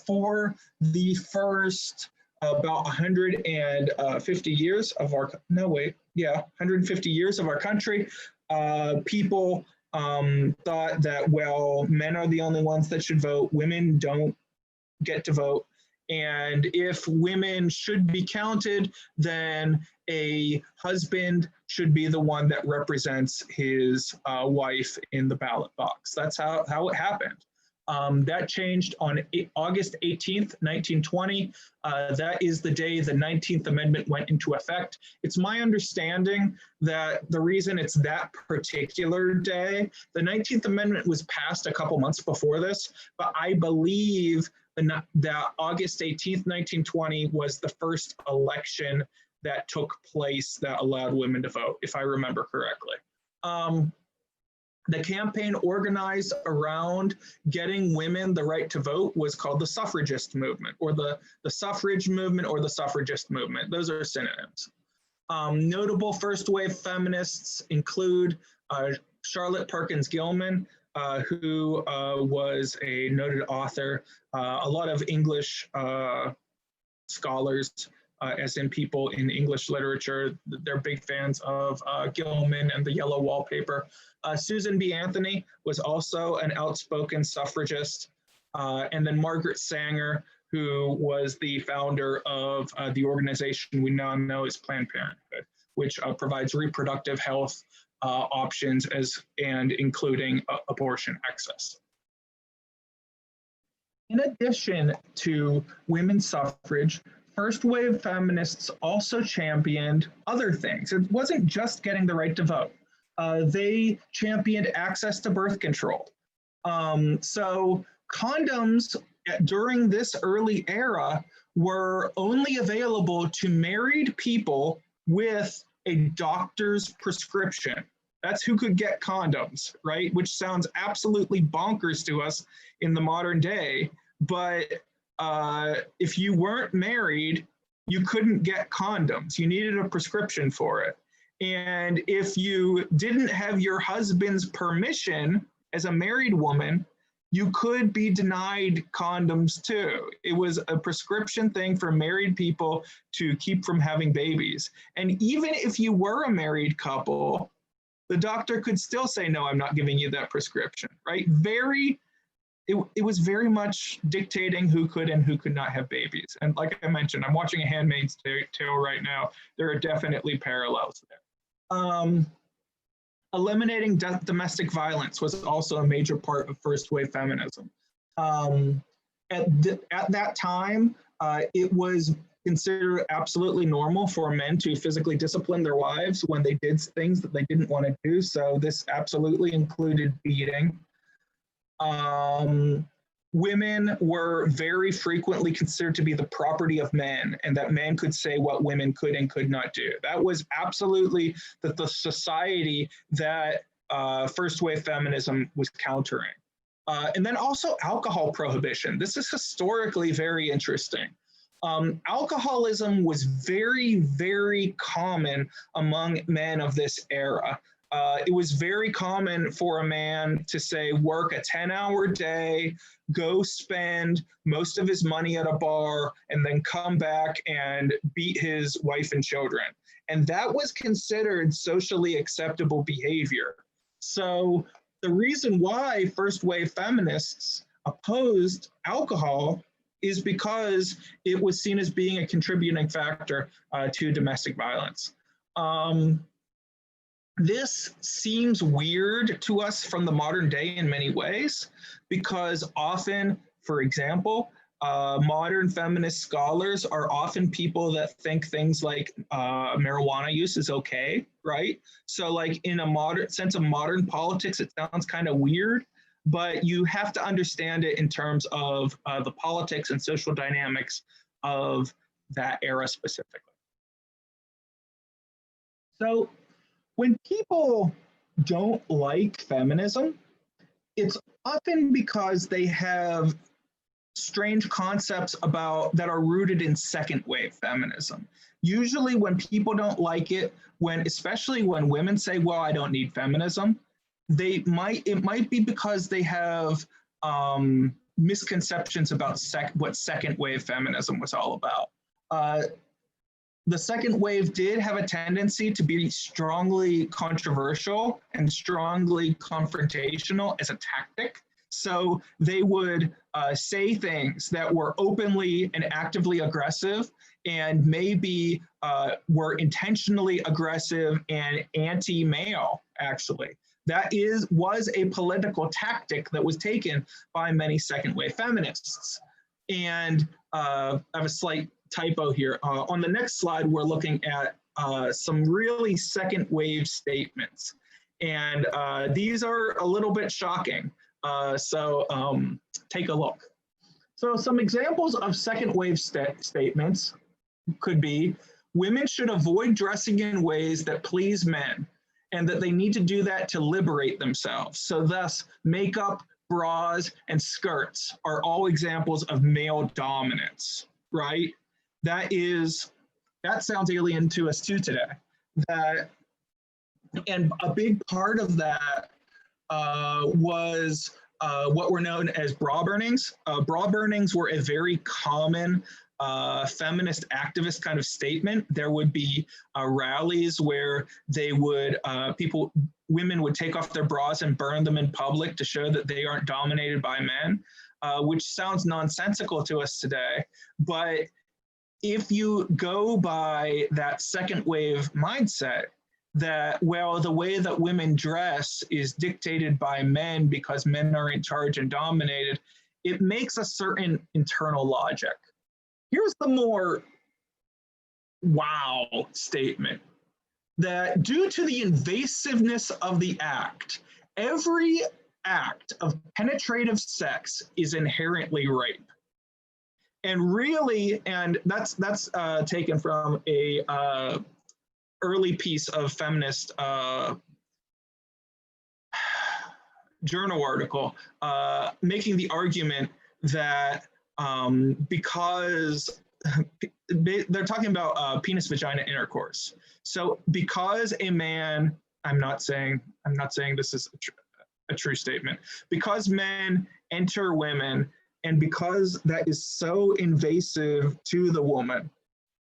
for the first about 150 years of our, 150 years of our country, people thought that, well, men are the only ones that should vote, women don't get to vote. And if women should be counted, then a husband should be the one that represents his wife in the ballot box. That's how it happened. That changed on August 18th, 1920. That is the day the 19th Amendment went into effect. It's my understanding that the reason it's that particular day, the 19th Amendment was passed a couple months before this, but I believe that August 18th, 1920 was the first election that took place that allowed women to vote, if I remember correctly. The campaign organized around getting women the right to vote was called the suffragist movement, or the suffrage movement, or the suffragist movement. Those are synonyms. Notable first wave feminists include Charlotte Perkins Gilman, who was a noted author. A lot of English scholars, as in people in English literature, they're big fans of Gilman and the Yellow Wallpaper. Susan B. Anthony was also an outspoken suffragist. and then Margaret Sanger, who was the founder of the organization we now know as Planned Parenthood, which provides reproductive health options and including abortion access. In addition to women's suffrage, first wave feminists also championed other things. It wasn't just getting the right to vote. They championed access to birth control. So condoms during this early era were only available to married people with a doctor's prescription. That's who could get condoms, right? Which sounds absolutely bonkers to us in the modern day. But if you weren't married, you couldn't get condoms. You needed a prescription for it. And if you didn't have your husband's permission as a married woman, you could be denied condoms too. It was a prescription thing for married people to keep from having babies. And even if you were a married couple, the doctor could still say, no, I'm not giving you that prescription, right? It was very much dictating who could and who could not have babies. And like I mentioned, I'm watching A Handmaid's Tale right now. There are definitely parallels there. Eliminating domestic violence was also a major part of first wave feminism. At that time, it was considered absolutely normal for men to physically discipline their wives when they did things that they didn't want to do. So this absolutely included beating. Women were very frequently considered to be the property of men, and that men could say what women could and could not do. That was absolutely the society that first wave feminism was countering. And then also alcohol prohibition. This is historically very interesting. Alcoholism was very, very common among men of this era. It was very common for a man to say, work a 10-hour day, go spend most of his money at a bar, and then come back and beat his wife and children. And that was considered socially acceptable behavior. So the reason why first wave feminists opposed alcohol is because it was seen as being a contributing factor to domestic violence. This seems weird to us from the modern day in many ways, because often, for example, modern feminist scholars are often people that think things like marijuana use is okay, right? So like in a modern sense of modern politics, it sounds kind of weird, but you have to understand it in terms of the politics and social dynamics of that era specifically. So when people don't like feminism, it's often because they have strange concepts that are rooted in second wave feminism. Usually when people don't like it, especially when women say, well, I don't need feminism, it might be because they have misconceptions about what second wave feminism was all about. The second wave did have a tendency to be strongly controversial and strongly confrontational as a tactic. So they would say things that were openly and actively aggressive, and maybe were intentionally aggressive and anti-male, actually. That was a political tactic that was taken by many second wave feminists. And I have a slight typo here. On the next slide, we're looking at some really second wave statements. And these are a little bit shocking. So take a look. So some examples of second wave statements could be, women should avoid dressing in ways that please men, and that they need to do that to liberate themselves. So thus, makeup, bras, and skirts are all examples of male dominance, right? That sounds alien to us too today. And a big part of that was what were known as bra burnings. Bra burnings were a very common feminist activist kind of statement. There would be rallies where they would, women would take off their bras and burn them in public to show that they aren't dominated by men. which sounds nonsensical to us today. But if you go by that second wave mindset, that, well, the way that women dress is dictated by men because men are in charge and dominated, it makes a certain internal logic. Here's the more wow statement, that due to the invasiveness of the act, every act of penetrative sex is inherently rape. And really, and that's taken from a early piece of feminist journal article, making the argument that because they're talking about penis vagina intercourse. So because a man, I'm not saying this is a true statement, because men enter women, and because that is so invasive to the woman,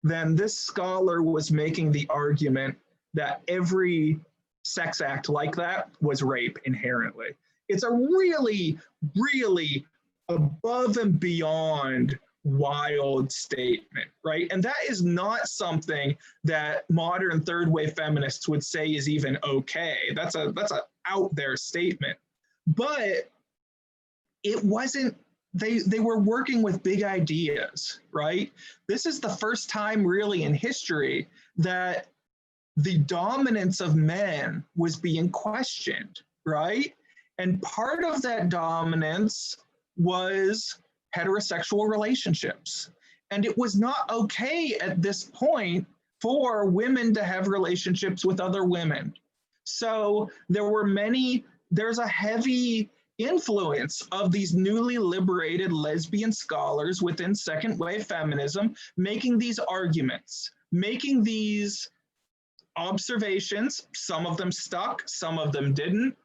then this scholar was making the argument that every sex act like that was rape inherently. It's a really, really above and beyond wild statement, right? And that is not something that modern third wave feminists would say is even okay. That's a out there statement. But it wasn't, they were working with big ideas, right? This is the first time really in history that the dominance of men was being questioned, right? And part of that dominance was heterosexual relationships. And it was not okay at this point for women to have relationships with other women. So there's a heavy influence of these newly liberated lesbian scholars within second wave feminism, making these arguments, making these observations. Some of them stuck, some of them didn't.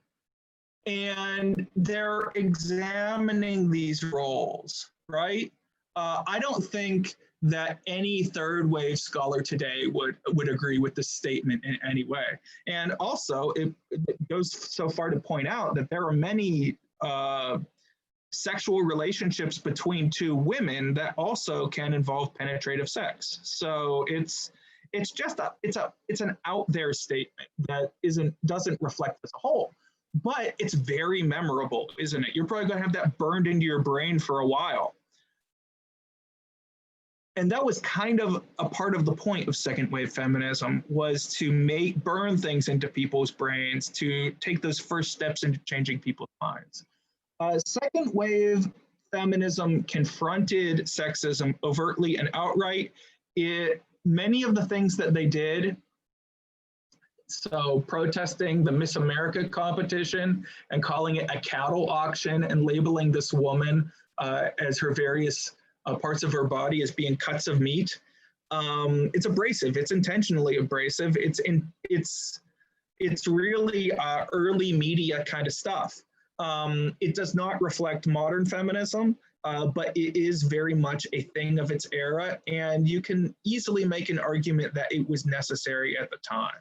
And they're examining these roles, right? I don't think that any third wave scholar today would agree with this statement in any way. And also, it goes so far to point out that there are many sexual relationships between two women that also can involve penetrative sex. So it's an out there statement that doesn't reflect as a whole. But it's very memorable, isn't it? You're probably going to have that burned into your brain for a while. And that was kind of a part of the point of second wave feminism, was to burn things into people's brains, to take those first steps into changing people's minds. Second wave feminism confronted sexism overtly and outright. Many of the things that they did, so protesting the Miss America competition and calling it a cattle auction and labeling this woman as her various parts of her body as being cuts of meat. It's abrasive. It's intentionally abrasive. It's really early media kind of stuff. It does not reflect modern feminism, but it is very much a thing of its era, and you can easily make an argument that it was necessary at the time.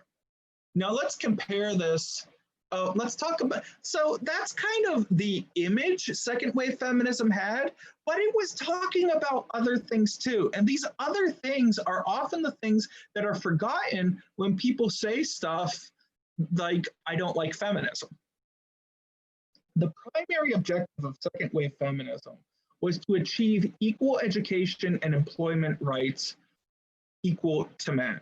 Now let's compare this. Let's talk about, so that's kind of the image second wave feminism had, but it was talking about other things too. And these other things are often the things that are forgotten when people say stuff like, I don't like feminism. The primary objective of second wave feminism was to achieve equal education and employment rights equal to men.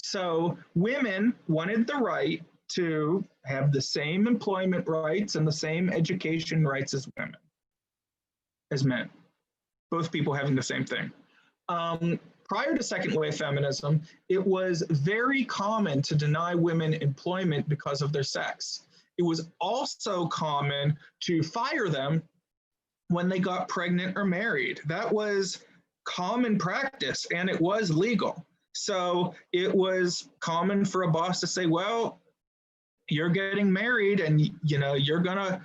So women wanted the right to have the same employment rights and the same education rights as men, both people having the same thing. Prior to second wave feminism, it was very common to deny women employment because of their sex. It was also common to fire them when they got pregnant or married. That was common practice, and it was legal. So it was common for a boss to say, well, you're getting married and you're gonna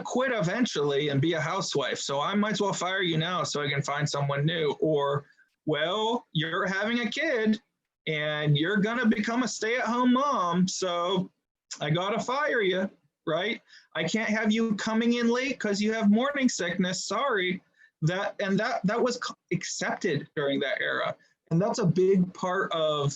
quit eventually and be a housewife. So I might as well fire you now so I can find someone new. Or, well, you're having a kid and you're gonna become a stay-at-home mom. So I gotta fire you, right? I can't have you coming in late because you have morning sickness. Sorry. That was accepted during that era. And that's a big part of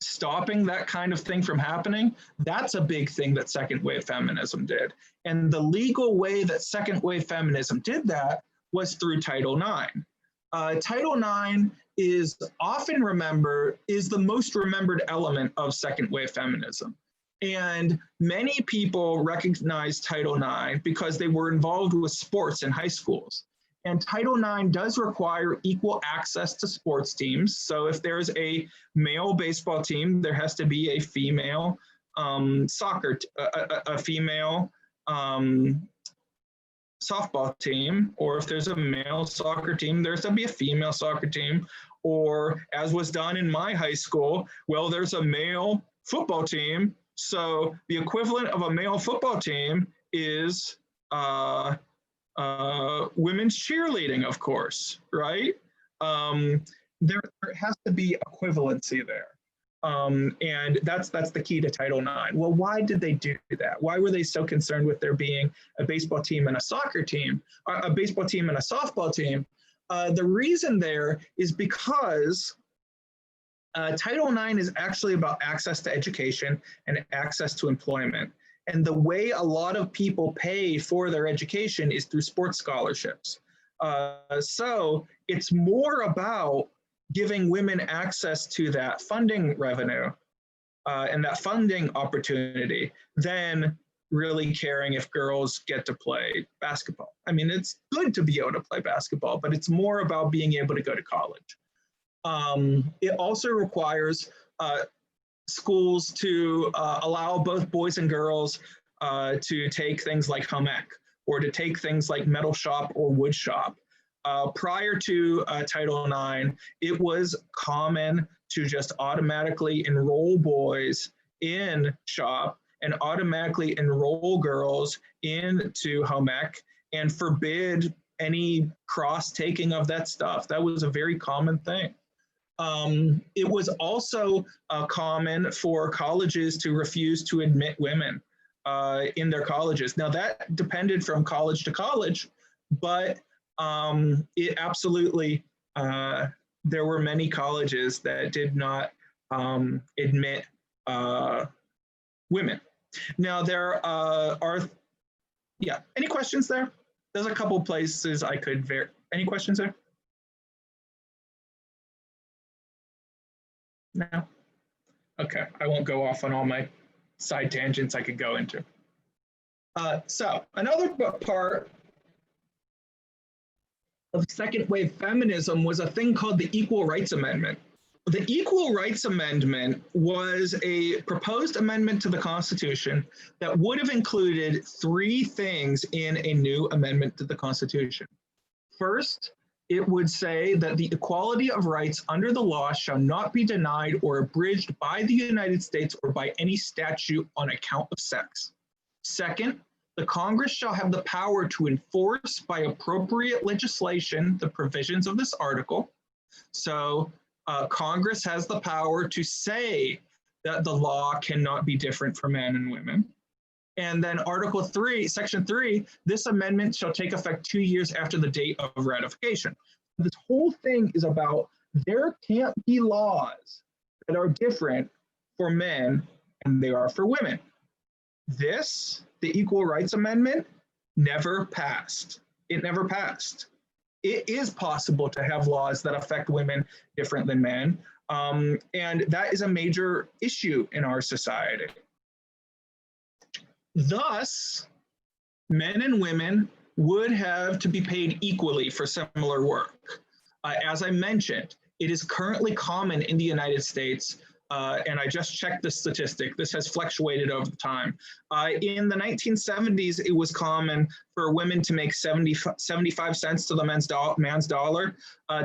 stopping that kind of thing from happening. That's a big thing that second wave feminism did. And the legal way that second wave feminism did that was through Title IX. Title IX is often remembered, is the most remembered element of second wave feminism. And many people recognize Title IX because they were involved with sports in high schools. And Title IX does require equal access to sports teams. So if there's a male baseball team, there has to be a female a female softball team, or if there's a male soccer team, there's to be a female soccer team, or as was done in my high school, well, there's a male football team. So the equivalent of a male football team is women's cheerleading, of course, right? There has to be equivalency there. And that's the key to Title IX. Well, why did they do that? Why were they so concerned with there being a baseball team and a soccer team, a baseball team and a softball team? The reason there is because Title IX is actually about access to education and access to employment. And the way a lot of people pay for their education is through sports scholarships. So it's more about giving women access to that funding revenue and that funding opportunity than really caring if girls get to play basketball. I mean, it's good to be able to play basketball, but it's more about being able to go to college. It also requires schools to allow both boys and girls to take things like home ec or to take things like metal shop or wood shop. Prior to Title IX, it was common to just automatically enroll boys in shop and automatically enroll girls into home ec and forbid any cross-taking of that stuff. That was a very common thing. It was also common for colleges to refuse to admit women in their colleges. Now that depended from college to college, but it absolutely, there were many colleges that did not admit women. Now there any questions there? There's a couple places I could any questions there? No? Okay, I won't go off on all my side tangents I could go into. So another part of second wave feminism was a thing called the Equal Rights Amendment. The Equal Rights Amendment was a proposed amendment to the Constitution that would have included three things in a new amendment to the Constitution. First, it would say that the equality of rights under the law shall not be denied or abridged by the United States or by any statute on account of sex. Second, the Congress shall have the power to enforce by appropriate legislation the provisions of this article. So Congress has the power to say that the law cannot be different for men and women. And then Article 3, Section 3, this amendment shall take effect 2 years after the date of ratification. This whole thing is about there can't be laws that are different for men than they are for women. This, the Equal Rights Amendment, never passed. It never passed. It is possible to have laws that affect women different than men, and that is a major issue in our society. Thus, men and women would have to be paid equally for similar work. As I mentioned, it is currently common in the United States, and I just checked the statistic. This has fluctuated over time. In the 1970s, it was common for women to make 75 cents to the man's dollar.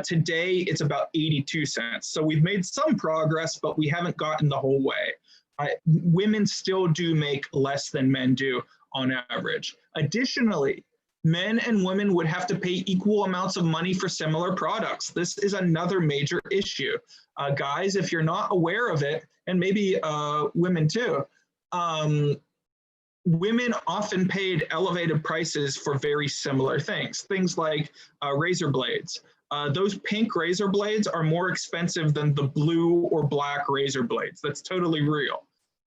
Today, it's about 82 cents. So we've made some progress, but we haven't gotten the whole way. Women still do make less than men do on average. Additionally, men and women would have to pay equal amounts of money for similar products. This is another major issue. Guys, if you're not aware of it, and maybe women too, women often paid elevated prices for very similar things like razor blades. Those pink razor blades are more expensive than the blue or black razor blades. That's totally real.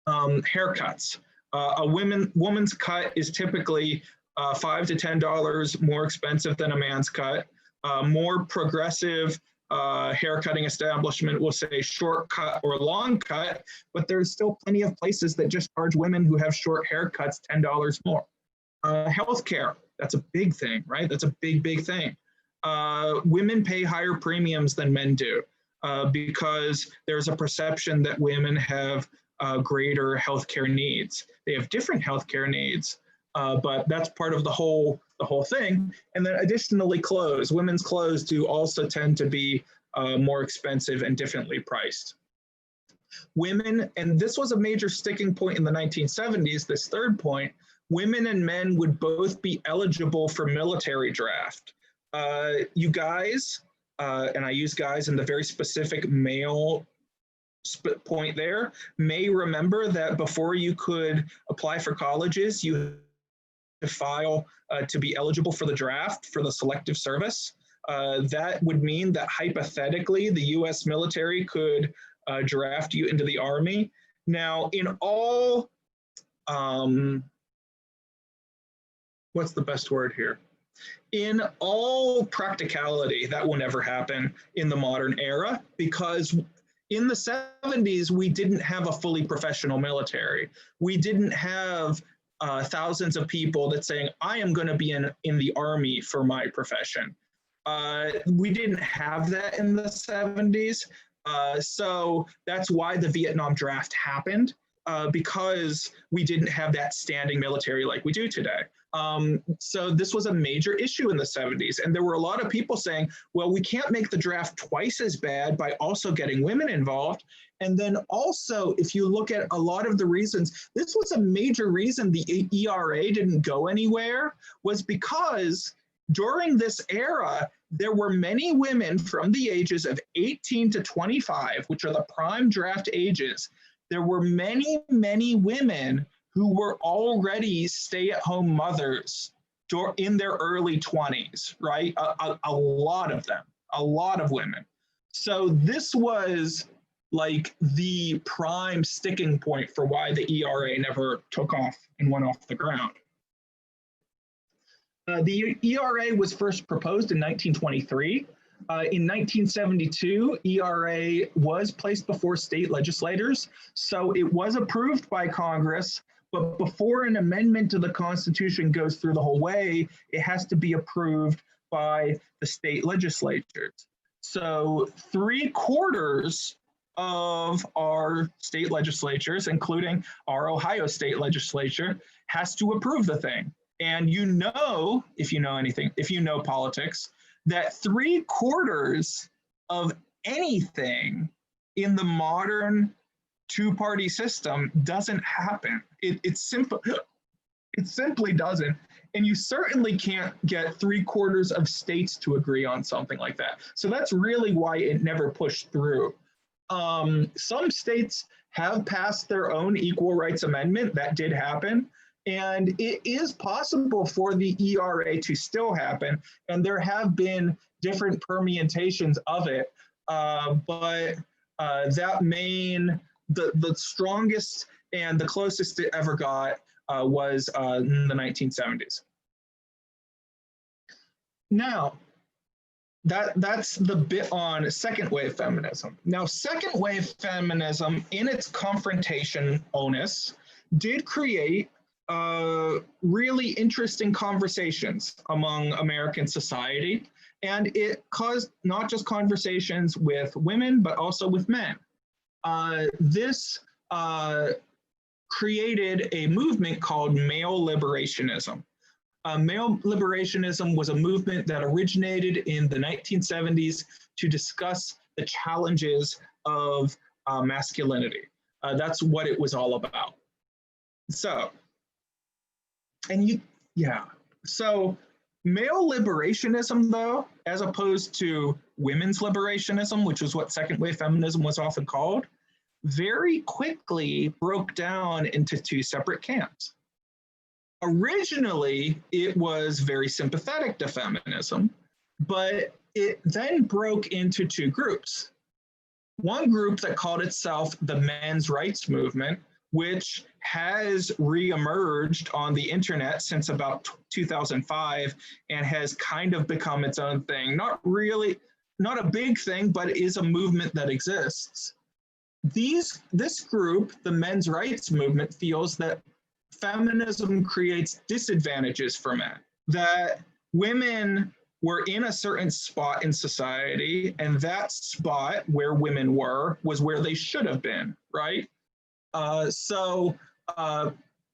Haircuts. A woman's cut is typically $5 to $10 more expensive than a man's cut. More progressive haircutting establishment will say short cut or long cut, but there's still plenty of places that just charge women who have short haircuts $10 more. Healthcare, that's a big thing, right? That's a big thing. Women pay higher premiums than men do because there's a perception that women have greater healthcare needs. They have different healthcare needs, but that's part of the whole thing. And then additionally, clothes. Women's clothes do also tend to be more expensive and differently priced. Women, and this was a major sticking point in the 1970s, this third point, women and men would both be eligible for military draft. You guys, and I use guys in the very specific male point there, may remember that before you could apply for colleges, you had to file to be eligible for the draft for the selective service. That would mean that hypothetically the US military could draft you into the Army. Now, in all, what's the best word here? In all practicality, that will never happen in the modern era, because in the 70s, we didn't have a fully professional military. We didn't have thousands of people that saying, I am going to be in the Army for my profession. We didn't have that in the 70s. So that's why the Vietnam draft happened, because we didn't have that standing military like we do today. So this was a major issue in the 70s. And there were a lot of people saying, well, we can't make the draft twice as bad by also getting women involved. And then also, if you look at a lot of the reasons, this was a major reason the ERA didn't go anywhere, was because during this era, there were many women from the ages of 18 to 25, which are the prime draft ages. There were many women who were already stay-at-home mothers in their early 20s, right? A lot of them, a lot of women. So this was like the prime sticking point for why the ERA never took off and went off the ground. The ERA was first proposed in 1923. In 1972, ERA was placed before state legislators, so it was approved by Congress, but before an amendment to the Constitution goes through the whole way, it has to be approved by the state legislatures. So 3/4 of our state legislatures, including our Ohio state legislature, has to approve the thing. And you know, if you know anything, if you know politics, that 3/4 of anything in the modern two-party system doesn't happen. It simply doesn't. And you certainly can't get 3/4 of states to agree on something like that. So that's really why it never pushed through. Some states have passed their own equal rights amendment. That did happen. And it is possible for the ERA to still happen. And there have been different permutations of it. But the strongest and the closest it ever got was in the 1970s. Now, that's the bit on second wave feminism. Now, second wave feminism, in its confrontation onus, did create really interesting conversations among American society. And it caused not just conversations with women, but also with men. This created a movement called male liberationism. Male liberationism was a movement that originated in the 1970s to discuss the challenges of masculinity. That's what it was all about. So, so male liberationism, though, as opposed to women's liberationism, which is what second wave feminism was often called, very quickly broke down into two separate camps. Originally, it was very sympathetic to feminism, but it then broke into two groups. One group that called itself the men's rights movement, which has reemerged on the internet since about 2005 and has kind of become its own thing. Not a big thing, but it is a movement that exists. This group, the men's rights movement, feels that feminism creates disadvantages for men, that women were in a certain spot in society, and that spot where women were was where they should have been, right?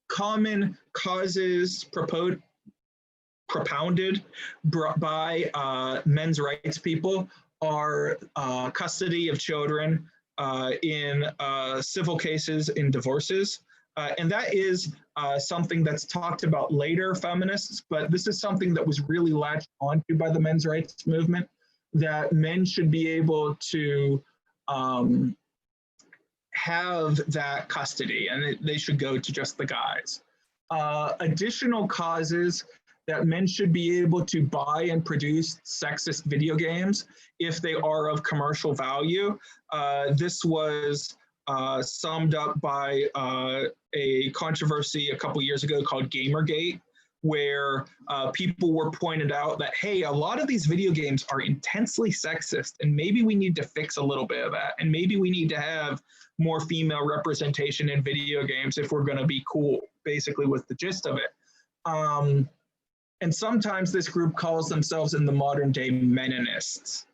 Common causes propounded by men's rights people are custody of children in civil cases, in divorces. And that is something that's talked about later, feminists, but this is something that was really latched onto by the men's rights movement, that men should be able to have that custody, and they should go to just the guys. Additional causes that men should be able to buy and produce sexist video games if they are of commercial value. This was summed up by a controversy a couple years ago called Gamergate, where people were pointed out that, hey, a lot of these video games are intensely sexist, and maybe we need to fix a little bit of that, and maybe we need to have more female representation in video games if we're going to be cool, basically was the gist of it. And sometimes this group calls themselves in the modern day meninists.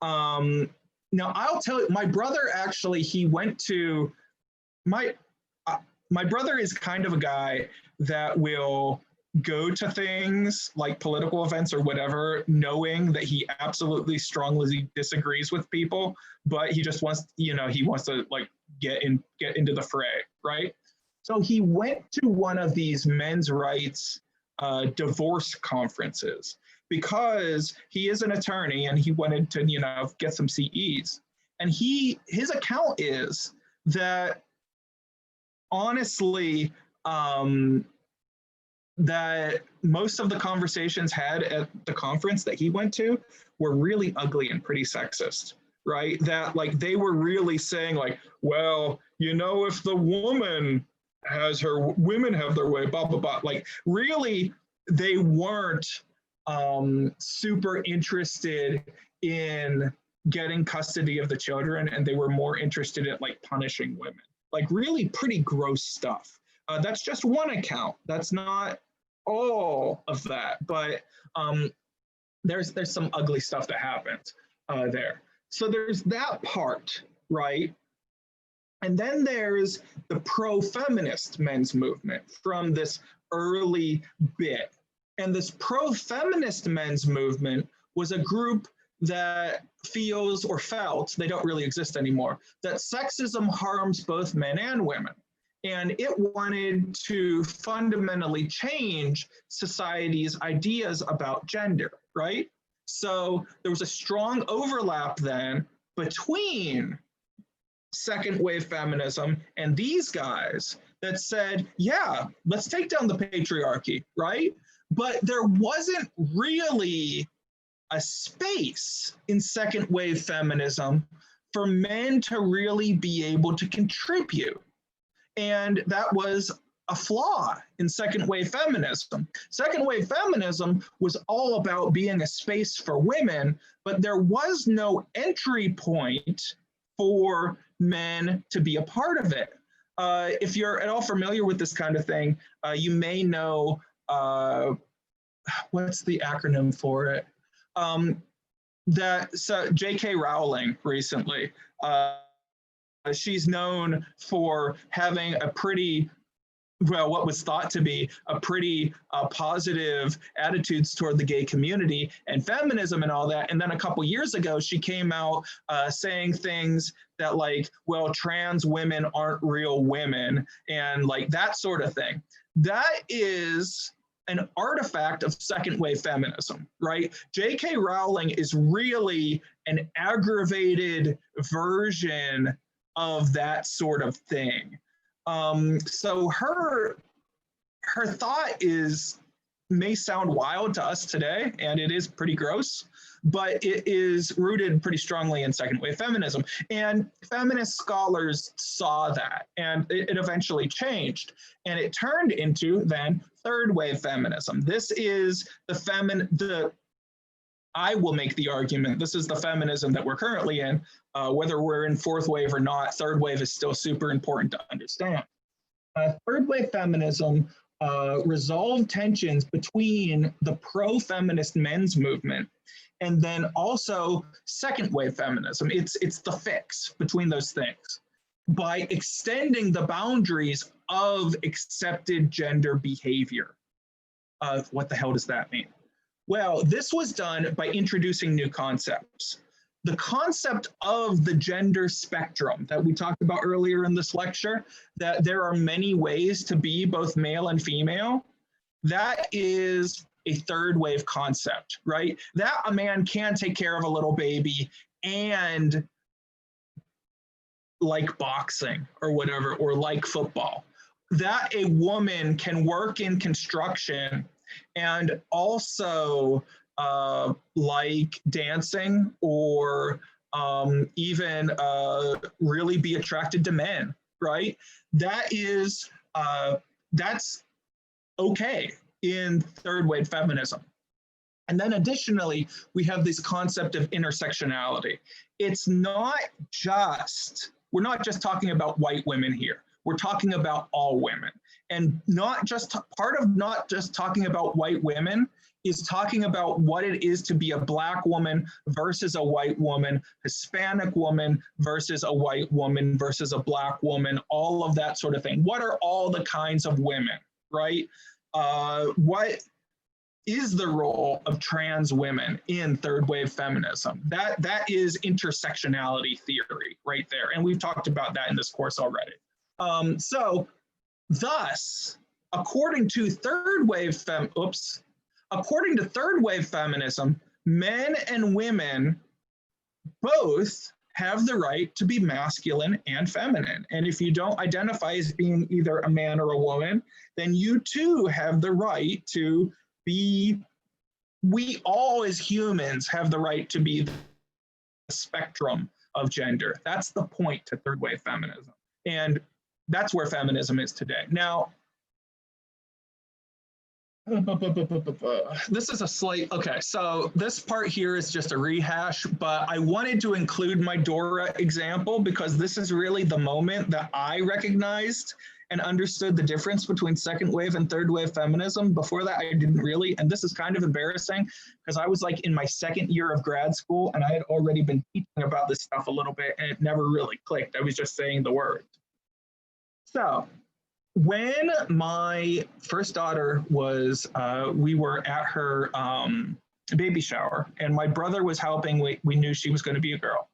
Now, I'll tell you, my brother actually, he went to, my brother is kind of a guy that will go to things like political events or whatever, knowing that he absolutely strongly disagrees with people, but he just wants, he wants to like get into the fray, right? So he went to one of these men's rights divorce conferences because he is an attorney and he wanted to, get some CEs. And his account is that honestly, that most of the conversations had at the conference that he went to were really ugly and pretty sexist, right? That like they were really saying like, well, if the woman has women have their way, blah, blah, blah. Like really, they weren't super interested in getting custody of the children, and they were more interested in like punishing women. Like really pretty gross stuff. That's just one account. That's not all of that, but there's some ugly stuff that happens there. So there's that part, right? And then there's the pro-feminist men's movement from this early bit. And this pro-feminist men's movement was a group that feels or felt, they don't really exist anymore, that sexism harms both men and women. And it wanted to fundamentally change society's ideas about gender, right? So there was a strong overlap then between second wave feminism and these guys that said, yeah, let's take down the patriarchy, right? But there wasn't really a space in second wave feminism for men to really be able to contribute. And that was a flaw in second wave feminism. Second wave feminism was all about being a space for women, but there was no entry point for men to be a part of it. If you're at all familiar with this kind of thing, you may know, what's the acronym for it? So J.K. Rowling recently, she's known for having a pretty, what was thought to be a pretty positive attitudes toward the gay community and feminism and all that. And then a couple years ago, she came out saying things that like, well, trans women aren't real women and like that sort of thing. That is an artifact of second wave feminism, right? J.K. Rowling is really an aggravated version of that sort of thing. So her her thought may sound wild to us today, and it is pretty gross, but it is rooted pretty strongly in second wave feminism. And feminist scholars saw that, and it eventually changed. And it turned into then third wave feminism. This is I will make the argument, this is the feminism that we're currently in. Whether we're in fourth wave or not, third wave is still super important to understand. Third wave feminism resolved tensions between the pro-feminist men's movement and then also second wave feminism. It's the fix between those things by extending the boundaries of accepted gender behavior. What the hell does that mean? Well, this was done by introducing new concepts. The concept of the gender spectrum that we talked about earlier in this lecture, that there are many ways to be both male and female, that is a third wave concept, right? That a man can take care of a little baby and like boxing or whatever, or like football. That a woman can work in construction and also like dancing or even really be attracted to men, right? That is, that's okay in third wave feminism. And then additionally, we have this concept of intersectionality. It's not just, we're not just talking about white women here. We're talking about all women. And not just part of not just talking about white women is talking about what it is to be a Black woman versus a white woman, Hispanic woman versus a white woman versus a Black woman, all of that sort of thing. What are all the kinds of women, right? What is the role of trans women in third wave feminism? That is intersectionality theory right there. And we've talked about that in this course already. Thus, according to third wave feminism, men and women both have the right to be masculine and feminine. And if you don't identify as being either a man or a woman, then you too have the right to be, we all as humans have the right to be the spectrum of gender. That's the point to third wave feminism. And that's where feminism is today. Now, this is a slight, okay, so this part here is just a rehash, but I wanted to include my Dora example because this is really the moment that I recognized and understood the difference between second wave and third wave feminism. Before that, I didn't really, and this is kind of embarrassing because I was like in my second year of grad school and I had already been teaching about this stuff a little bit and it never really clicked. I was just saying the word. So when my first daughter was, we were at her baby shower and my brother was helping, we knew she was going to be a girl.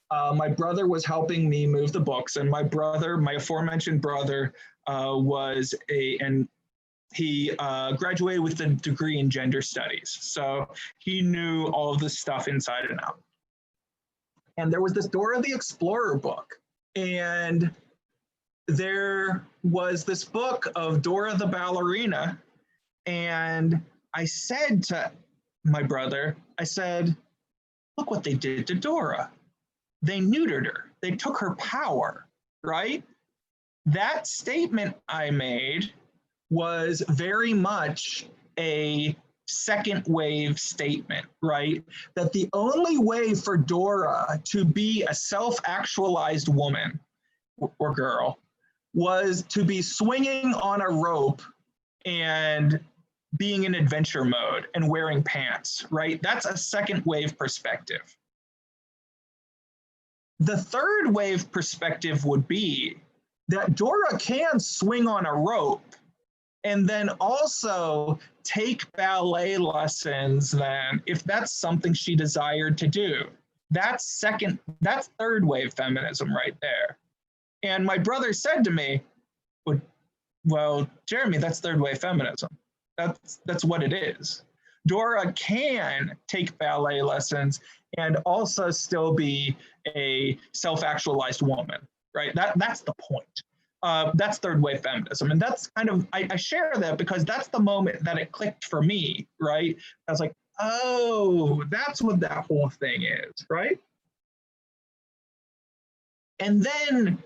My brother was helping me move the books and my brother, my aforementioned brother he graduated with a degree in gender studies. So he knew all of this stuff inside and out. And there was this Dora the Explorer book and there was this book of Dora the ballerina. And I said to my brother, I said, look what they did to Dora. They neutered her. They took her power, right? That statement I made was very much a second wave statement, right? That the only way for Dora to be a self-actualized woman or girl was to be swinging on a rope and being in adventure mode and wearing pants, right? That's a second wave perspective. The third wave perspective would be that Dora can swing on a rope and then also take ballet lessons then, if that's something she desired to do. That's third wave feminism right there. And my brother said to me, well, Jeremy, that's third wave feminism. That's what it is. Dora can take ballet lessons and also still be a self-actualized woman, right? That's the point. That's third wave feminism. And that's kind of, I share that because that's the moment that it clicked for me, right? I was like, oh, that's what that whole thing is, right? And then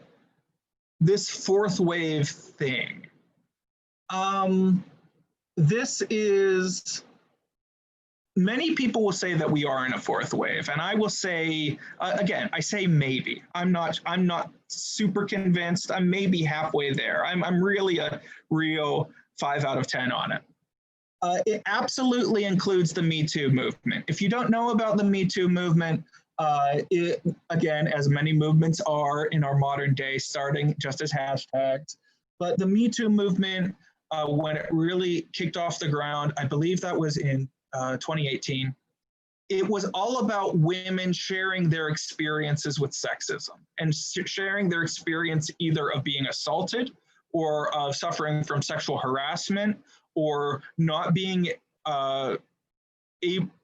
this fourth wave thing. This is, many people will say that we are in a fourth wave, and I will say, again, I say maybe. I'm not super convinced. I'm maybe halfway there. I'm really a real 5 out of 10 on it. It absolutely includes the Me Too movement. If you don't know about the Me Too movement, it, again, as many movements are in our modern day, starting just as hashtags, but the Me Too movement, when it really kicked off the ground, I believe that was in 2018, it was all about women sharing their experiences with sexism and sharing their experience either of being assaulted or of suffering from sexual harassment or not being,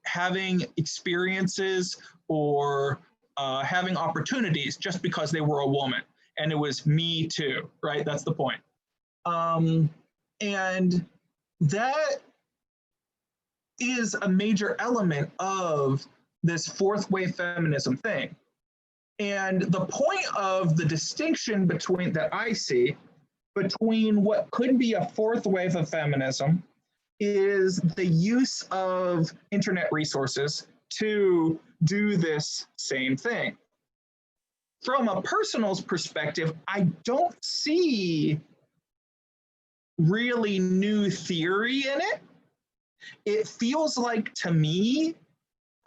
having experiences or having opportunities just because they were a woman. And it was Me Too, right? That's the point. And that is a major element of this fourth wave feminism thing. And the point of the distinction between that I see between what could be a fourth wave of feminism is the use of internet resources to do this same thing. From a personal perspective, I don't see really new theory in it. It feels like to me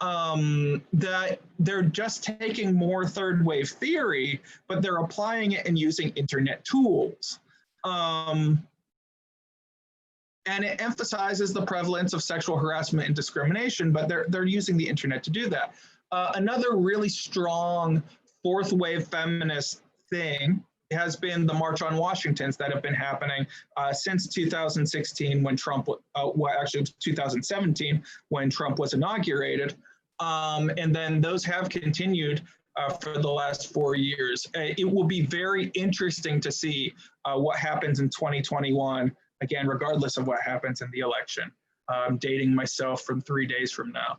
that they're just taking more third wave theory, but they're applying it and using internet tools. And it emphasizes the prevalence of sexual harassment and discrimination, but they're using the internet to do that. Another really strong fourth wave feminist thing has been the March on Washingtons that have been happening since 2016 when Trump, well, actually 2017 when Trump was inaugurated. And then those have continued for the last 4 years. It will be very interesting to see what happens in 2021, again, regardless of what happens in the election. I'm dating myself from 3 days from now.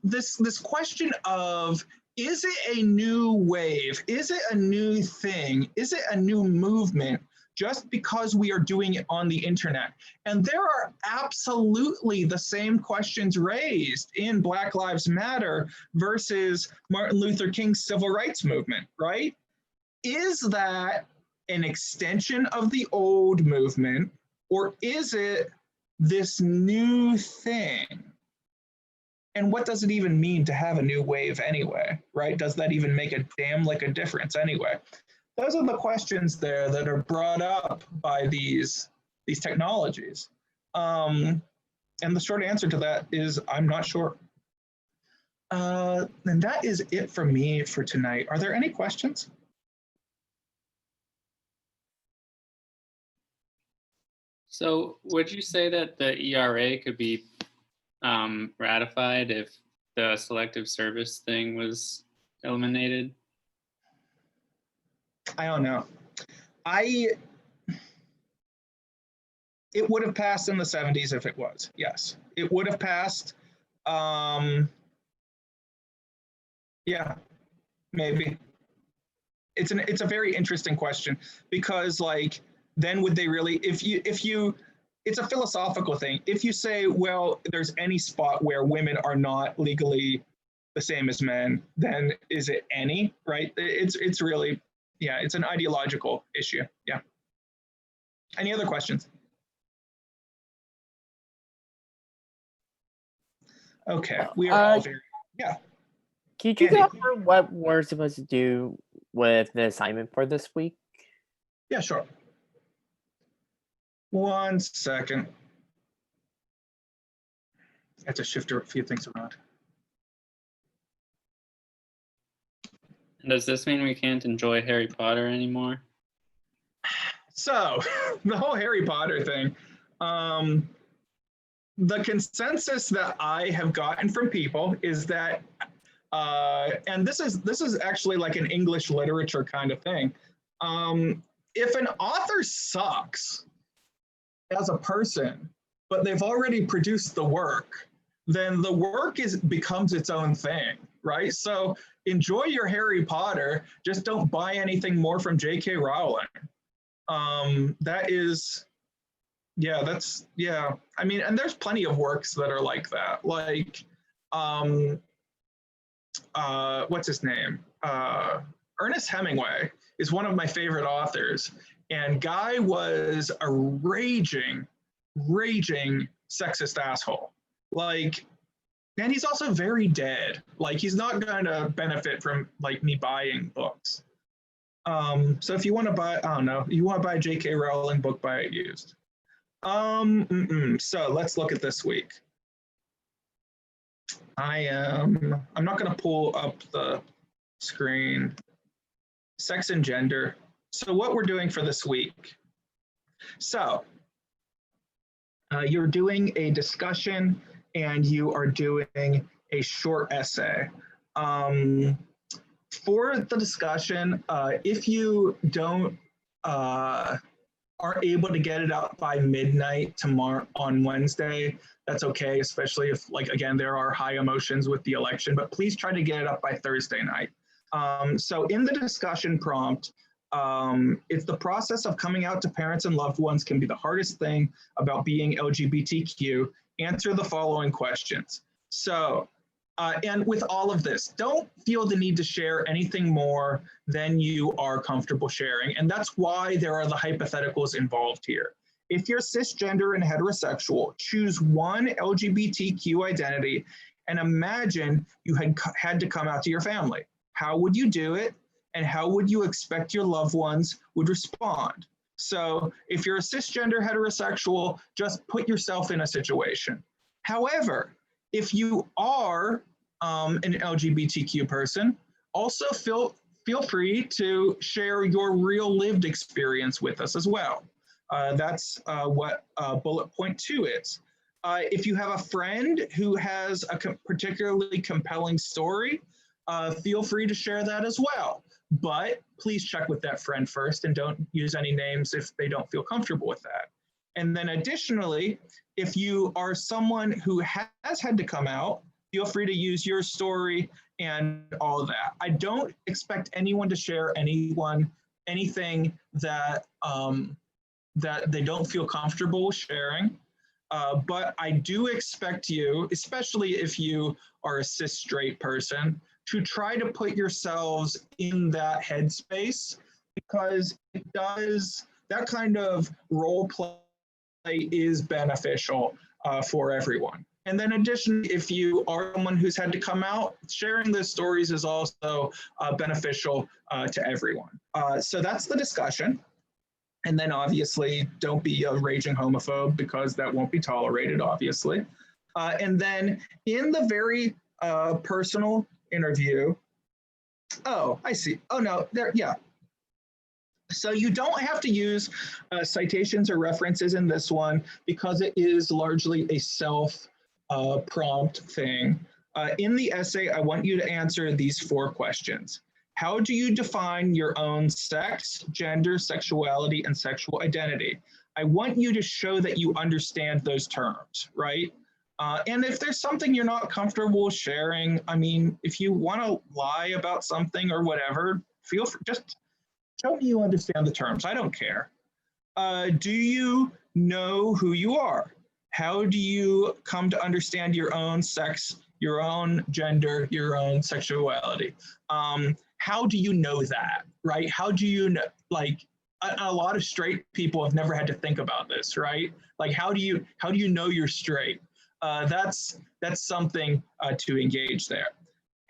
This question of, is it a new wave? Is it a new thing? Is it a new movement just because we are doing it on the internet? And there are absolutely the same questions raised in Black Lives Matter versus Martin Luther King's civil rights movement, right? Is that an extension of the old movement, or is it this new thing? And what does it even mean to have a new wave anyway, right? Does that even make a damn lick of difference anyway? Those are the questions there that are brought up by these technologies. And the short answer to that is, I'm not sure. And that is it for me for tonight. Are there any questions? So would you say that the ERA could be ratified if the selective service thing was eliminated? I don't know. It would have passed in the 70s if it was, yes. It would have passed. Yeah, maybe. It's a very interesting question because, like, then would they really, if you it's a philosophical thing. If you say, well, there's any spot where women are not legally the same as men, then is it any, right? It's really, yeah, it's an ideological issue. Yeah. Any other questions? Okay, we are all very, yeah. Could you go over what we're supposed to do with the assignment for this week? Yeah, sure. 1 second. I have to shift a few things around. Does this mean we can't enjoy Harry Potter anymore? So, the whole Harry Potter thing, the consensus that I have gotten from people is that And this is actually like an English literature kind of thing. If an author sucks as a person, but they've already produced the work, then the work becomes its own thing, right? So enjoy your Harry Potter, just don't buy anything more from J.K. Rowling. That is, yeah. I mean, and there's plenty of works that are like that. Like, what's his name? Ernest Hemingway is one of my favorite authors. And Guy was a raging sexist asshole. Like, and he's also very dead. Like, he's not going to benefit from like me buying books. So if you want to buy, I don't know, you want to buy a J.K. Rowling book, buy it used. So let's look at this week. I'm not going to pull up the screen. Sex and gender. So what we're doing for this week. So you're doing a discussion and you are doing a short essay. For the discussion, if you aren't able to get it out by midnight tomorrow on Wednesday, that's okay, especially if, like, again, there are high emotions with the election, but please try to get it up by Thursday night. So in the discussion prompt, it's the process of coming out to parents and loved ones can be the hardest thing about being LGBTQ. Answer the following questions. So, and with all of this, don't feel the need to share anything more than you are comfortable sharing. And that's why there are the hypotheticals involved here. If you're cisgender and heterosexual, choose one LGBTQ identity and imagine you had to come out to your family. How would you do it? And how would you expect your loved ones would respond? So if you're a cisgender heterosexual, just put yourself in a situation. However, if you are an LGBTQ person, also feel free to share your real lived experience with us as well. That's what bullet point 2 is. If you have a friend who has a particularly compelling story, feel free to share that as well. But please check with that friend first and don't use any names if they don't feel comfortable with that. And then additionally, if you are someone who has had to come out, feel free to use your story and all of that. I don't expect anyone to share anything that that they don't feel comfortable sharing. But I do expect you, especially if you are a cis straight person, to try to put yourselves in that headspace, because that kind of role play is beneficial for everyone. And then additionally, if you are someone who's had to come out, sharing those stories is also beneficial to everyone. So that's the discussion. And then obviously, don't be a raging homophobe, because that won't be tolerated, obviously. And then in the very personal interview, oh, I see. Oh, no, there, yeah. So you don't have to use citations or references in this one, because it is largely a self-prompt thing. In the essay, I want you to answer these 4 questions. How do you define your own sex, gender, sexuality, and sexual identity? I want you to show that you understand those terms, right? And if there's something you're not comfortable sharing, I mean, if you want to lie about something or whatever, feel free, just show me you understand the terms. I don't care. Do you know who you are? How do you come to understand your own sex, your own gender, your own sexuality? How do you know that, right? How do you know, like, a lot of straight people have never had to think about this, right? Like, how do you know you're straight? That's something to engage there.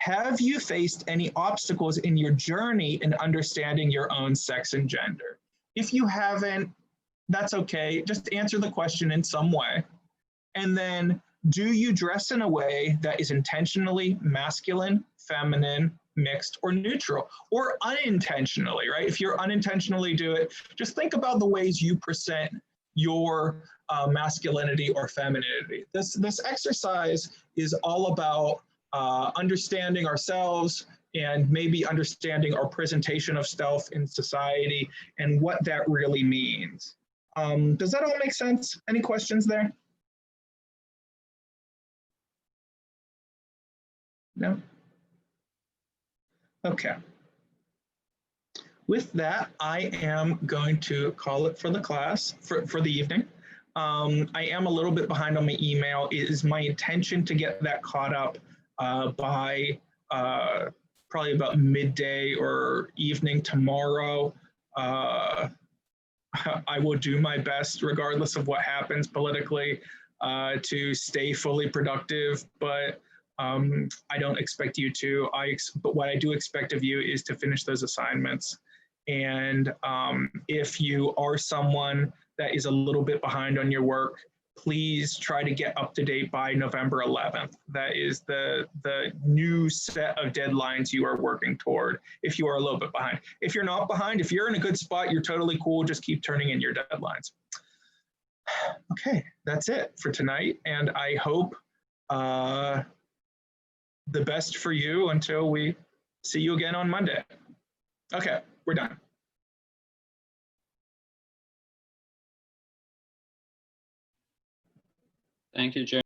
Have you faced any obstacles in your journey in understanding your own sex and gender? If you haven't, that's okay. Just answer the question in some way. And then, do you dress in a way that is intentionally masculine, feminine, mixed, or neutral, or unintentionally, right? If you're unintentionally do it, just think about the ways you present your masculinity or femininity. This exercise is all about understanding ourselves and maybe understanding our presentation of self in society and what that really means. Does that all make sense? Any questions there? No? Okay. With that, I am going to call it for the class, for the evening. I am a little bit behind on my email. It is my intention to get that caught up by probably about midday or evening tomorrow. I will do my best, regardless of what happens politically, to stay fully productive, but I don't expect you to. But what I do expect of you is to finish those assignments. And if you are someone that is a little bit behind on your work, please try to get up to date by November 11th. That is the new set of deadlines you are working toward if you are a little bit behind. If you're not behind, if you're in a good spot, you're totally cool. Just keep turning in your deadlines. Okay, that's it for tonight. And I hope the best for you until we see you again on Monday. Okay, we're done. Thank you, Jerry.